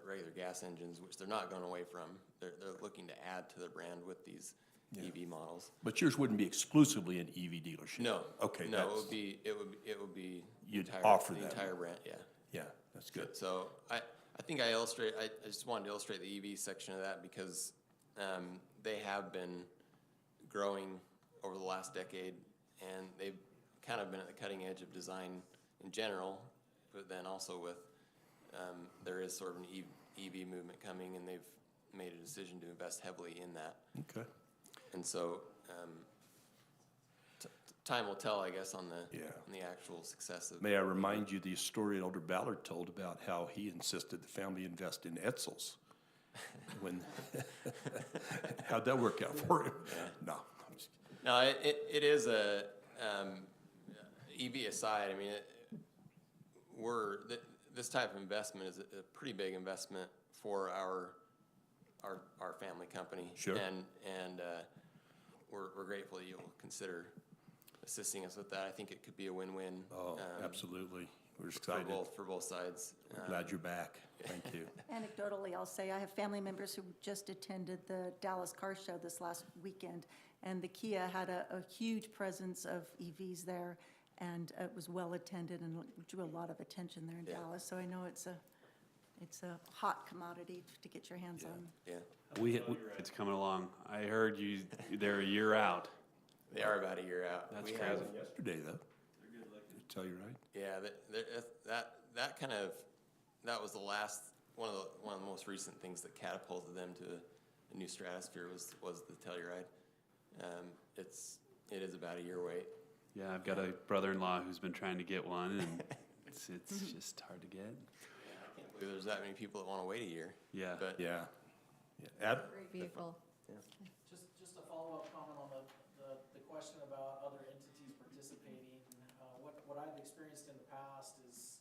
regular gas engines, which they're not going away from. They're looking to add to their brand with these EV models.
But yours wouldn't be exclusively an EV dealership?
No.
Okay.
No, it would be
You'd
entire,
offer
the
that.
entire brand, yeah.
Yeah, that's good.
So I think I just wanted to illustrate the EV section of that because they have been growing over the last decade, and they've kind of been at the cutting edge of design in general, but then also with, there is sort of an EV movement coming, and they've made a decision to invest heavily in that.
Okay.
And so time will tell, I guess, on the actual success of.
May I remind you the story Elder Ballard told about how he insisted the family invest in Edsels? When how'd that work out for him?
Yeah.
No.
No, it is a EV aside. I mean, this type of investment is a pretty big investment for our family company.
Sure.
And we're grateful that you'll consider assisting us with that. I think it could be a win-win.
Oh, absolutely. We're excited.
For both sides.
We're glad you're back. Thank you.
Anecdotally, I'll say I have family members who just attended the Dallas Car Show this last weekend, and the Kia had a huge presence of EVs there, and it was well attended and drew a lot of attention there in Dallas. So I know it's a hot commodity to get your hands on.
Yeah.
It's coming along. I heard they're a year out.
They are about a year out.
That's
We
crazy.
have-
Yesterday, though. Tell you right.
Yeah, that was one of the most recent things that catapulted them to a new stratosphere was the Telluride. It is about a year wait.
Yeah, I've got a brother-in-law who's been trying to get one, and it's just hard to get.
Yeah, I can't believe there's that many people that want to wait a year.
Yeah.
But
Yeah. Ad?
Great vehicle.
Just a follow-up comment on the question about other entities participating. What I've experienced in the past is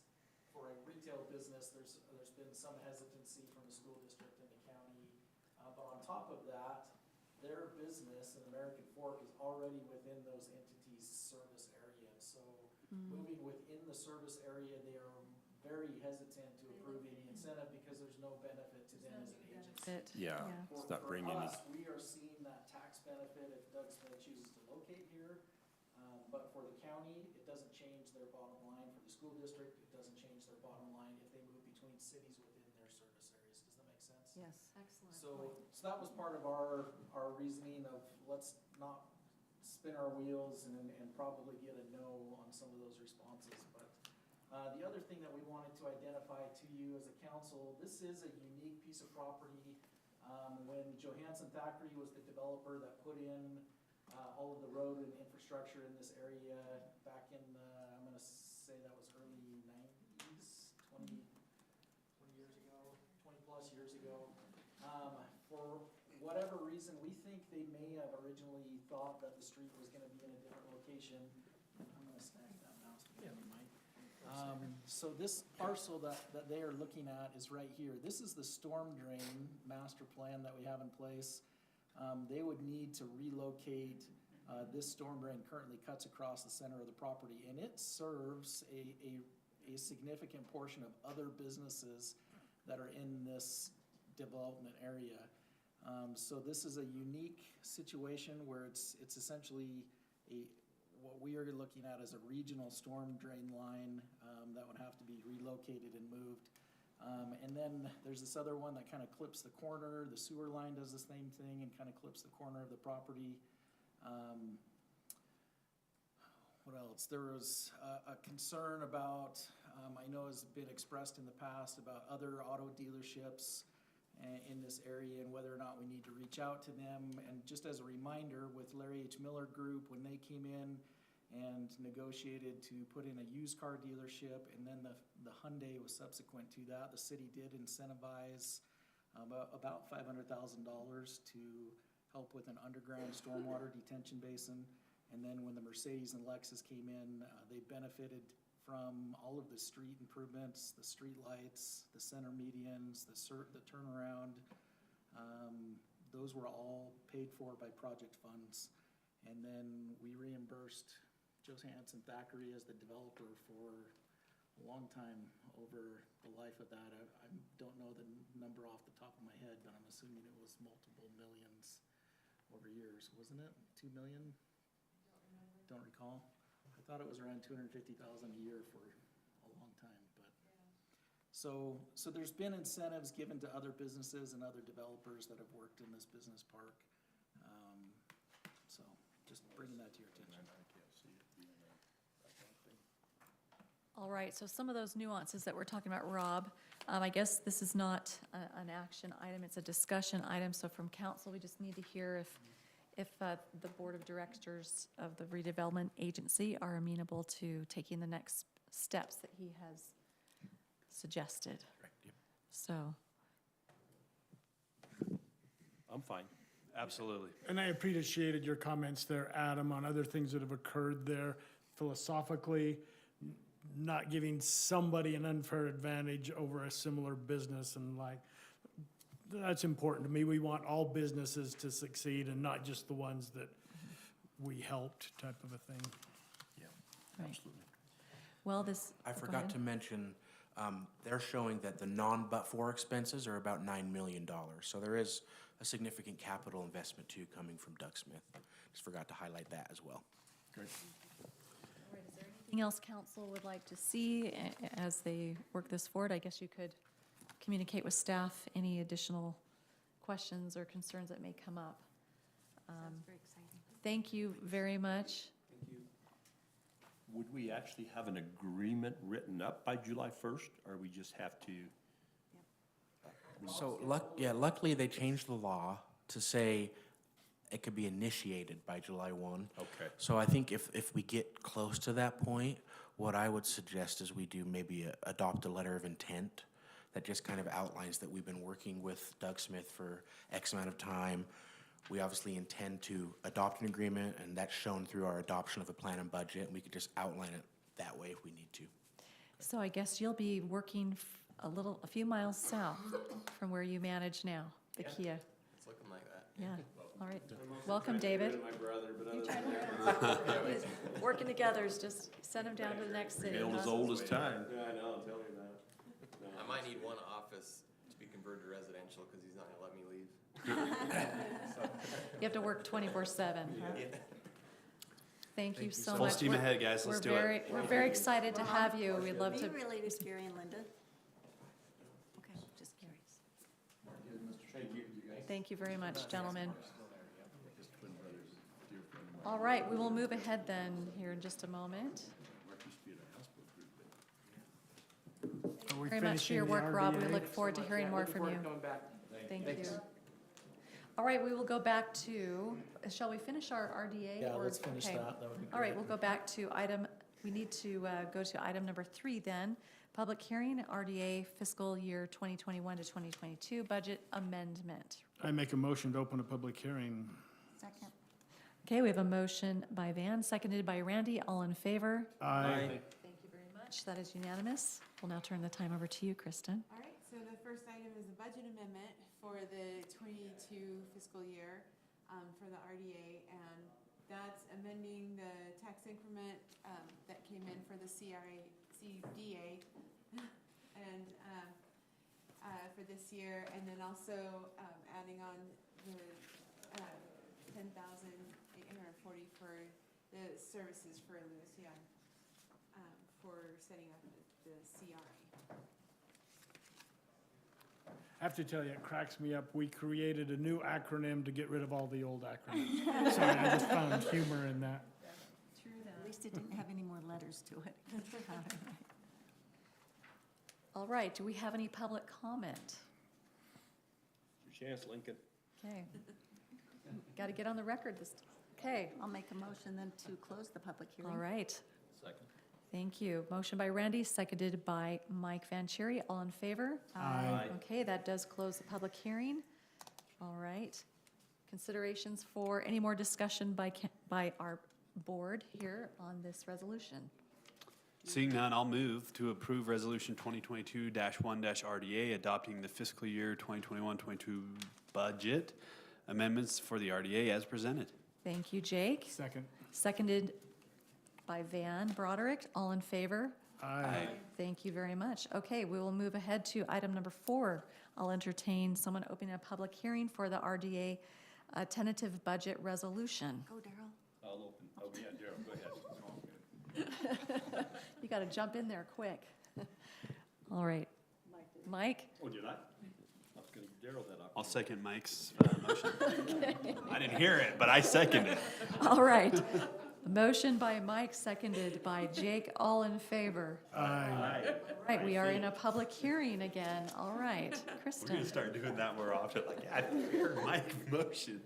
for a retail business, there's been some hesitancy from the school district and the county. But on top of that, their business in American Fork is already within those entities' service area. So moving within the service area, they are very hesitant to approve any incentive because there's no benefit to them as an agency.
Yeah. It's not bringing any.
For us, we are seeing that tax benefit if Doug Smith chooses to locate here. But for the county, it doesn't change their bottom line. For the school district, it doesn't change their bottom line if they move between cities within their service areas. Does that make sense?
Yes.
Excellent.
So that was part of our reasoning of let's not spin our wheels and probably get a no on some of those responses. But the other thing that we wanted to identify to you as a council, this is a unique piece of property. When Johansson Thackeray was the developer that put in all of the road and infrastructure in this area back in, I'm going to say that was early 90s, 20 years ago, 20 plus years ago. For whatever reason, we think they may have originally thought that the street was going to be in a different location. I'm going to snag that mouse. So this parcel that they are looking at is right here. This is the storm drain master plan that we have in place. They would need to relocate. This storm drain currently cuts across the center of the property, and it serves a significant portion of other businesses that are in this development area. So this is a unique situation where it's essentially what we are looking at as a regional storm drain line that would have to be relocated and moved. And then there's this other one that kind of clips the corner. The sewer line does the same thing and kind of clips the corner of the property. what else? There was a concern about, I know has been expressed in the past about other auto dealerships in this area and whether or not we need to reach out to them. And just as a reminder, with Larry H. Miller Group, when they came in and negotiated to put in a used car dealership, and then the Hyundai was subsequent to that, the city did incentivize about $500,000 to help with an underground stormwater detention basin. And then when the Mercedes and Lexus came in, they benefited from all of the street improvements, the street lights, the center medians, the turnaround. Those were all paid for by project funds. And then we reimbursed Johansen Thackeray as the developer for a long time over the life of that. I don't know the number off the top of my head, but I'm assuming it was multiple millions over years, wasn't it? 2 million? Don't recall. I thought it was around 250,000 a year for a long time, but. So there's been incentives given to other businesses and other developers that have worked in this business park. So just bringing that to your attention.
All right, so some of those nuances that we're talking about, Rob, I guess this is not an action item, it's a discussion item. So from council, we just need to hear if the board of directors of the redevelopment agency are amenable to taking the next steps that he has suggested.
Correct, yep.
So,
I'm fine.
Absolutely.
And I appreciated your comments there, Adam, on other things that have occurred there philosophically, not giving somebody an unfair advantage over a similar business, and like, that's important to me. We want all businesses to succeed and not just the ones that we helped type of a thing.
Yeah,
right.
absolutely.
Well,
I
go
forgot
ahead.
to mention, they're showing that the non-but-for expenses are about $9 million. So there is a significant capital investment too coming from Doug Smith. Just forgot to highlight that as well.
Great.
All right, is there anything else council would like to see as they work this forward? I guess you could communicate with staff any additional questions or concerns that may come up.
Sounds very exciting.
Thank you very much.
Thank you. Would we actually have an agreement written up by July 1st, or we just have to?
So, luckily they changed the law to say it could be initiated by July 1.
Okay.
So I think if we get close to that point, what I would suggest is we do maybe adopt a letter of intent that just kind of outlines that we've been working with Doug Smith for X amount of time. We obviously intend to adopt an agreement, and that's shown through our adoption of a plan and budget, and we could just outline it that way if we need to.
So I guess you'll be working a few miles south from where you manage now, the Kia.
It's looking like that.
Yeah, all right. Welcome, David.
My brother, but
You trying to working together is just send him down to the next city.
Tale as
huh?
old as time.
Yeah, I know, tell me that. I might need one office to be converted to residential because he's not gonna let me leave.
You have to work 24/7, huh?
Yeah.
Thank you so
Full
much.
steam ahead, guys. Let's do it.
We're very excited to have you. We'd love
Are
to.
you related to Gary and Linda? Okay, just curious.
Thank you very much, gentlemen. All right, we will move ahead then here in just a moment.
Are we
Very much for your
finishing the
work, Rob. We
RDA?
look forward to hearing more from you. Thank you. All right, we will go back to, shall we finish our RDA?
Yeah,
or-
let's finish
okay.
that. That would be
All right,
great.
we'll go back to we need to go to item number 3 then. Public hearing, RDA fiscal year 2021 to 2022 budget amendment.
I make a motion to open a public hearing.
Second.
Okay, we have a motion by Van, seconded by Randy. All in favor?
Aye.
Thank you very much. That is unanimous. We'll now turn the time over to you, Kristen.
All right, so the first item is a budget amendment for the 22 fiscal year for the RDA, and that's amending the tax increment that came in for the CDA and for this year, and then also adding on the $10,840 for the services for Lewis Young for setting up the CRA.
I have to tell you, it cracks me up. We created a new acronym to get rid of all the old acronyms. Sorry, I just found humor in that.
True
At least least it didn't have any more letters to it.
All right, do we have any public comment?
Your chance, Lincoln.
Okay. Got to get on the record this, okay.
I'll make a motion then to close the public hearing.
All right.
Second.
Thank you. Motion by Randy, seconded by Mike Vanchery. All in favor?
Aye.
Okay, that does close the public hearing. All right. Considerations for any more discussion by our board here on this resolution?
Seeing none, I'll move to approve Resolution 2022-1-RDA, adopting the fiscal year 2021-22 budget amendments for the RDA as presented.
Thank you, Jake.
Second.
Seconded by Van Broderick. All in favor?
Aye.
Thank you very much. Okay, we will move ahead to item number 4. I'll entertain someone opening a public hearing for the RDA tentative budget resolution.
Go, Daryl.
I'll open. Oh, yeah, Daryl, go ahead.
You got to jump in there quick. All right. Mike?
Oh, did I? I was going to give Daryl that opportunity.
I'll second Mike's motion. I didn't hear it, but I second it.
All right. Motion by Mike, seconded by Jake. All in favor?
Aye.
All right, we are in a public hearing again. All right.
We're
Kristen?
going to start doing that more often. Like, I heard Mike's motion.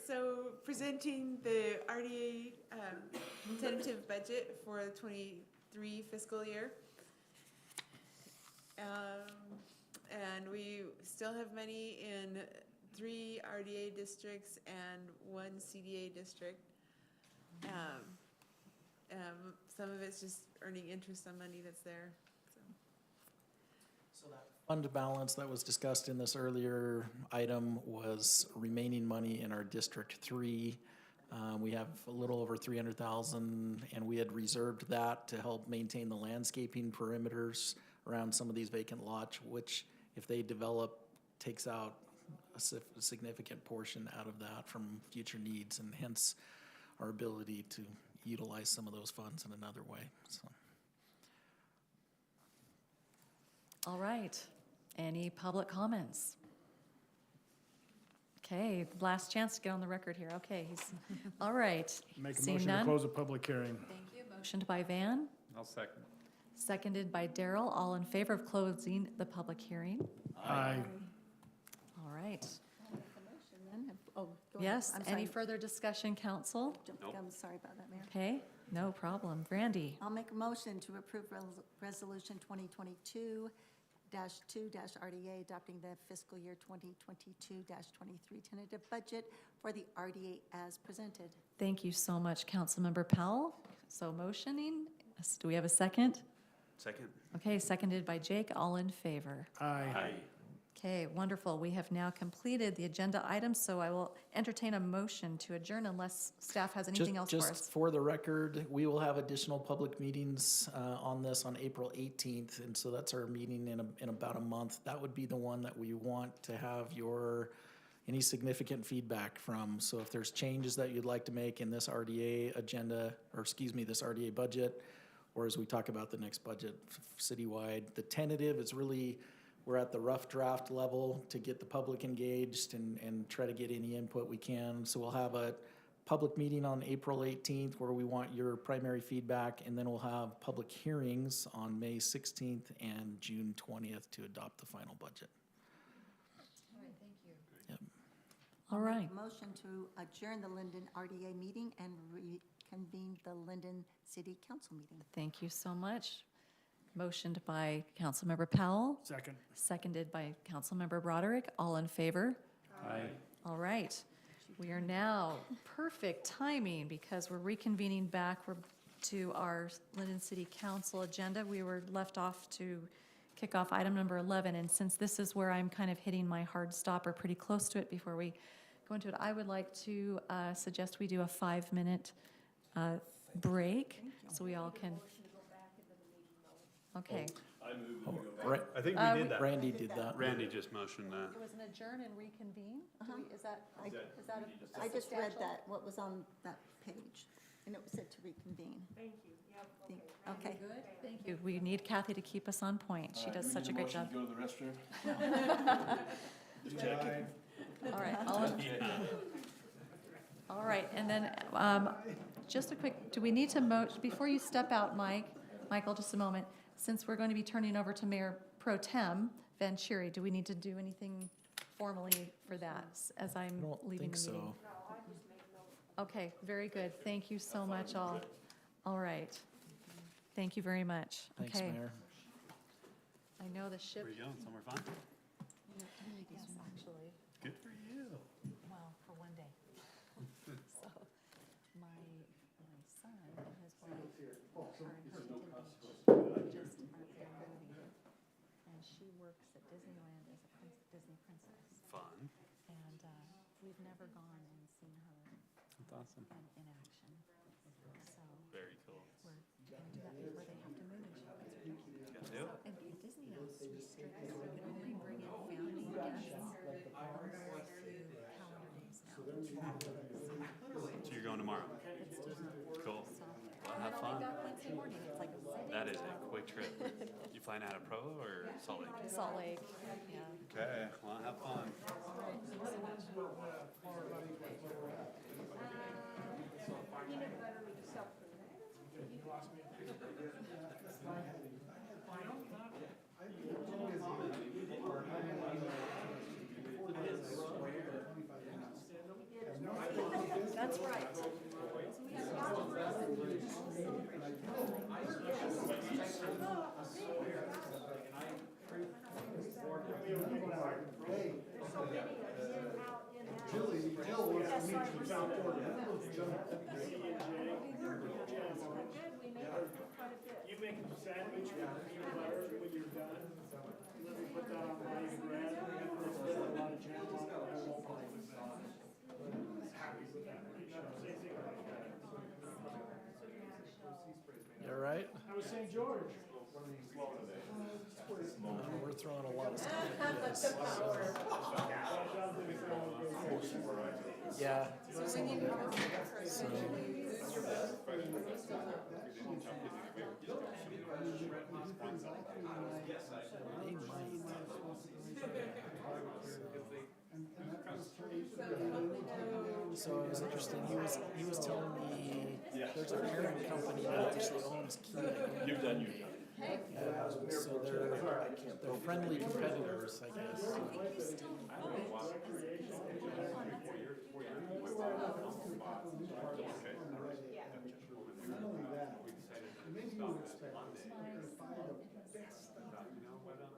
So presenting the RDA tentative budget for the 23 fiscal year. And we still have money in 3 RDA districts and 1 CDA district. Some of it's just earning interest on money that's there.
So that fund balance that was discussed in this earlier item was remaining money in our District 3. We have a little over 300,000, and we had reserved that to help maintain the landscaping perimeters around some of these vacant lots, which, if they develop, takes out a significant portion out of that from future needs, and hence our ability to utilize some of those funds in another way. So.
All right. Any public comments? Okay, last chance to get on the record here. Okay, all right.
Make a
Seeing
motion to
none?
close the public hearing.
Thank you. Motioned by Van,
I'll second.
seconded by Daryl. All in favor of closing the public hearing?
Aye.
All right.
I'll make a motion then. Oh, go ahead.
Yes,
I'm
any
sorry.
further discussion, council?
I'm sorry about that, Mayor.
Okay, no problem. Randy?
I'll make a motion to approve Resolution 2022-2-RDA, adopting the fiscal year 2022-23 tentative budget for the RDA as presented.
Thank you so much, Councilmember Powell. So motioning, do we have a second?
Second.
Okay, seconded by Jake. All in favor?
Aye.
Okay, wonderful. We have now completed the agenda items, so I will entertain a motion to adjourn unless staff has anything else for us.
Just for the record, we will have additional public meetings on this on April 18th, and so that's our meeting in about a month. That would be the one that we want to have any significant feedback from. So if there's changes that you'd like to make in this RDA agenda, this RDA budget, or as we talk about the next budget citywide, the tentative is really, we're at the rough draft level to get the public engaged and try to get any input we can. So we'll have a public meeting on April 18th where we want your primary feedback, and then we'll have public hearings on May 16th and June 20th to adopt the final budget.
All right, thank you.
Yep.
All right.
Motion to adjourn the Lindon RDA meeting and reconvene the Lindon City Council meeting.
Thank you so much. Motioned by Councilmember Powell,
Second.
seconded by Councilmember Broderick. All in favor?
Aye.
All right. We are now, perfect timing, because we're reconvening back to our Lindon City Council agenda. We were left off to kick off item number 11, and since this is where I'm kind of hitting my hard stop or pretty close to it before we go into it, I would like to suggest we do a 5-minute break so we all can. Okay.
I move
Oh,
we go back.
right.
I think
we
we did that.
Randy did that.
Randy just motioned that.
It was an adjourn and reconvene? Is that,
I-
is that a
I just read
substantial?
that, what was on that page, and it said to reconvene.
Thank you. Yep.
Okay.
Good, thank you. We need Kathy to keep us on point. She does such a great job.
Go to the restroom? Just checking.
All right, all in All right, and then just a quick, do we need to before you step out, Michael, just a moment, since we're going to be turning over to Mayor Pro Tem Vanchery, do we need to do anything formally for that as I'm leaving the meeting?
so.
Okay, very good. Thank you so much, all. All right. Thank you very much.
Thanks,
Okay.
Mayor.
I know the ship.
Where are you going? Somewhere fun?
Yes, actually.
Good for you.
Well, for one day. So, my son and his wife are in Huntington Beach, just are moving, and she works at Disneyland as a Disney princess.
Fun.
And we've never gone and seen her
That's awesome.
in action. So
Very cool.
we're gonna do that before they have to move.
Good too.
And Disney has strict, you can only bring in family guests to calendar days now.
So you're going tomorrow?
It's tomorrow.
Cool.
So,
Well,
and
have
then
fun.
I'll be back Wednesday morning. It's like
That is a quick trip. You flying out of Provo or Salt Lake?
Salt Lake, yeah.
Okay, well, have fun.
That's right.
Jill wants to meet you down there.
You make a sandwich with peanut butter when you're done. Let me put that on my bread. Let's put a lot of jam on it. I won't bother with that. Happy with that. Same thing like that.
You all right?
How was St. George?
We're throwing a lot of stuff at you guys. So, yeah. Some of it. So, they might. So it was interesting. He was telling me there's a parent company that actually owns Kia.
You've done you.
So they're friendly competitors, I guess.
Not only that, maybe you would expect us to find the best stuff.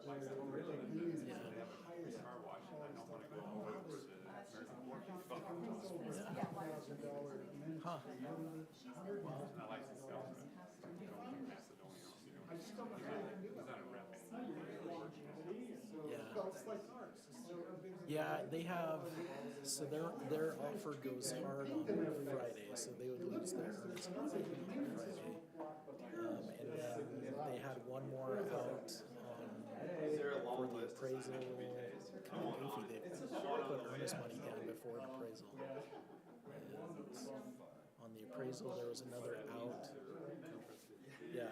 Where the opinion is the highest quality $1,000
Huh.
I just don't know how they can do it.
Yeah.
Well, it's like ours.
Yeah, they have, so their offer goes hard on Friday, so they would lose their earnest money on Friday. And then they had one more out for the appraisal, kind of goofy, they put earnest money down before an appraisal. And on the appraisal, there was another out. Yeah,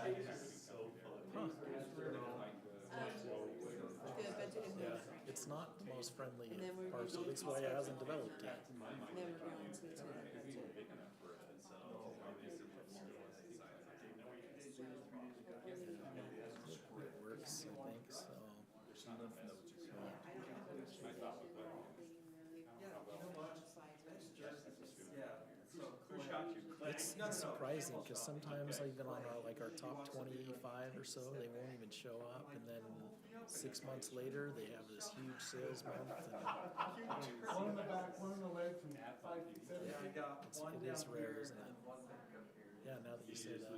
I guess. Yeah, it's not the most friendly parcel, that's why it hasn't developed yet. It works, I think, so. It's surprising, because sometimes even on our top 25 or so, they won't even show up, and then 6 months later, they have this huge sales month.
One in the back, one in the legs, and 5 feet 7 feet.
It is rare, isn't it? Yeah, now that you say that.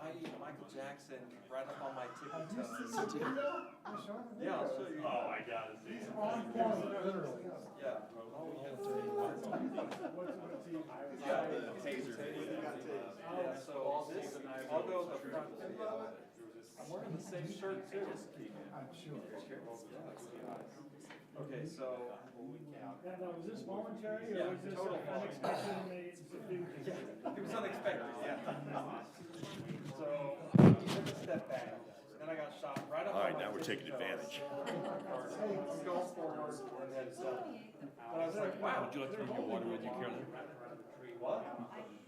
I eat Michael Jackson right up on my tippy toes.
Yeah,
I'll show you.
Oh, I gotta see it.
On point, literally.
Yeah.
Got the taser.
Yeah, so I'll go with the front. I'm wearing the same shirt too.
I'm sure.
Okay, so.
Now, was this voluntary
Yeah,
or was this
total
unexpected and they instituted?
Yeah, it was unexpected, yeah. So, he took a step back, then I got shot right up.
All right,
on my
now we're taking
tippy toes.
advantage.
Hey, go forward, and then step. But I was like, wow.
Would you like to bring your water with you, Carolyn?
What?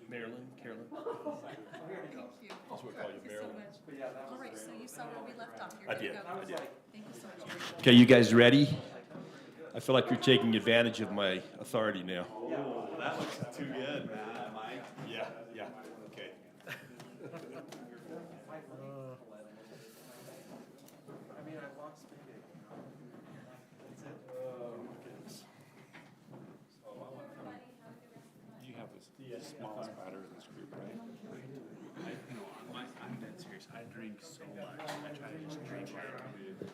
Marilyn, Carolyn? That's what we call you, Marilyn.
But yeah, that was.
All right, so you saw where we left off here.
I
Here you
did,
go.
I did.
Thank you so much.
Okay, you guys ready? I feel like you're taking advantage of my authority now.
Oh, that looks too good, man, Mike.
Yeah, yeah, okay.
I mean, I lost big. That's it.
Oh, goodness.
You have the smallest bladder in this group, right? I'm dead serious. I drink so much. I try to just drink like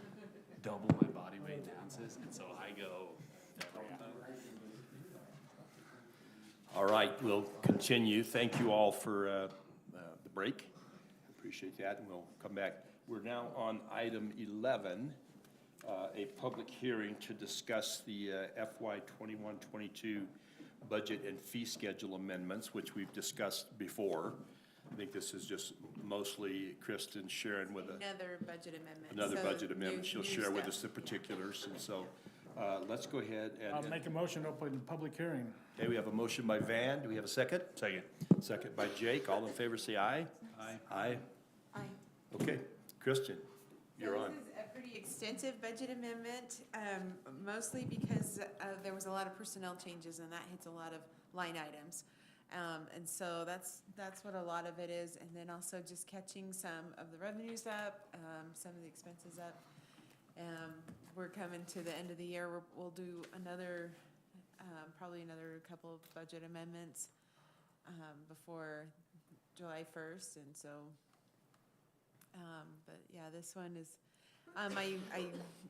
double my body weight in ounces, and so I go every hour.
All right, we'll continue. Thank you all for the break. Appreciate that, and we'll come back. We're now on item 11, a public hearing to discuss the FY 21-22 budget and fee schedule amendments, which we've discussed before. I think this is just mostly Kristen sharing with
Another budget amendment.
another
So
budget amendment.
new-
She'll
new
share with
stuff.
us the particulars, and so let's go ahead
I'll
and.
make a motion to open the public hearing.
Okay, we have a motion by Van. Do we have a second? Second. Second by Jake. All in favor, say aye. Aye. Aye.
Aye.
Okay, Kristen, you're on.
This is a pretty extensive budget amendment, mostly because there was a lot of personnel changes and that hits a lot of line items. And so that's what a lot of it is. And then also just catching some of the revenues up, some of the expenses up. We're coming to the end of the year. We'll do another, probably another couple of budget amendments before July 1st. And so, but yeah, this one is,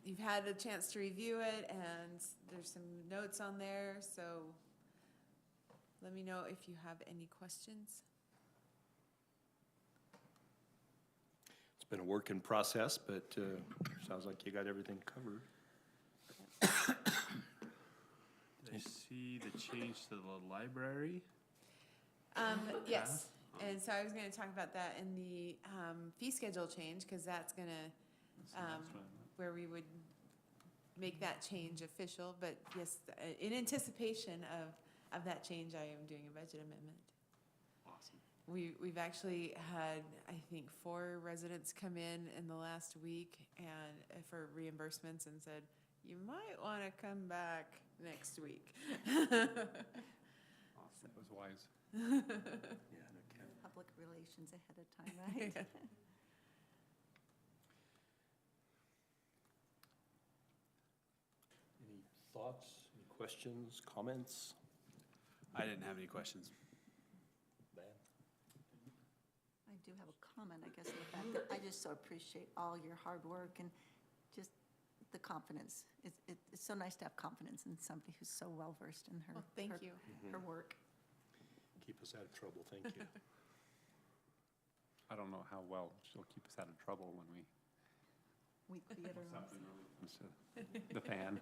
you've had a chance to review it, and there's some notes on there, so let me know if you have any questions.
It's been a work in process, but sounds like you got everything covered.
I see the change to the library.
Yes, and so I was gonna talk about that in the fee schedule change, because that's gonna, where we would make that change official, but yes, in anticipation of that change, I am doing a budget amendment.
Awesome.
We've actually had, I think, 4 residents come in the last week and for reimbursements and said, you might want to come back next week.
Awesome. That was wise.
Public relations ahead of time, right?
Any thoughts, any questions, comments?
I didn't have any questions.
Van?
I do have a comment, I guess, the fact that I just so appreciate all your hard work and just the confidence. It's so nice to have confidence in somebody who's so well-versed in her.
Well, thank you.
Her work.
Keep us out of trouble, thank you.
I don't know how well she'll keep us out of trouble when
Week theater.
comes to the fan.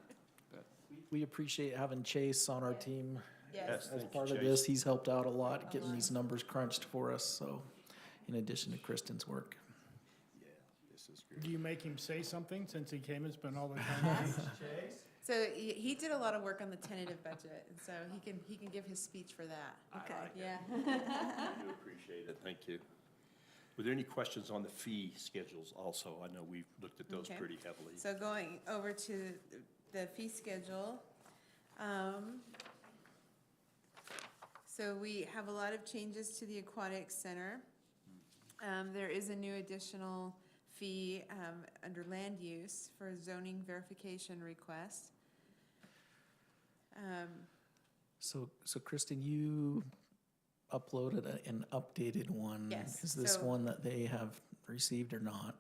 But
We appreciate having Chase on our team.
Yes.
As
Thank
part
you,
of
Chase.
this, he's helped out a lot getting these numbers crunched for us, so in addition to Kristen's work.
Yeah, this is great.
Do you make him say something since he came and spent all the time?
So he did a lot of work on the tentative budget, and so he can give his speech for that.
Okay.
Yeah.
I do appreciate it, thank you. Were there any questions on the fee schedules also? I know we've looked at those
Okay.
pretty heavily.
So going over to the fee schedule. So we have a lot of changes to the aquatic center. There is a new additional fee under land use for zoning verification request.
So Kristen, you uploaded an updated one.
Yes,
Is this
so-
one that they have received or not?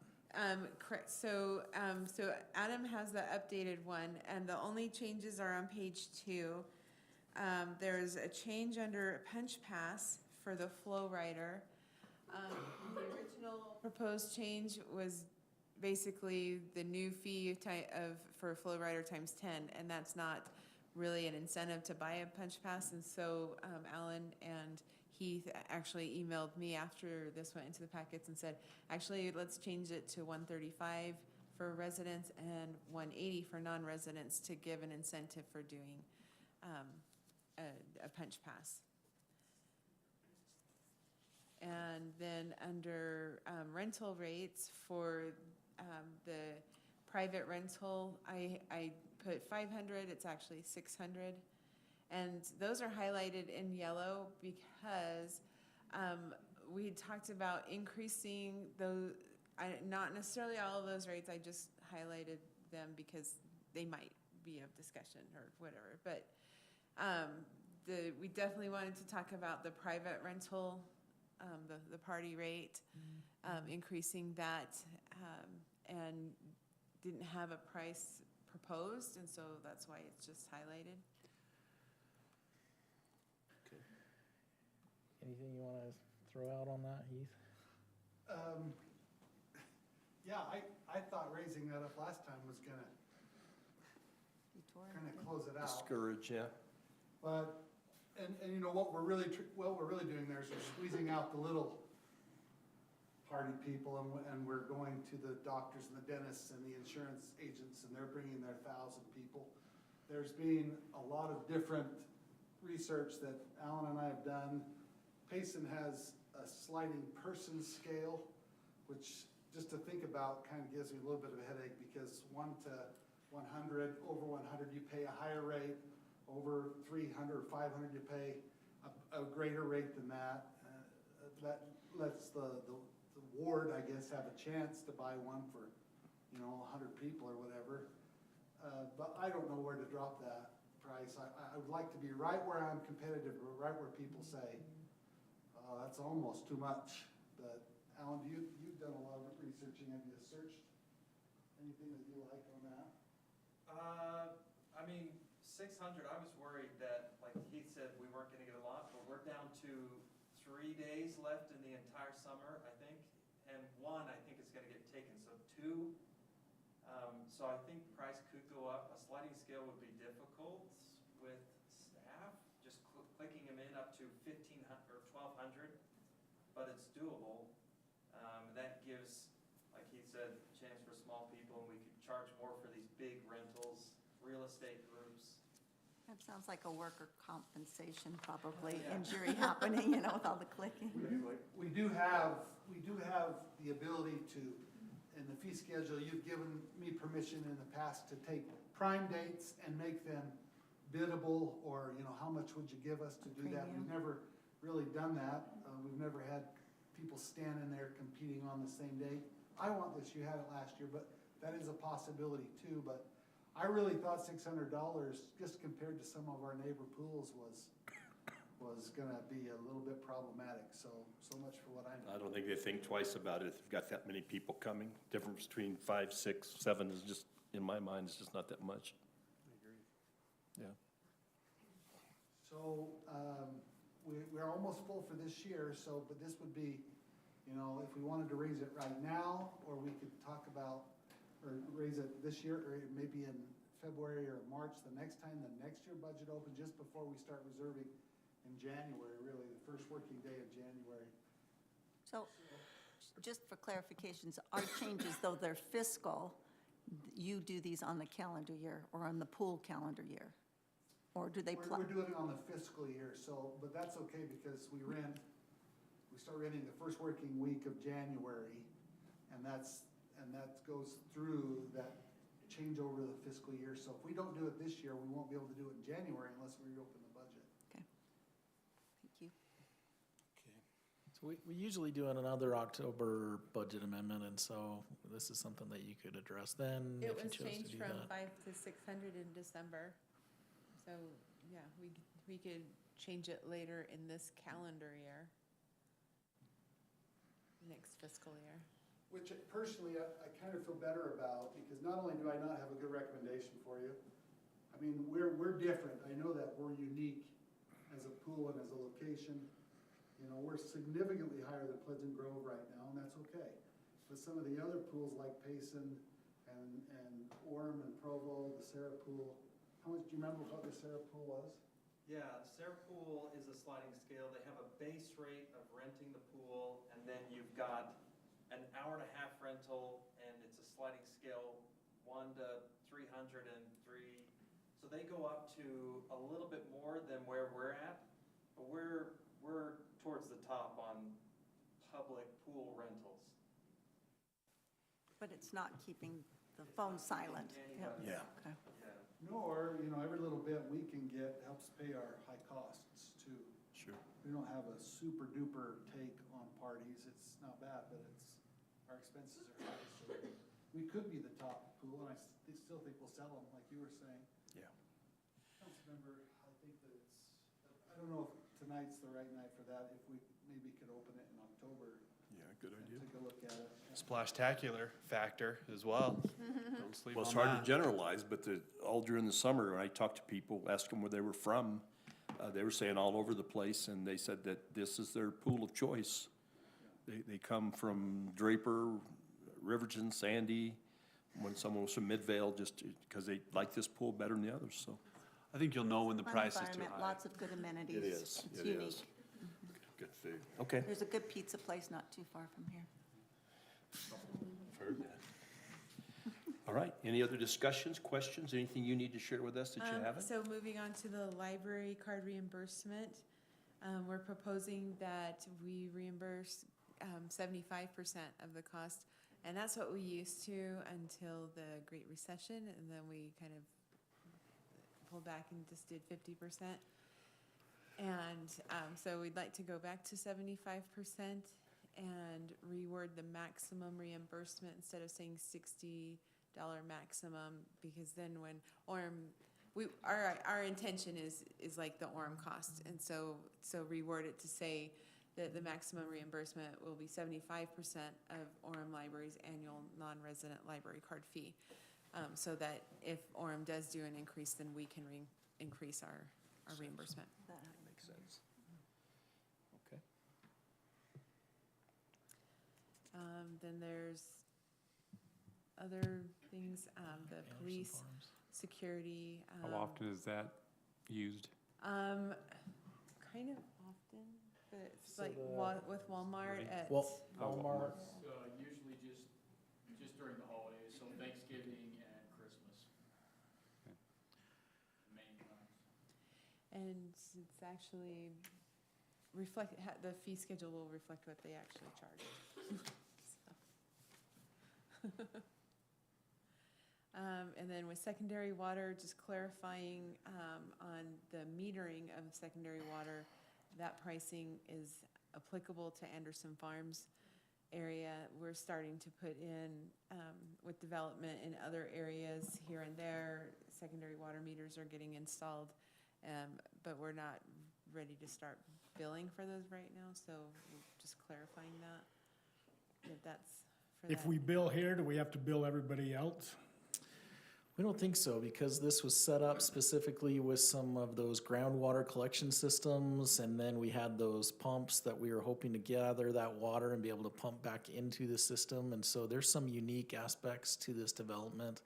Correct, so Adam has the updated one, and the only changes are on page 2. There's a change under punch pass for the flow rider. The original proposed change was basically the new fee for a flow rider times 10, and that's not really an incentive to buy a punch pass. And so Alan and Heath actually emailed me after this went into the packets and said, actually, let's change it to $135 for residents and $180 for non-residents to give an incentive for doing a punch pass. And then under rental rates for the private rental, I put 500, it's actually 600. And those are highlighted in yellow because we had talked about increasing those, not necessarily all of those rates, I just highlighted them because they might be of discussion or whatever. But we definitely wanted to talk about the private rental, the party rate, increasing that, and didn't have a price proposed, and so that's why it's just highlighted.
Anything you want to throw out on that, Heath?
Yeah, I thought raising that up last time was gonna kind of close it out.
Discourage, yeah.
But, and you know, what we're really doing there is we're squeezing out the little party people, and we're going to the doctors and the dentists and the insurance agents, and they're bringing their 1,000 people. There's been a lot of different research that Alan and I have done. Payson has a sliding person scale, which just to think about kind of gives me a little bit of a headache, because 1 to 100, over 100 you pay a higher rate, over 300 or 500 you pay a greater rate than that. That lets the ward, I guess, have a chance to buy one for, 100 people or whatever. But I don't know where to drop that price. I would like to be right where I'm competitive, right where people say, that's almost too much. But Alan, you've done a lot of researching. Have you searched anything that you like on that?
I mean, 600, I was worried that, like Heath said, we weren't gonna get a lot, but we're down to 3 days left in the entire summer, I think. And 1, I think, is gonna get taken, so 2. So I think price could go up. A sliding scale would be difficult with staff, just clicking them in up to 1,500 or 1,200, but it's doable. That gives, like he said, a chance for small people, and we could charge more for these big rentals, real estate groups.
That sounds like a worker compensation, probably, injury happening, with all the clicking.
We do have the ability to, in the fee schedule, you've given me permission in the past to take prime dates and make them biddable, or, how much would you give us to do that? We've never really done that. We've never had people standing there competing on the same day. I want this, you had it last year, but that is a possibility too. But I really thought $600, just compared to some of our neighbor pools, was gonna be a little bit problematic. So much for what I know.
I don't think they think twice about it if you've got that many people coming. Difference between 5, 6, 7 is just, in my mind, is just not that much.
I agree.
Yeah.
So, we're almost full for this year, but this would be, if we wanted to raise it right now, or we could talk about, or raise it this year, or maybe in February or March, the next time the next year budget opens, just before we start reserving in January, really, the first working day of January.
So, just for clarifications, our changes, though they're fiscal, you do these on the calendar year or on the pool calendar year? Or do they?
We're doing it on the fiscal year, but that's okay, because we start renting the first working week of January, and that goes through that change over the fiscal year. So if we don't do it this year, we won't be able to do it in January unless we reopen the budget.
Okay. Thank you.
So we usually do another October budget amendment, and so this is something that you could address then
It
if you
was
chose to
changed
do
from
that.
5 to 600 in December. So, yeah, we could change it later in this calendar year, next fiscal year.
Which personally, I kind of feel better about, because not only do I not have a good recommendation for you, I mean, we're different. I know that we're unique as a pool and as a location. We're significantly higher than Pleasant Grove right now, and that's okay. with some of the other pools like Payson and Orem and Provo, the Sarah Pool. How much, do you remember what the Sarah Pool was?
Yeah, the Sarah Pool is a sliding scale. They have a base rate of renting the pool, and then you've got an hour-and-a-half rental, and it's a sliding scale 1 to 303. So they go up to a little bit more than where we're at, but we're towards the top on public pool rentals.
But it's not keeping the phone silent. Yep.
Yeah.
Okay.
Nor, every little bit we can get helps pay our high costs too.
Sure.
We don't have a super duper take on parties. It's not bad, but our expenses are high. So we could be the top pool, and I still think we'll sell them, like you were saying.
Yeah.
Councilmember, I think that I don't know if tonight's the right night for that, if we maybe could open it in October.
Yeah, good idea.
Take a look at it.
Splashtacular factor as well. Don't sleep
Well, it's
on
hard
that.
to generalize, but all during the summer, when I talked to people, asked them where they were from, they were saying all over the place, and they said that this is their pool of choice. They come from Draper, Riverton, Sandy, when someone was from Midvale, just because they like this pool better than the others, so.
I think you'll know when the
Fun
price is too
environment,
high.
lots of good amenities.
It is,
It's
it
unique.
is. Good food. Okay.
There's a good pizza place not too far from here.
Heard that. All right, any other discussions, questions, anything you need to share with us that you haven't?
So moving on to the library card reimbursement, we're proposing that we reimburse 75% of the cost. And that's what we used to until the Great Recession, and then we kind of pulled back and just did 50%. And so we'd like to go back to 75% and reward the maximum reimbursement instead of saying $60 maximum, because then when Orem, our intention is like the Orem cost, and so reword it to say that the maximum reimbursement will be 75% of Orem Library's annual non-resident library card fee, so that if Orem does do an increase, then we can increase our reimbursement.
Makes sense. Okay.
Then there's other things, the police, security.
How often is that used?
Kind of often, but it's
So
like with Walmart
Really?
at.
Walmart.
Usually just during the holidays, so Thanksgiving and Christmas.
Okay.
Main times.
And it's actually the fee schedule will reflect what they actually charge. And then with secondary water, just clarifying on the metering of secondary water, that pricing is applicable to Anderson Farms area. We're starting to put in, with development in other areas here and there, secondary water meters are getting installed, but we're not ready to start billing for those right now, so just clarifying that that's for
If
that.
we bill here, do we have to bill everybody else?
We don't think so, because this was set up specifically with some of those groundwater collection systems, and then we had those pumps that we were hoping to gather that water and be able to pump back into the system. And so there's some unique aspects to this development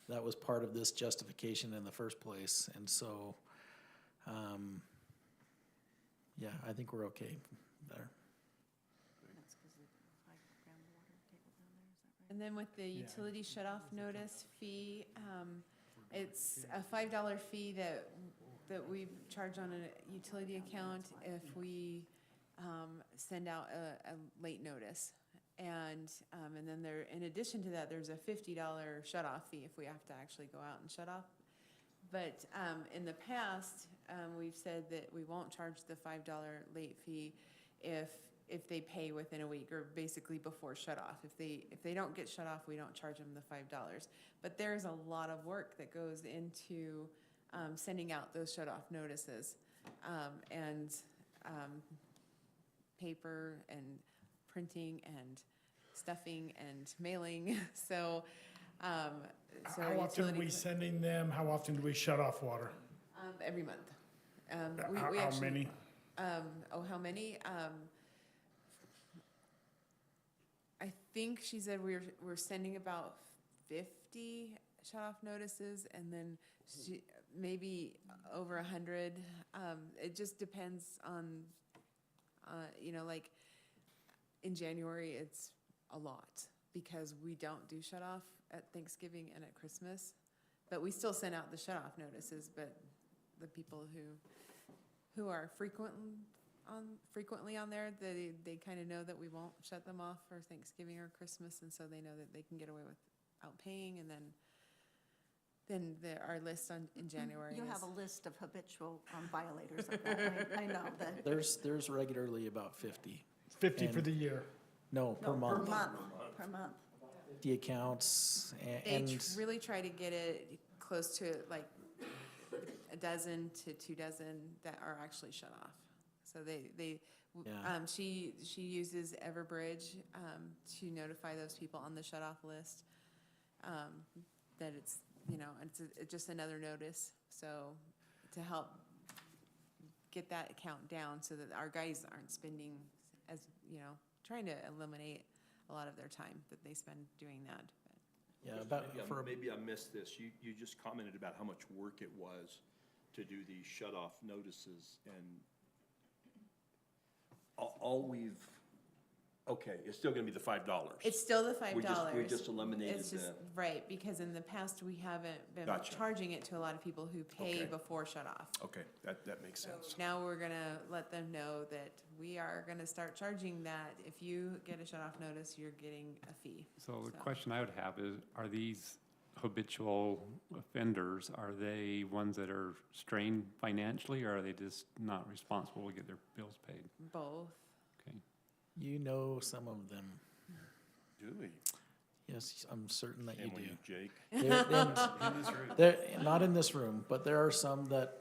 that was part of this justification in the first place. And so, yeah, I think we're okay there.
That's 'cause of the high groundwater table down there, is that right?
And then with the utility shut-off notice fee, it's a $5 fee that we charge on a utility account if we send out a late notice. And then there, in addition to that, there's a $50 shut-off fee if we have to actually go out and shut off. But in the past, we've said that we won't charge the $5 late fee if they pay within a week, or basically before shut off. If they don't get shut off, we don't charge them the $5. But there's a lot of work that goes into sending out those shut off notices, and paper and printing and stuffing and mailing. So
How often are we sending them? How often do we shut off water?
Every month.
How many?
How many? I think she said we're sending about 50 shut-off notices, and then maybe over 100. It just depends on, like in January, it's a lot because we don't do shut-off at Thanksgiving and at Christmas, but we still send out the shut-off notices. But the people who are frequently on there, they kind of know that we won't shut them off for Thanksgiving or Christmas, and so they know that they can get away without paying. And then our list in January.
You have a list of habitual violators of that. I know that.
There's regularly about 50.
50 for
And-
the year.
No, per month.
Per month.
50 accounts
They
and
really try to get it close to like a dozen to 2 dozen that are actually shut off. So
Yeah.
she uses Everbridge to notify those people on the shut off list that it's it's just another notice. So to help get that account down so that our guys aren't spending trying to eliminate a lot of their time that they spend doing that. But
Maybe I missed this. You just commented about how much work it was to do these shut-off notices, and it's still gonna be the $5.
It's still the $5.
We just eliminated
It's just,
the.
right, because in the past, we haven't been
Gotcha.
charging it to a lot of people who pay
Okay.
before shut off.
Okay, that makes sense.
Now we're gonna let them know that we are gonna start charging that. If you get a shut off notice, you're getting a fee.
So the question I would have is, are these habitual offenders, are they ones that are strained financially, or are they just not responsible to get their bills paid?
Both.
Okay.
you know some of them.
Do we?
Yes, I'm certain that you
And
do.
when you, Jake?
They're not in this room, but there are some that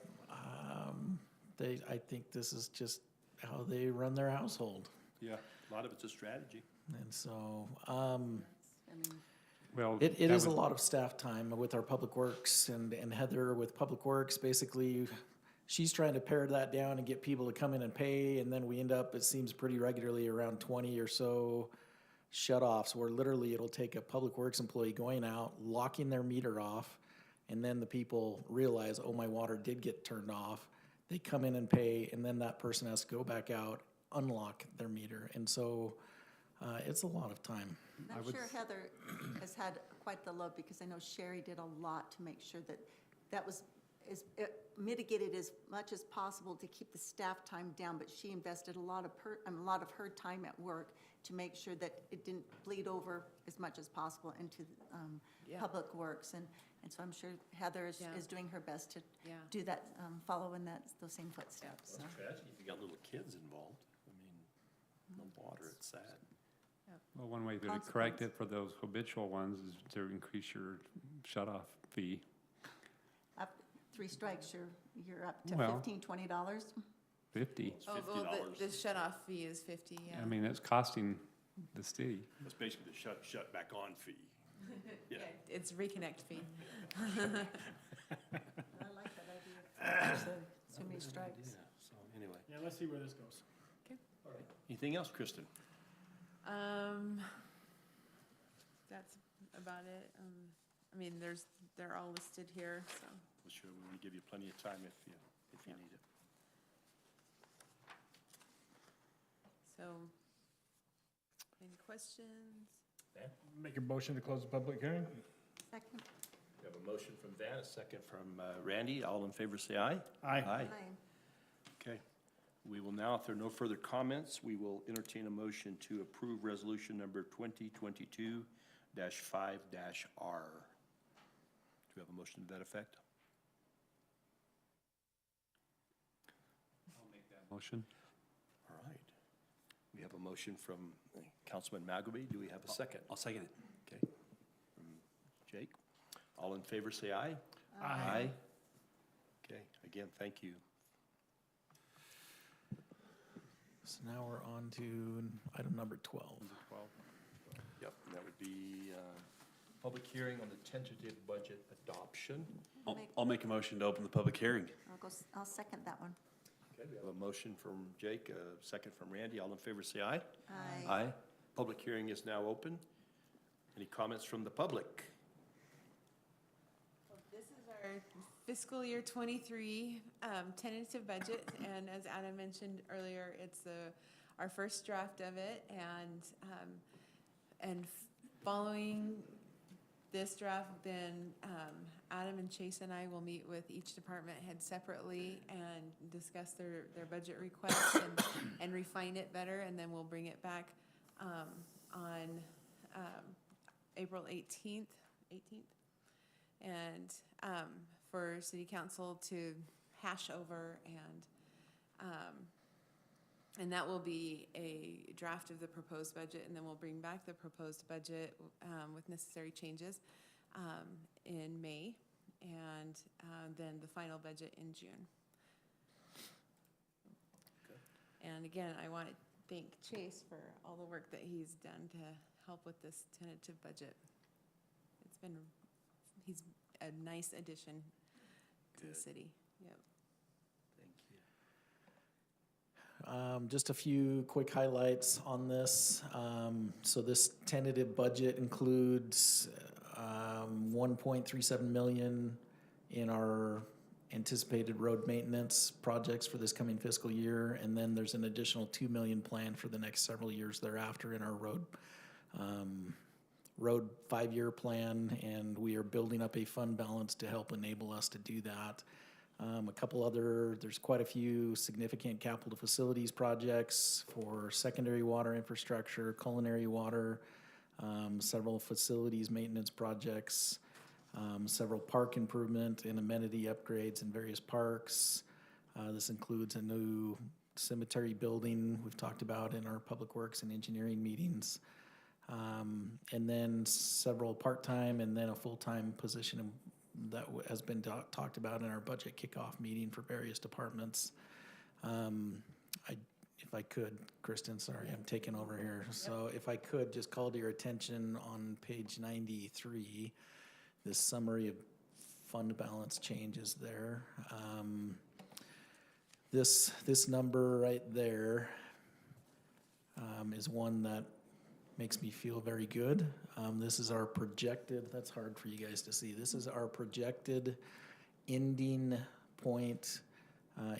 I think this is just how they run their household.
Yeah, a lot of it's a strategy.
And so
Well,
it
that
is a
would-
lot of staff time with our Public Works, and Heather with Public Works, basically, she's trying to pare that down and get people to come in and pay, and then we end up, it seems pretty regularly, around 20 or so shut-offs, where literally it'll take a Public Works employee going out, locking their meter off, and then the people realize, oh, my water did get turned off. They come in and pay, and then that person has to go back out, unlock their meter, and so it's a lot of time.
I'm sure Heather has had quite the load, because I know Sherry did a lot to make sure that was mitigated as much as possible to keep the staff time down, but she invested a lot of her time at work to make sure that it didn't bleed over as much as possible into Public Works, and so I'm sure Heather is doing her best to do that, follow in those same footsteps. So.
It's tragic if you got little kids involved. I mean, no water, it's sad.
Well, one way to correct it for those habitual ones is to increase your shut-off fee.
Up 3 strikes, you're up to
Well,
$15, $20.
50.
Oh, well, the shut-off fee is 50, yeah.
I mean, it's costing the city.
It's basically the shut back on fee. Yeah.
It's reconnect fee.
I like that idea. So many strikes.
Yeah, so anyway.
Yeah, let's see where this goes.
Okay.
All right. Anything else, Kristen?
That's about it. I mean, they're all listed here, so.
Well, sure, we want to give you plenty of time if you need it.
So, any questions?
Make a motion to close the public hearing?
Second.
We have a motion from Van, a second from Randy. All in favor, say aye.
Aye.
Aye.
Okay. We will now, if there are no further comments, we will entertain a motion to approve resolution number 2022-5-R. Do we have a motion to that effect?
I'll make that motion.
All right. We have a motion from Councilman Magleby. Do we have a second?
I'll second it.
Okay. From Jake. All in favor, say aye.
Aye.
Okay, again, thank you.
So now we're on to item number 12.
Number 12. Yep, and that would be public hearing on the tentative budget adoption.
I'll make a motion to open the public hearing.
I'll second that one.
Okay, we have a motion from Jake, a second from Randy. All in favor, say aye.
Aye.
Aye. Public hearing is now open. Any comments from the public?
This is our fiscal year '23 tentative budget, and as Adam mentioned earlier, it's our first draft of it, and following this draft, then Adam and Chase and I will meet with each department head separately and discuss their budget requests and refine it better, and then we'll bring it back on April 18th, and for City Council to hash over, and that will be a draft of the proposed budget, and then we'll bring back the proposed budget with necessary changes in May, and then the final budget in June. And again, I want to thank Chase for all the work that he's done to help with this tentative budget. He's a nice addition to the city. Yep.
Just a few quick highlights on this. So this tentative budget includes 1.37 million in our anticipated road maintenance projects for this coming fiscal year, and then there's an additional 2 million planned for the next several years thereafter in our road 5-year plan, and we are building up a fund balance to help enable us to do that. There's quite a few significant capital facilities projects for secondary water infrastructure, culinary water, several facilities maintenance projects, several park improvement and amenity upgrades in various parks. This includes a new cemetery building we've talked about in our public works and engineering meetings. And then several part-time and then a full-time position that has been talked about in our budget kickoff meeting for various departments. If I could, Kristen, sorry, I'm taking over here. Yep. So if I could just call to your attention on page 93, this summary of fund balance changes there. This number right there is one that makes me feel very good. This is our projected, that's hard for you guys to see. This is our projected ending point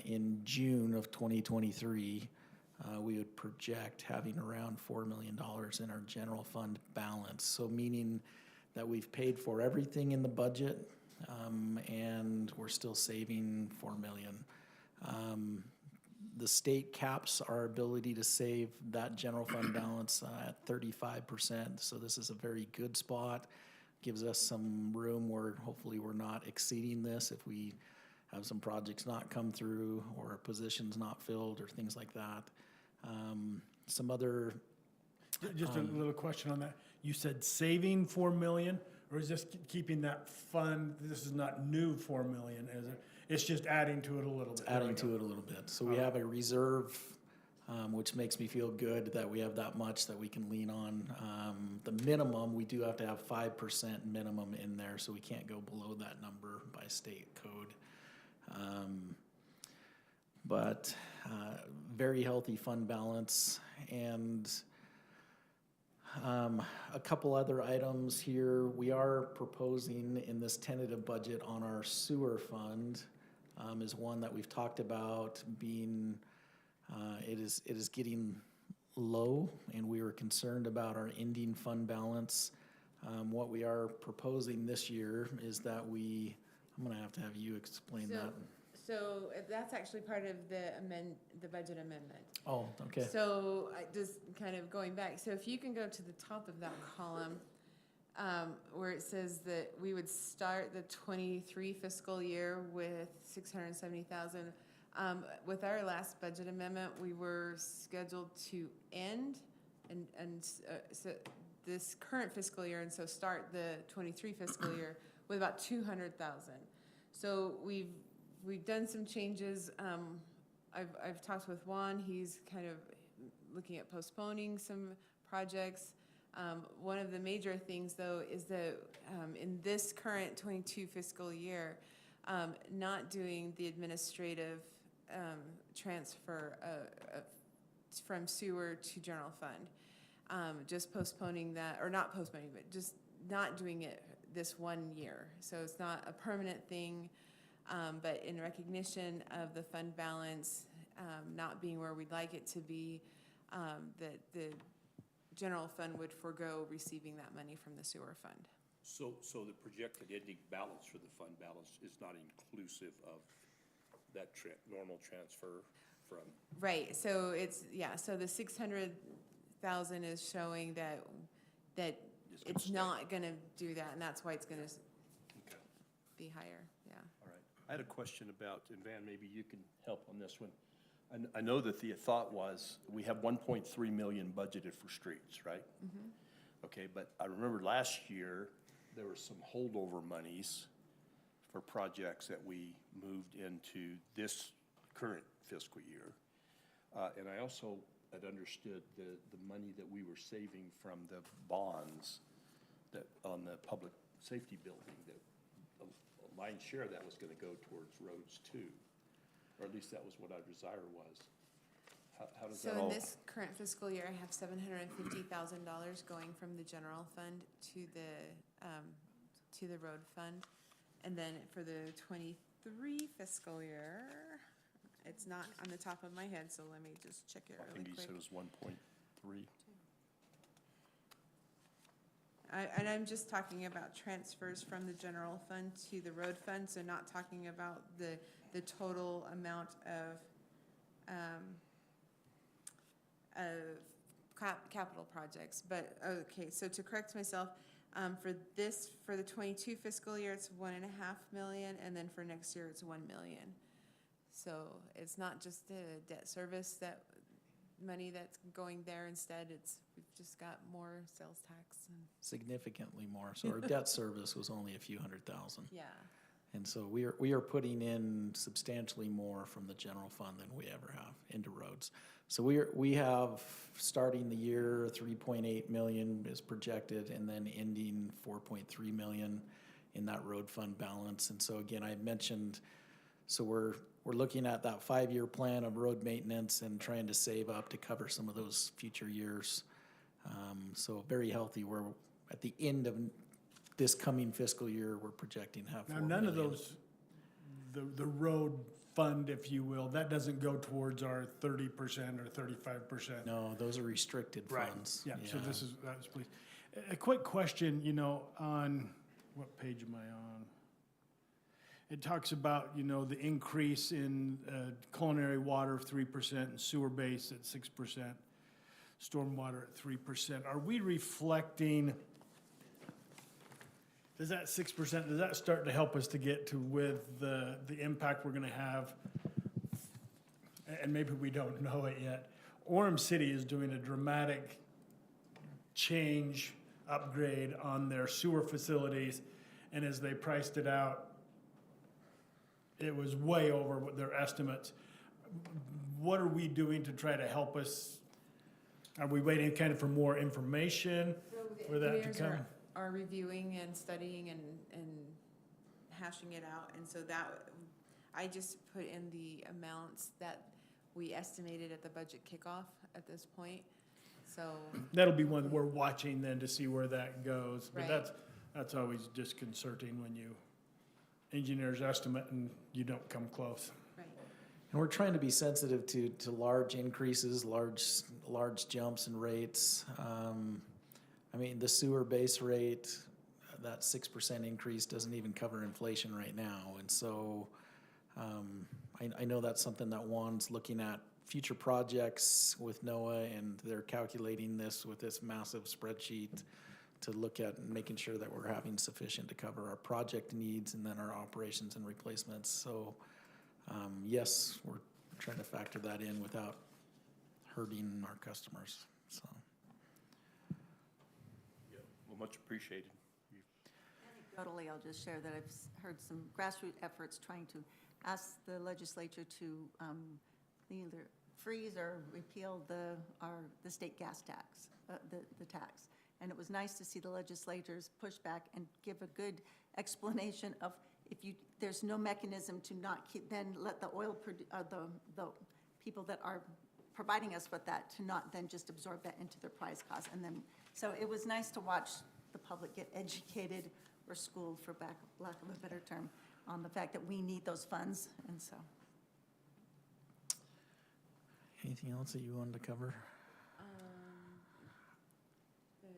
in June of 2023. We would project having around $4 million in our general fund balance. So meaning that we've paid for everything in the budget, and we're still saving $4 million. The state caps our ability to save that general fund balance at 35%. So this is a very good spot. Gives us some room where hopefully we're not exceeding this if we have some projects not come through or positions not filled or things like that. Some other...
Just a little question on that. You said saving 4 million, or is this keeping that fund? This is not new 4 million, is it? It's just adding to it a little bit.
Adding to it a little bit. So we have a reserve, which makes me feel good that we have that much that we can lean on. The minimum, we do have to have 5% minimum in there, so we can't go below that number by state code. But very healthy fund balance. And a couple other items here. We are proposing in this tentative budget on our sewer fund is one that we've talked about being, it is getting low, and we were concerned about our ending fund balance. What we are proposing this year is that I'm gonna have to have you explain that.
So that's actually part of the budget amendment.
Oh, okay.
So just kind of going back, so if you can go to the top of that column, where it says that we would start the 23 fiscal year with 670,000. With our last budget amendment, we were scheduled to end so this current fiscal year, and so start the 23 fiscal year with about 200,000. So we've done some changes. I've talked with Juan. He's kind of looking at postponing some projects. One of the major things, though, is that in this current 22 fiscal year, not doing the administrative transfer from sewer to general fund. just postponing that, or not postponing, but just not doing it this 1 year. So it's not a permanent thing, but in recognition of the fund balance not being where we'd like it to be, that the general fund would forego receiving that money from the sewer fund.
So the projected ending balance for the fund balance is not inclusive of that normal transfer from?
Right, so it's, yeah, so the 600,000 is showing that it's not gonna do that, and that's why it's gonna be higher, yeah.
All right. I had a question about, and Van, maybe you can help on this one. I know that the thought was, we have 1.3 million budgeted for streets, right?
Mhm.
Okay, but I remember last year, there were some holdover monies for projects that we moved into this current fiscal year. And I also had understood the money that we were saving from the bonds that, on the public safety building, that a lion's share of that was gonna go towards roads too. Or at least that was what our desire was. How does that all?
So in this current fiscal year, I have $750,000 going from the general fund to the road fund. And then for the 23 fiscal year, it's not on the top of my head, so let me just check it
I
really
think you
quick.
said it was 1.3.
And I'm just talking about transfers from the general fund to the road fund, so not talking about the total amount of capital projects. But, okay, so to correct myself, for the 22 fiscal year, it's 1.5 million, and then for next year, it's 1 million. So it's not just the debt service money that's going there. Instead, we've just got more sales tax and.
Significantly more. So our debt service was only a few $100,000.
Yeah.
And so we are putting in substantially more from the general fund than we ever have into roads. So we have, starting the year, 3.8 million is projected, and then ending 4.3 million in that road fund balance. And so again, I mentioned, so we're looking at that 5-year plan of road maintenance and trying to save up to cover some of those future years. So very healthy. We're at the end of this coming fiscal year, we're projecting half.
Now, none of those, the road fund, if you will, that doesn't go towards our 30% or 35%.
No, those are restricted
Right.
funds.
Yeah, so that's please. A quick question, on, what page am I on? It talks about, the increase in culinary water of 3% and sewer base at 6%, stormwater at 3%. Are we reflecting, does that 6%, does that start to help us to get to with the impact we're gonna have? And maybe we don't know it yet. Orem City is doing a dramatic change, upgrade on their sewer facilities, and as they priced it out, it was way over what their estimates. What are we doing to try to help us? Are we waiting kind of for more information for that to
Engineers
come?
are reviewing and studying and hashing it out, and so that, I just put in the amounts that we estimated at the budget kickoff at this point, so.
That'll be one we're watching then to see where that goes. But
Right.
that's always disconcerting when you engineer's estimate and you don't come close.
Right.
And we're trying to be sensitive to large increases, large jumps in rates. I mean, the sewer base rate, that 6% increase doesn't even cover inflation right now. And so I know that's something that Juan's looking at future projects with NOAA, and they're calculating this with this massive spreadsheet to look at making sure that we're having sufficient to cover our project needs and then our operations and replacements. So yes, we're trying to factor that in without hurting our customers, so.
Well, much appreciated.
Anecdotally, I'll just share that I've heard some grassroots efforts trying to ask the legislature to either freeze or repeal the state gas tax, the tax. And it was nice to see the legislators push back and give a good explanation of there's no mechanism to not keep, then let the oil, the people that are providing us with that, to not then just absorb that into their price cost. And then, so it was nice to watch the public get educated or schooled, for lack of a better term, on the fact that we need those funds, and so.
Anything else that you wanted to cover?
The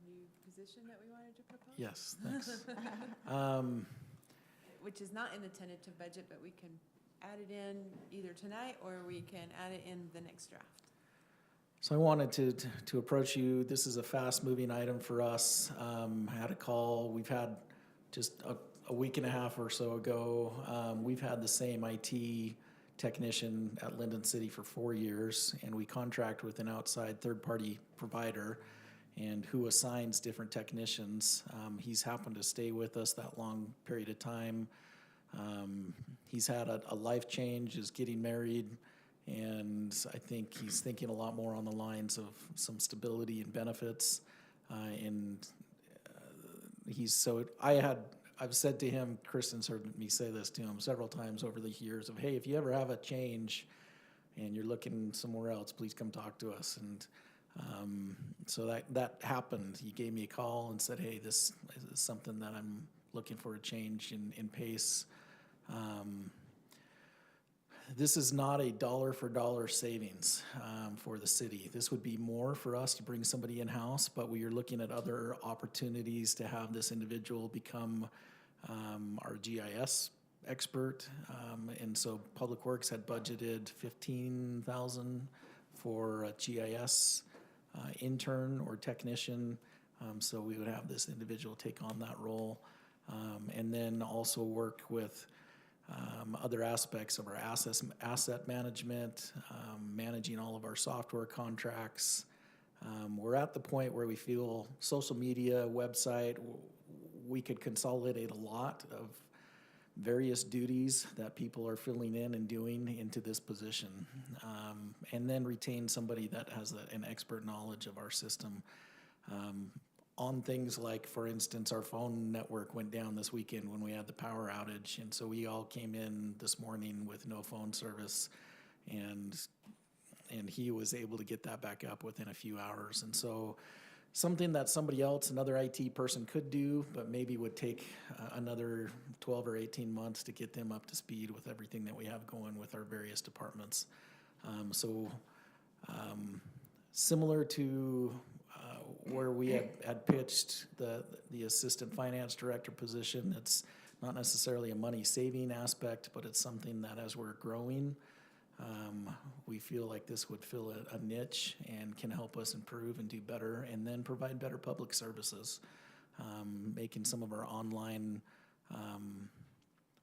new position that we wanted to propose?
Yes, thanks.
Which is not in the tentative budget, but we can add it in either tonight or we can add it in the next draft.
So I wanted to approach you. This is a fast-moving item for us. I had a call. We've had just a week and a half or so ago. We've had the same IT technician at Lindon City for 4 years, and we contract with an outside third-party provider and who assigns different technicians. He's happened to stay with us that long period of time. He's had a life change, is getting married, and I think he's thinking a lot more on the lines of some stability and benefits. I've said to him, Kristen's heard me say this to him several times over the years of, hey, if you ever have a change and you're looking somewhere else, please come talk to us. And so that happened. He gave me a call and said, hey, this is something that I'm looking for a change in pace. This is not a dollar for dollar savings for the city. This would be more for us to bring somebody in-house, but we are looking at other opportunities to have this individual become our GIS expert. And so Public Works had budgeted $15,000 for a GIS intern or technician. So we would have this individual take on that role. And then also work with other aspects of our asset management, managing all of our software contracts. We're at the point where we feel social media, website, we could consolidate a lot of various duties that people are filling in and doing into this position, and then retain somebody that has an expert knowledge of our system. On things like, for instance, our phone network went down this weekend when we had the power outage, and so we all came in this morning with no phone service, and he was able to get that back up within a few hours. And so something that somebody else, another IT person could do, but maybe would take another 12 or 18 months to get them up to speed with everything that we have going with our various departments. Similar to where we had pitched the assistant finance director position, it's not necessarily a money-saving aspect, but it's something that as we're growing, we feel like this would fill a niche and can help us improve and do better, and then provide better public services. Making some of our online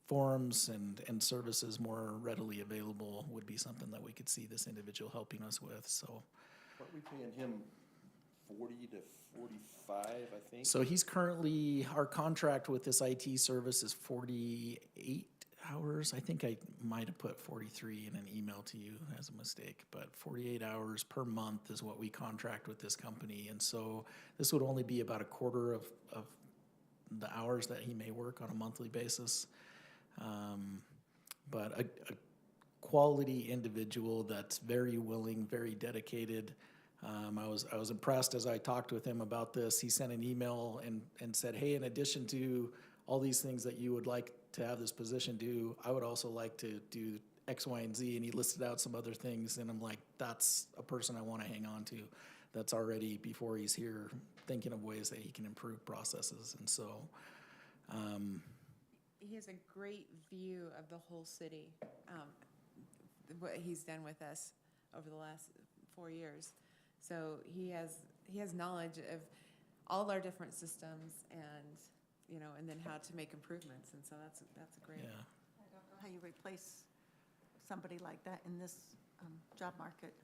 forums and services more readily available would be something that we could see this individual helping us with. So,
Aren't we paying him 40 to 45, I think?
So he's currently, our contract with this IT service is 48 hours. I think I might have put 43 in an email to you as a mistake, but 48 hours per month is what we contract with this company. And so this would only be about a quarter of the hours that he may work on a monthly basis. But a quality individual that's very willing, very dedicated. I was impressed as I talked with him about this. He sent an email and said, hey, in addition to all these things that you would like to have this position do, I would also like to do X, Y, and Z. And he listed out some other things. And I'm like, that's a person I want to hang on to. That's already, before he's here, thinking of ways that he can improve processes. And so,
he has a great view of the whole city, what he's done with us over the last 4 years. So he has knowledge of all of our different systems and then how to make improvements. And so that's a great.
yeah.
I don't know how you replace somebody like that in this job market.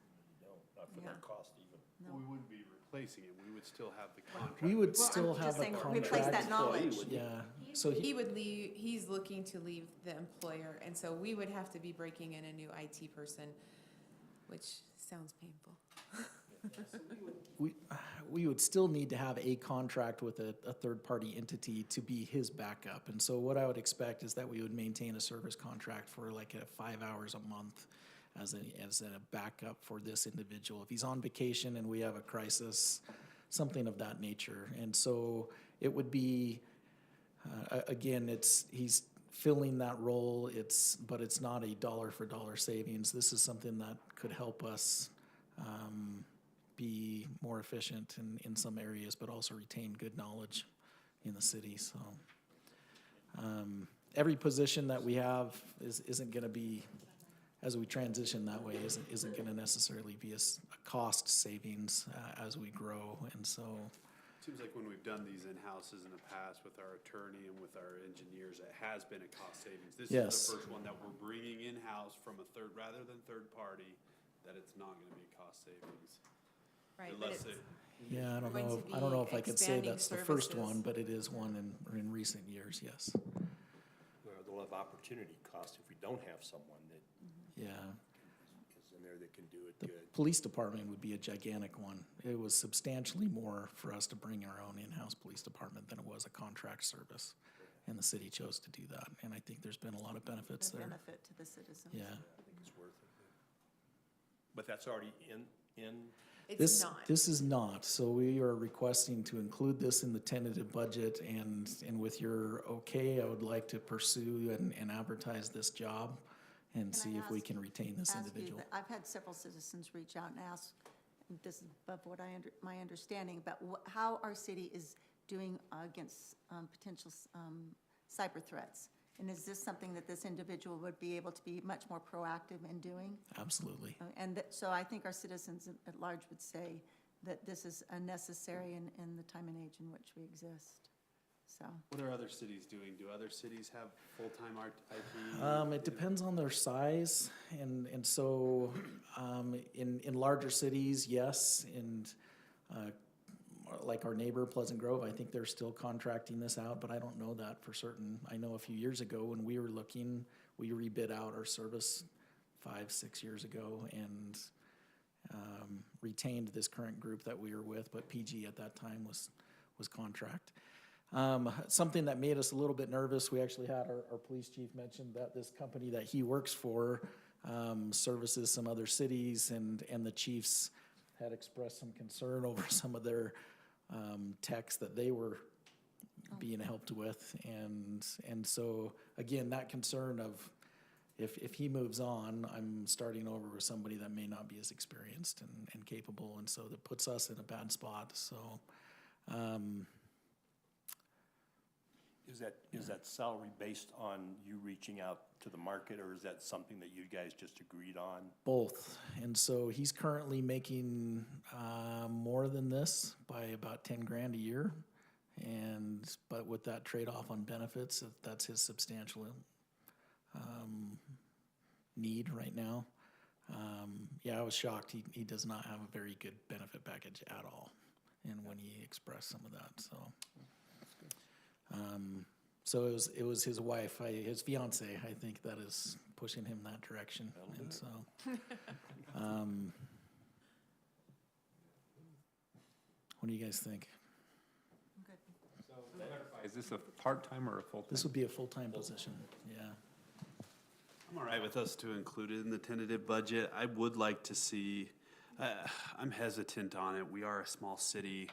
No, not for
Yeah.
that cost even.
No.
We wouldn't be replacing him, we would still have the contract.
We would
Well,
still
I'm
have
just
a
saying,
contract.
replace that knowledge.
Yeah. So
He would leave, he's looking to leave the employer, and so we would have to be breaking in a new IT person, which sounds painful.
we would still need to have a contract with a third-party entity to be his backup. And so what I would expect is that we would maintain a service contract for like 5 hours a month as a backup for this individual. If he's on vacation and we have a crisis, something of that nature. And so it would be, again, he's filling that role, but it's not a dollar for dollar savings. This is something that could help us be more efficient in some areas, but also retain good knowledge in the city. So every position that we have isn't going to be, as we transition that way, isn't going to necessarily be a cost savings as we grow. And so
Seems like when we've done these in-houses in the past with our attorney and with our engineers, it has been a cost savings. This
Yes.
is the first one that we're bringing in-house from a third, rather than third party, that it's not gonna be a cost savings.
Right, but
Unless
it's,
yeah, I don't
going
know.
to
I don't know
be
if I could say
expanding
that's the first one,
services.
but it is one in recent years. Yes.
Well, they'll have opportunity cost if we don't have someone that
Yeah.
is in there that can do it
The
good.
police department would be a gigantic one. It was substantially more for us to bring our own in-house police department than it was a contract service. And the city chose to do that. And I think there's been a lot of benefits
A
there.
benefit to the citizens.
Yeah.
I think it's worth it. But that's already in,
it's not.
This is not. So we are requesting to include this in the tentative budget, and with your okay, I would like to pursue and advertise this job and
Can I
see if we
ask-
can retain this
ask you
individual.
that- I've had several citizens reach out and ask, and this is above what my understanding, about how our city is doing against potential cyber threats. And is this something that this individual would be able to be much more proactive in doing?
Absolutely.
So I think our citizens at large would say that this is unnecessary in the time and age in which we exist. So,
What are other cities doing? Do other cities have full-time IT?
It depends on their size, and so, in larger cities, yes, and, like our neighbor Pleasant Grove, I think they're still contracting this out, but I don't know that for certain. I know a few years ago when we were looking, we rebid out our service 5-6 years ago and, retained this current group that we were with, but PG at that time was contract. Something that made us a little bit nervous, we actually had our police chief mention that this company that he works for services some other cities, and the chiefs had expressed some concern over some of their techs that they were being helped with. And so, again, that concern of if he moves on, I'm starting over with somebody that may not be as experienced and capable, and so that puts us in a bad spot. So,
is that salary based on you reaching out to the market, or is that something that you guys just agreed on?
both. And so he's currently making more than this by about 10 grand a year. But with that trade-off on benefits, that's his substantial need right now. Yeah, I was shocked. He does not have a very good benefit package at all. And when he expressed some of that, so. So it was his wife, his fiance, I think, that is pushing him that direction. And so, what do you guys think?
good.
So, to clarify, is this a part-time or a full-time?
This would be a full-time position, yeah.
I'm all right with us to include it in the tentative budget. I would like to see, I'm hesitant on it. We are a small city.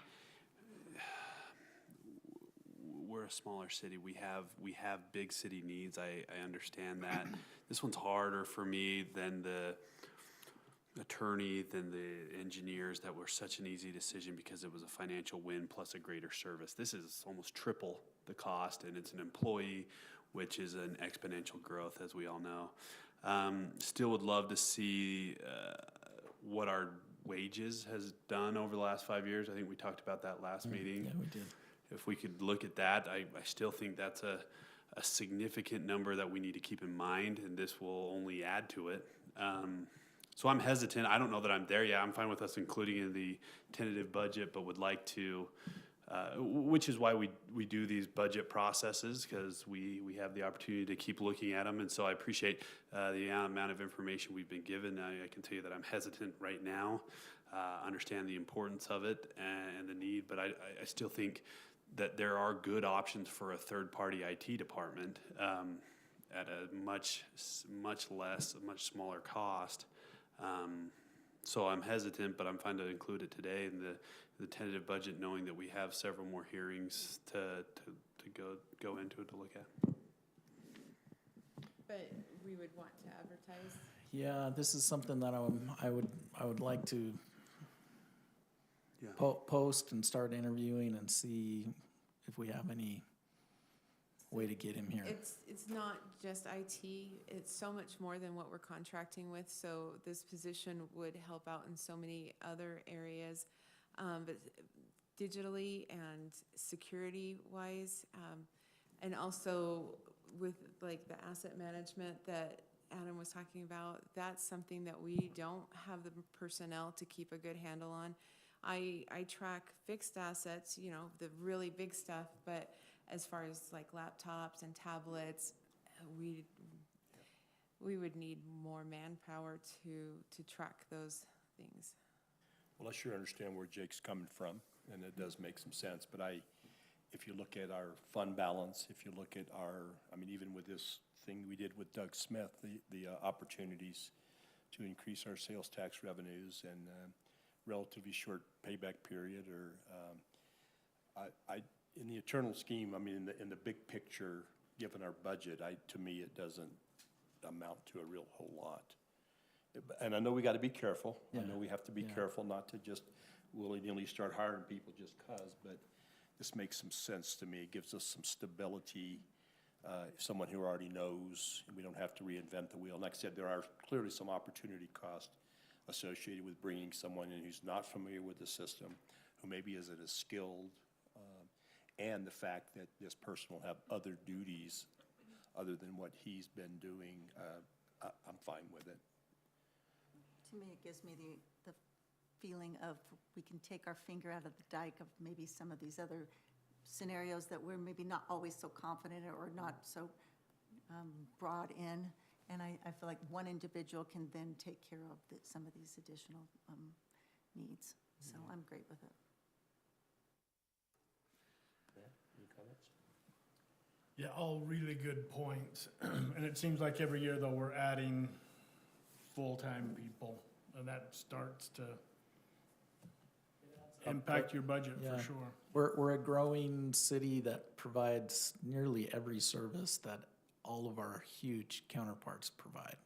We're a smaller city. We have big city needs. I understand that. This one's harder for me than the attorney, than the engineers. That were such an easy decision because it was a financial win plus a greater service. This is almost triple the cost, and it's an employee, which is an exponential growth, as we all know. Still would love to see what our wages has done over the last 5 years. I think we talked about that last meeting.
Yeah, we did.
If we could look at that, I still think that's a significant number that we need to keep in mind, and this will only add to it. So I'm hesitant. I don't know that I'm there yet. I'm fine with us including in the tentative budget, but would like to, which is why we do these budget processes, because we have the opportunity to keep looking at them. And so I appreciate the amount of information we've been given. I can tell you that I'm hesitant right now, understand the importance of it and the need, but I still think that there are good options for a third-party IT department. at a much less, a much smaller cost. So I'm hesitant, but I'm fine to include it today in the tentative budget, knowing that we have several more hearings to go into it to look at.
But we would want to advertise.
Yeah, this is something that I would like to
Yeah.
post and start interviewing and see if we have any way to get him here.
It's not just IT, it's so much more than what we're contracting with, so this position would help out in so many other areas. But digitally and security-wise, and also with like the asset management that Adam was talking about, that's something that we don't have the personnel to keep a good handle on. I track fixed assets, you know, the really big stuff, but as far as like laptops and tablets, we would need more manpower to track those things.
Well, I sure understand where Jake's coming from, and it does make some sense, but if you look at our fund balance, if you look at even with this thing we did with Doug Smith, the opportunities to increase our sales tax revenues and relatively short payback period, or in the eternal scheme, in the big picture, given our budget, to me, it doesn't amount to a real whole lot. And I know we got to be careful. I know we have to be careful not to just willy-nilly start hiring people just cause, but this makes some sense to me. It gives us some stability. Someone who already knows, and we don't have to reinvent the wheel. Like I said, there are clearly some opportunity cost associated with bringing someone in who's not familiar with the system, who maybe isn't as skilled, and the fact that this person will have other duties other than what he's been doing. I'm fine with it.
To me, it gives me the feeling of we can take our finger out of the dike of maybe some of these other scenarios that we're maybe not always so confident or not so broad in. And I feel like one individual can then take care of some of these additional needs. So I'm great with it.
Any comments?
Yeah, all really good points. And it seems like every year, though, we're adding full-time people, and that starts to impact your budget for sure.
We're a growing city that provides nearly every service that all of our huge counterparts provide.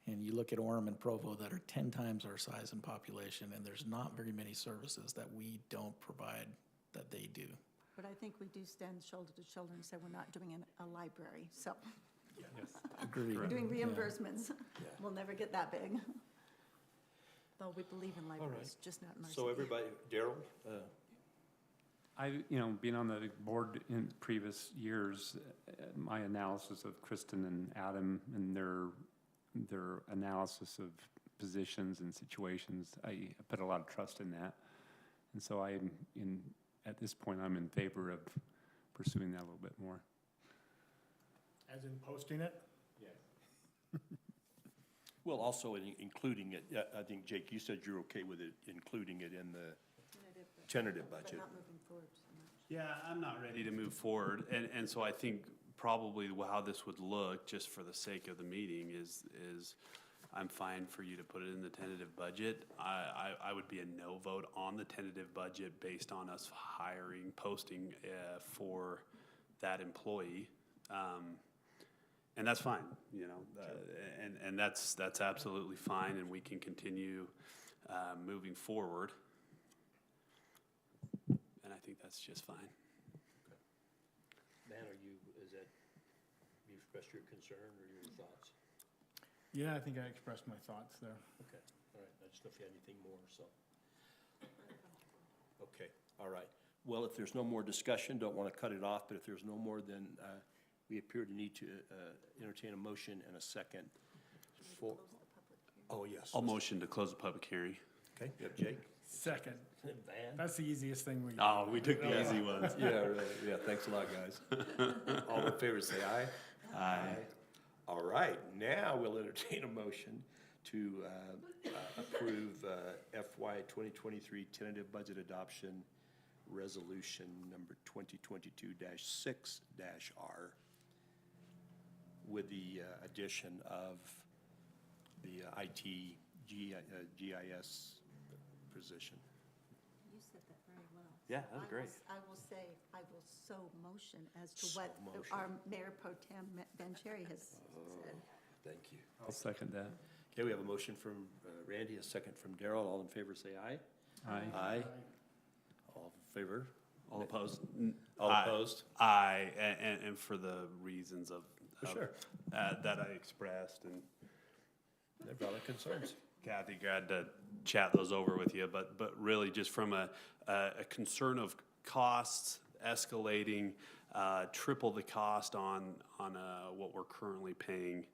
And you look at Orem and Provo that are 10 times our size and population, and there's not very many services that we don't provide that they do.
But I think we do stand shoulder to shoulder and say we're not doing a library, so.
Yes.
Agreed.
We're doing reimbursements.
Yeah.
We'll never get that big. Though we believe in libraries, just not in our city.
So everybody, Daryl?
Being on the board in previous years, my analysis of Kristen and Adam and their analysis of positions and situations, I put a lot of trust in that. And so at this point, I'm in favor of pursuing that a little bit more.
As in posting it?
Yeah. Well, also including it, I think, Jake, you said you're okay with it, including it in the tentative budget.
But not moving forward so much.
Yeah, I'm not ready to move forward, and so I think probably how this would look, just for the sake of the meeting, is I'm fine for you to put it in the tentative budget. I would be a no vote on the tentative budget based on us posting for that employee. And that's fine, and that's absolutely fine, and we can continue moving forward. And I think that's just fine.
Okay. Man, you expressed your concern or your thoughts?
Yeah, I think I expressed my thoughts there.
Okay, all right, I just don't know if you had anything more, so. Okay, all right. Well, if there's no more discussion, don't want to cut it off, but if there's no more, then we appear to need to entertain a motion and a second for, oh, yes.
I'll motion to close the public hearing.
Okay, you have Jake?
Second.
Van?
That's the easiest thing we do.
Oh, we took the easy ones.
Yeah, really, yeah, thanks a lot, guys. All in favor, say aye.
Aye.
All right, now we'll entertain a motion to approve FY 2023 tentative budget adoption resolution number 2022-6-R. with the addition of the IT GIS position.
You said that very well.
Yeah, that was great.
I will say, I will so motion as to
So
what
motion.
our Mayor Pro Tem Vanchery has said.
Thank you.
I'll second that.
Okay, we have a motion from Randy, a second from Daryl. All in favor, say aye.
Aye.
Aye. All in favor?
All opposed?
All
Aye.
opposed?
Aye, and for the reasons of.
For sure.
That I expressed, and
They're valid concerns.
Kathy, glad to chat those over with you, but really just from a concern of costs escalating, triple the cost on what we're currently paying,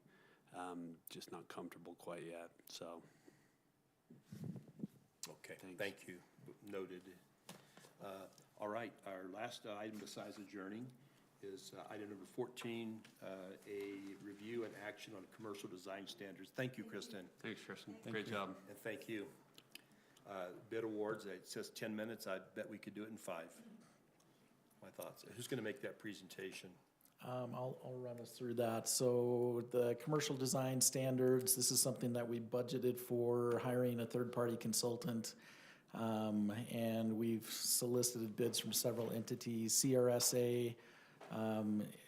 just not comfortable quite yet, so.
Okay,
Thanks.
thank you. Noted. All right, our last item besides adjourning is item number 14, a review and action on commercial design standards. Thank you, Kristen.
Thanks, Tristan. Great job.
And thank you. Bid awards, it says 10 minutes. I bet we could do it in 5. My thoughts. Who's going to make that presentation?
I'll run us through that. So the commercial design standards, this is something that we budgeted for hiring a third-party consultant. And we've solicited bids from several entities. CRSA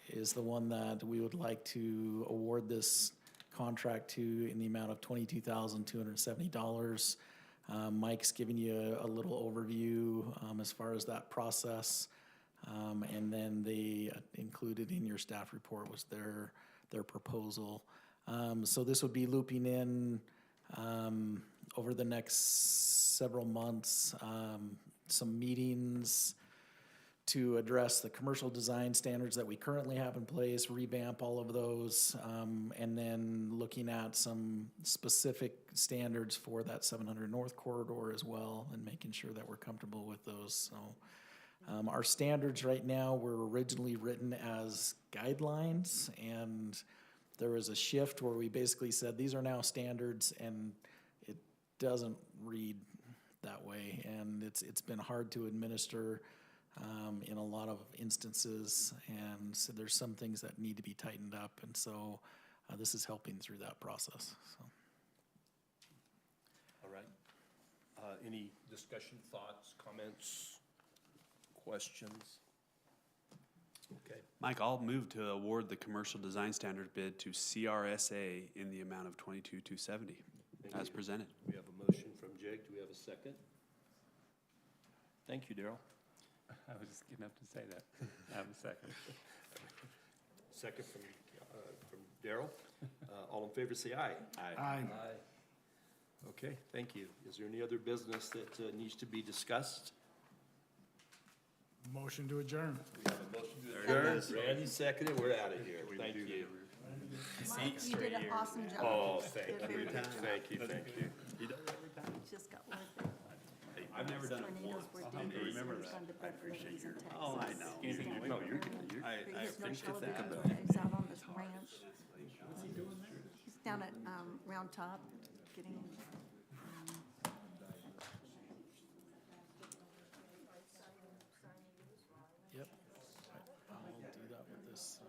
is the one that we would like to award this contract to in the amount of $22,270. Mike's giving you a little overview as far as that process. And then they included in your staff report was their proposal. So this would be looping in over the next several months, some meetings to address the commercial design standards that we currently have in place, revamp all of those, and then looking at some specific standards for that 700 North corridor as well, and making sure that we're comfortable with those. So our standards right now were originally written as guidelines, and there was a shift where we basically said these are now standards, and it doesn't read that way, and it's been hard to administer in a lot of instances, and so there's some things that need to be tightened up, and so this is helping through that process. So.
All right. Any discussion, thoughts, comments, questions? Okay.
Mike, I'll move to award the commercial design standard bid to CRSA in the amount of $22,270 as presented.
We have a motion from Jake. Do we have a second? Thank you, Daryl.
I was just getting up to say that. I have a second.
Second from Daryl. All in favor, say aye.
Aye.
Okay, thank you. Is there any other business that needs to be discussed?
Motion to adjourn.
We have a motion to adjourn. Randy seconded. We're out of here. Thank you.
Mike, you did an awesome job.
Oh, thank you. Thank you, thank you.
You done it every time?
Just got word that
I've never done it
tornadoes
before.
were dangerous.
remember
He was
that.
going to bed for days in Texas.
Oh, I know.
He's
No, you're good. I
He has no
think of
television.
that.
He's out on this ranch. He's down at Round Top getting.
Yep, I'll do that with this. So.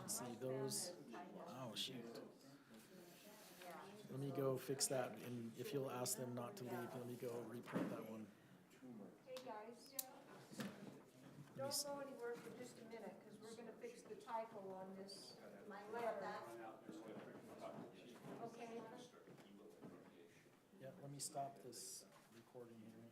See those? Oh, shoot. Let me go fix that, and if you'll ask them not to leave, let me go reprint that one.
Hey, guys, don't go anywhere for just a minute, because we're gonna fix the typo on this, my letter. Okay?
Yeah, let me stop this recording here.